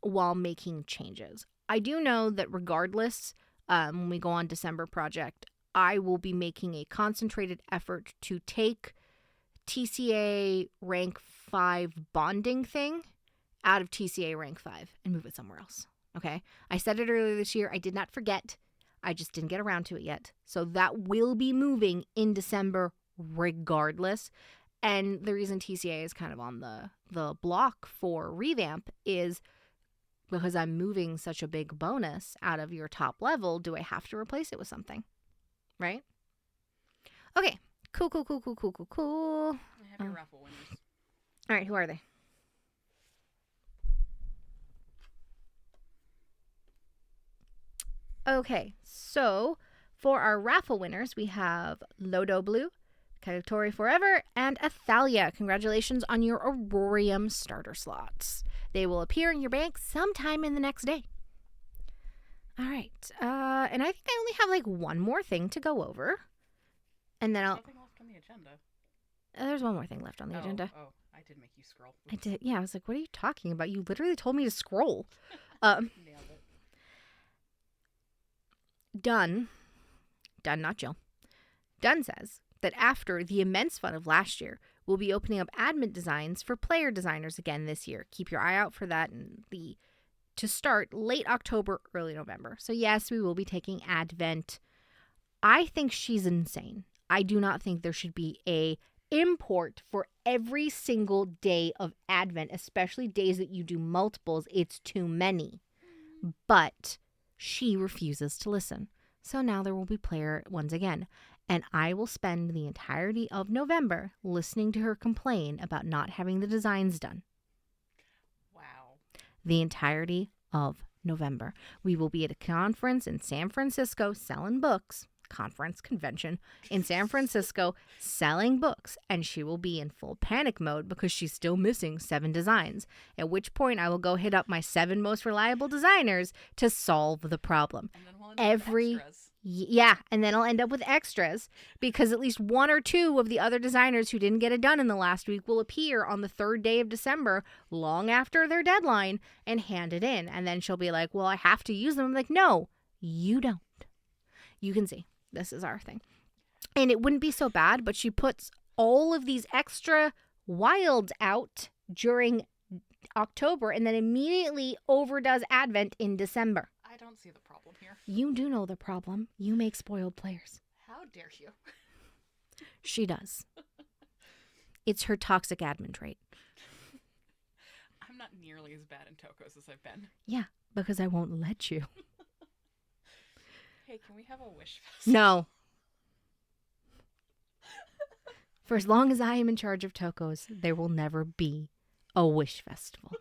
while making changes. I do know that regardless, when we go on December project, I will be making a concentrated effort to take TCA rank 5 bonding thing out of TCA rank 5 and move it somewhere else. Okay? I said it earlier this year. I did not forget. I just didn't get around to it yet. So that will be moving in December regardless. And the reason TCA is kind of on the block for revamp is because I'm moving such a big bonus out of your top level. Do I have to replace it with something? Right? Okay. Cool. I have your raffle winners. All right. Who are they? Okay. So for our raffle winners, we have Lodo Blue, Katori Forever, and Athalia. Congratulations on your Aurorium starter slots. They will appear in your bank sometime in the next day. All right. And I think I only have like one more thing to go over. And then There's nothing left on the agenda. There's one more thing left on the agenda. Oh, I did make you scroll. I did. Yeah, I was like, what are you talking about? You literally told me to scroll. Nailed it. Dunn, not Jill. Dunn says that after the immense fun of last year, we'll be opening up advent designs for player designers again this year. Keep your eye out for that to start late October, early November. So yes, we will be taking advent. I think she's insane. I do not think there should be a import for every single day of advent, especially days that you do multiples. It's too many. But she refuses to listen. So now there will be player ones again. And I will spend the entirety of November listening to her complain about not having the designs done. Wow. The entirety of November. We will be at a conference in San Francisco selling books. Convention in San Francisco selling books, and she will be in full panic mode because she's still missing 7 designs, at which point I will go hit up my 7 most reliable designers to solve the problem. And then we'll end up with extras. Yeah, and then I'll end up with extras because at least 1 or 2 of the other designers who didn't get it done in the last week will appear on the 3rd day of December, long after their deadline, and hand it in. And then she'll be like, well, I have to use them. I'm like, no, you don't. You can see. This is our thing. And it wouldn't be so bad, but she puts all of these extra wilds out during October and then immediately overdoes Advent in December. I don't see the problem here. You do know the problem. You make spoiled players. How dare you? She does. It's her toxic admin trait. I'm not nearly as bad in Tokos as I've been. Yeah, because I won't let you. Hey, can we have a wish fest? No. For as long as I am in charge of Tokos, there will never be a wish festival.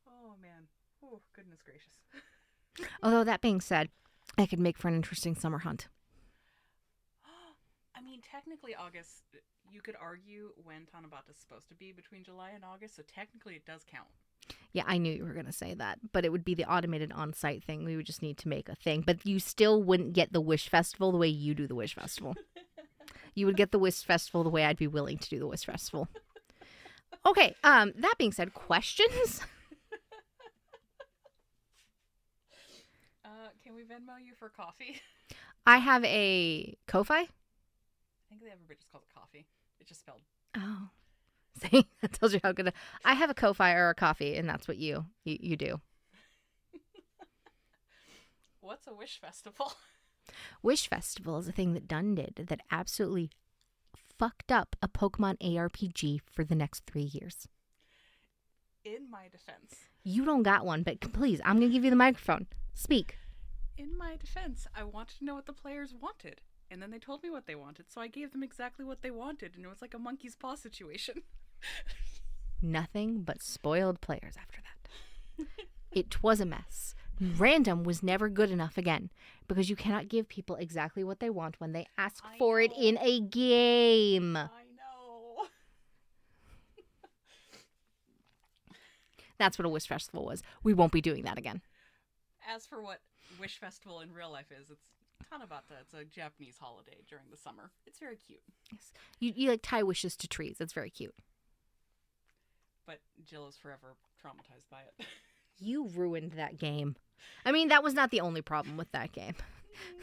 Oh, man. Oh, goodness gracious. Although, that being said, I could make for an interesting summer hunt. I mean, technically August, you could argue when Tanabata is supposed to be between July and August, so technically it does count. Yeah, I knew you were going to say that, but it would be the automated on-site thing. We would just need to make a thing, but you still wouldn't get the Wish Festival the way you do the Wish Festival. You would get the Wish Festival the way I'd be willing to do the Wish Festival. Okay, that being said, questions? Can we Venmo you for coffee? I have a Ko-Fi. I think everybody just calls it coffee. It's just spelled. Oh. See, that tells you how good I have a Ko-Fi or a coffee, and that's what you do. What's a Wish Festival? Wish Festival is a thing that Dunn did that absolutely fucked up a Pokemon ARPG for the next 3 years. In my defense. You don't got one, but please, I'm going to give you the microphone. Speak. In my defense, I wanted to know what the players wanted. And then they told me what they wanted, so I gave them exactly what they wanted, and it was like a monkey's paw situation. Nothing but spoiled players after that. It was a mess. Random was never good enough again, because you cannot give people exactly what they want when they ask for it in a game. I know. That's what a Wish Festival was. We won't be doing that again. As for what Wish Festival in real life is, it's Tanabata. It's a Japanese holiday during the summer. It's very cute. Yes. You like tie wishes to trees. That's very cute. But Jill is forever traumatized by it. You ruined that game. I mean, that was not the only problem with that game.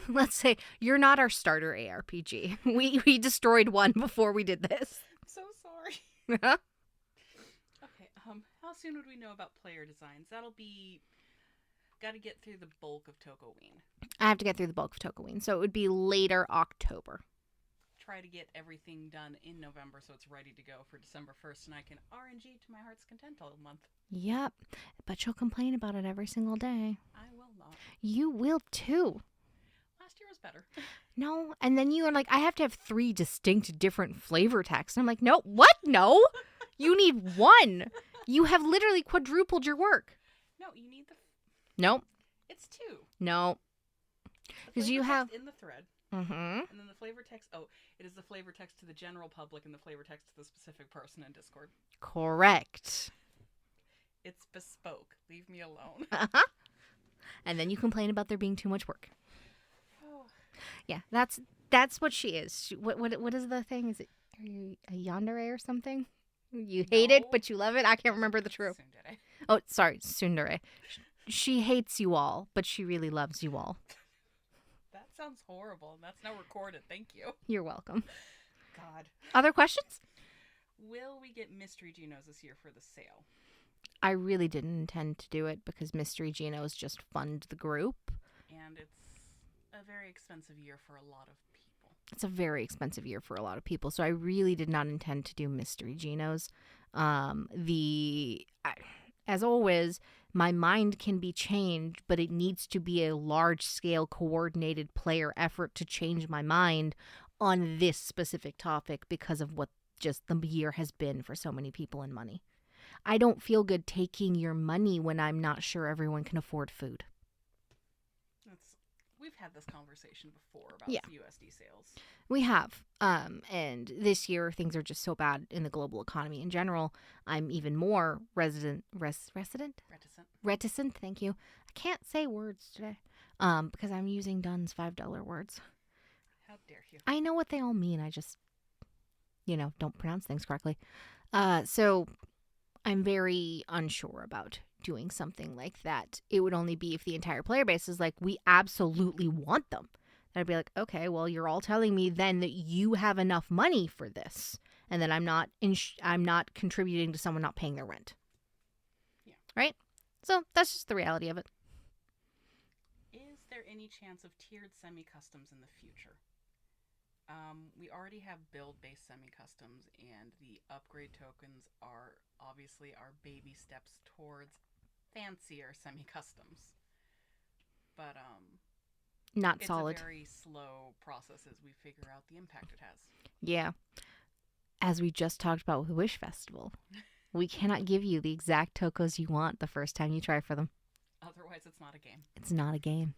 Let's say you're not our starter ARPG. We destroyed one before we did this. I'm so sorry. Okay. How soon would we know about player designs? That'll be got to get through the bulk of Tokoween. I have to get through the bulk of Tokoween, so it would be later October. Try to get everything done in November so it's ready to go for December 1st, and I can RNG to my heart's content all month. Yep, but you'll complain about it every single day. I will not. You will too. Last year was better. No, and then you are like, I have to have 3 distinct different flavor texts. And I'm like, no, what? No, you need 1. You have literally quadrupled your work. No, you need the... Nope. It's 2. No. Because you have... in the thread. Mm-hmm. And then the flavor text... Oh, it is the flavor text to the general public and the flavor text to the specific person in Discord. Correct. It's bespoke. Leave me alone. Uh-huh. And then you complain about there being too much work. Oh. Yeah, that's what she is. What is the thing? Is it, are you a yandere or something? You hate it, but you love it? I can't remember the true. Tsundere. Oh, sorry, tsundere. She hates you all, but she really loves you all. That sounds horrible, and that's now recorded. Thank you. You're welcome. God. Other questions? Will we get Mystery Genos this year for the sale? I really didn't intend to do it because Mystery Genos just fund the group. And it's a very expensive year for a lot of people. It's a very expensive year for a lot of people, so I really did not intend to do Mystery Genos. As always, my mind can be changed, but it needs to be a large-scale coordinated player effort to change my mind on this specific topic because of what just the year has been for so many people and money. I don't feel good taking your money when I'm not sure everyone can afford food. We've had this conversation before about USD sales. We have. And this year, things are just so bad in the global economy in general. I'm even more reticent. Thank you. I can't say words today because I'm using Dunn's $5 words. How dare you? I know what they all mean. I just, don't pronounce things correctly. So I'm very unsure about doing something like that. It would only be if the entire player base is like, we absolutely want them. And I'd be like, okay, well, you're all telling me then that you have enough money for this, and that I'm not contributing to someone not paying their rent. Yeah. Right? So that's just the reality of it. Is there any chance of tiered semi-customs in the future? We already have build-based semi-customs, and the upgrade tokens are obviously our baby steps towards fancier semi-customs. But not solid. It's a very slow process as we figure out the impact it has. Yeah. As we just talked about with Wish Festival, we cannot give you the exact tokos you want the first time you try for them. Otherwise, it's not a game. It's not a game.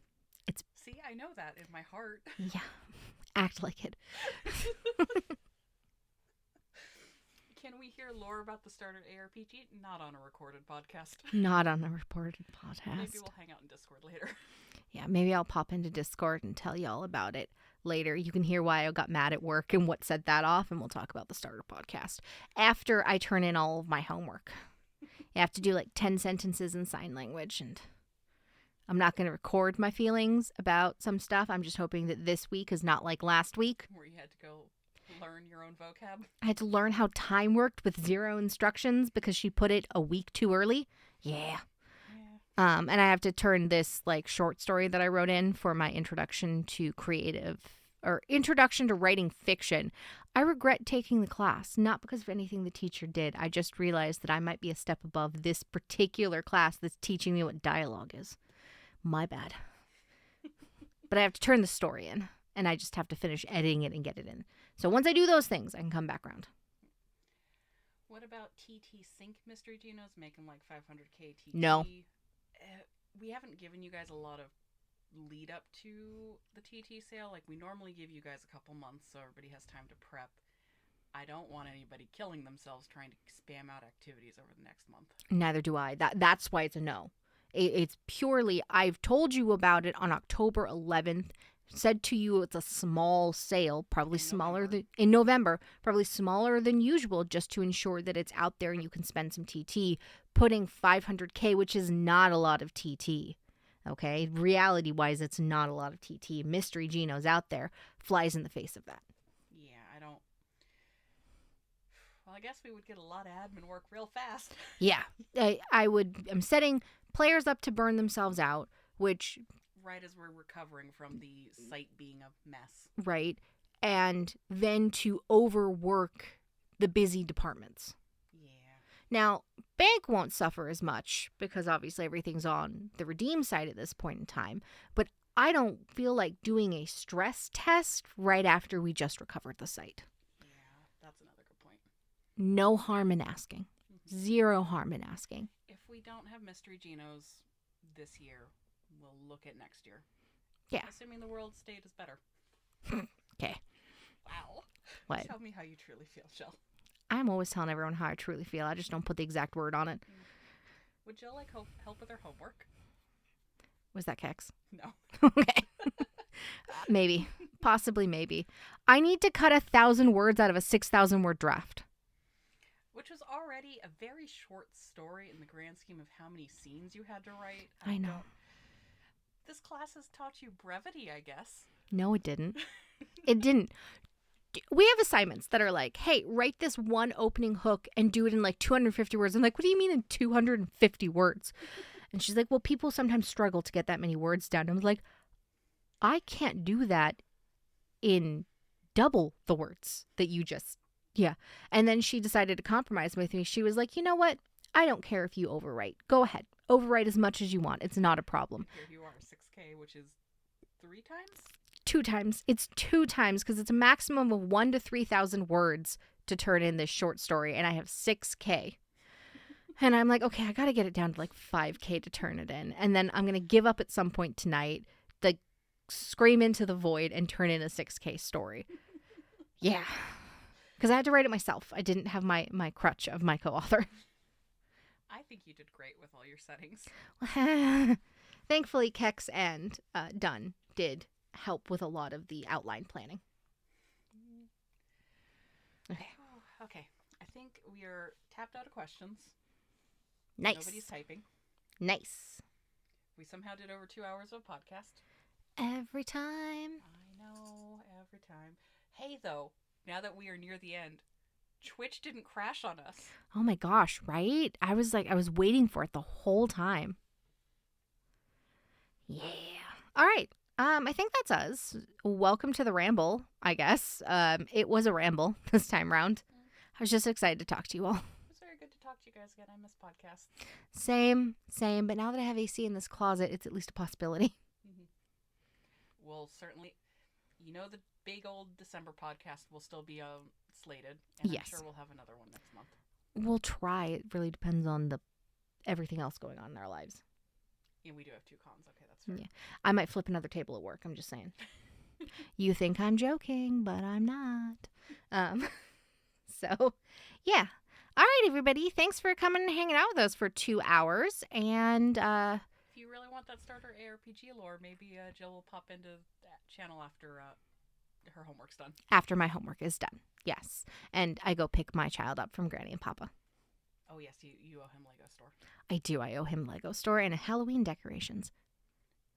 See, I know that in my heart. Yeah. Act like it. Can we hear lore about the starter ARPG? Not on a recorded podcast. Not on a recorded podcast. Maybe we'll hang out in Discord later. Yeah, maybe I'll pop into Discord and tell y'all about it later. You can hear why I got mad at work and what set that off, and we'll talk about the starter podcast after I turn in all of my homework. You have to do like 10 sentences in sign language, and I'm not going to record my feelings about some stuff. I'm just hoping that this week is not like last week, where you had to go learn your own vocab. I had to learn how time worked with 0 instructions because she put it a week too early. Yeah. And I have to turn this like short story that I wrote in for my introduction to writing fiction. I regret taking the class, not because of anything the teacher did. I just realized that I might be a step above this particular class that's teaching me what dialogue is. My bad. But I have to turn the story in, and I just have to finish editing it and get it in. So once I do those things, I can come back around. What about TT Sync Mystery Genos making like 500k TT? No. We haven't given you guys a lot of lead up to the TT sale. Like, we normally give you guys a couple months so everybody has time to prep. I don't want anybody killing themselves trying to spam out activities over the next month. Neither do I. That's why it's a no. It's purely, I've told you about it on October 11th, said to you it's a small sale, probably smaller than, in November, probably smaller than usual, just to ensure that it's out there and you can spend some TT, putting 500k, which is not a lot of TT. Okay, reality-wise, it's not a lot of TT. Mystery Genos out there flies in the face of that. Yeah, Well, I guess we would get a lot of admin work real fast. Yeah. I'm setting players up to burn themselves out, which, Right as we're recovering from the site being a mess. right, and then to overwork the busy departments. Yeah. Now, bank won't suffer as much because obviously everything's on the redeem side at this point in time, but I don't feel like doing a stress test right after we just recovered the site. Yeah, that's another good point. No harm in asking. Zero harm in asking. If we don't have Mystery Genos this year, we'll look at next year. Yeah. Assuming the world state is better. Okay. Wow. What? Tell me how you truly feel, Jill. I'm always telling everyone how I truly feel. I just don't put the exact word on it. Would Jill like help with her homework? Was that Kex? No. Okay. Maybe. Possibly maybe. I need to cut 1,000 words out of a 6,000 word draft. Which was already a very short story in the grand scheme of how many scenes you had to write. I know. This class has taught you brevity, I guess. No, it didn't. It didn't. We have assignments that are like, hey, write this one opening hook and do it in like 250 words. I'm like, what do you mean in 250 words? And she's like, well, people sometimes struggle to get that many words down. I was like, I can't do that in double the words that you just, yeah. And then she decided to compromise with me. She was like, you know what? I don't care if you overwrite. Go ahead. Overwrite as much as you want. It's not a problem. Here you are, 6K, which is 3 times? 2 times. It's 2 times because it's a maximum of 1,000 to 3,000 words to turn in this short story, and I have 6K. And I'm like, okay, I got to get it down to like 5K to turn it in. And then I'm going to give up at some point tonight, like scream into the void and turn in a 6K story. Yeah. Because I had to write it myself. I didn't have my crutch of my co-author. I think you did great with all your settings. Thankfully, Kex and Dunn did help with a lot of the outline planning. Okay. Oh, okay. I think we are tapped out of questions. Nice. Nobody's typing. Nice. We somehow did over 2 hours of a podcast. Every time. I know, every time. Hey, though, now that we are near the end, Twitch didn't crash on us. Oh my gosh, right? I was waiting for it the whole time. Yeah. All right. I think that's us. Welcome to the ramble, I guess. It was a ramble this time round. I was just excited to talk to you all. It was very good to talk to you guys again. I miss podcasts. Same. But now that I have AC in this closet, it's at least a possibility. We'll certainly, the big old December podcast will still be slated. And yes. I'm sure we'll have another one next month. We'll try. It really depends on everything else going on in our lives. Yeah, we do have 2 cons. Okay, that's fair. Yeah. I might flip another table at work. I'm just saying. You think I'm joking, but I'm not. So, yeah. All right, everybody. Thanks for coming and hanging out with us for 2 hours. And if you really want that starter ARPG lore, maybe Jill will pop into that channel after her homework's done. After my homework is done. Yes. And I go pick my child up from Granny and Papa. Oh, yes. You owe him Lego Store. I do. I owe him Lego Store and Halloween decorations.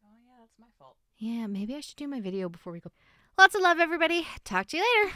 Oh, yeah. That's my fault. Yeah, maybe I should do my video before we go. Lots of love, everybody. Talk to you later.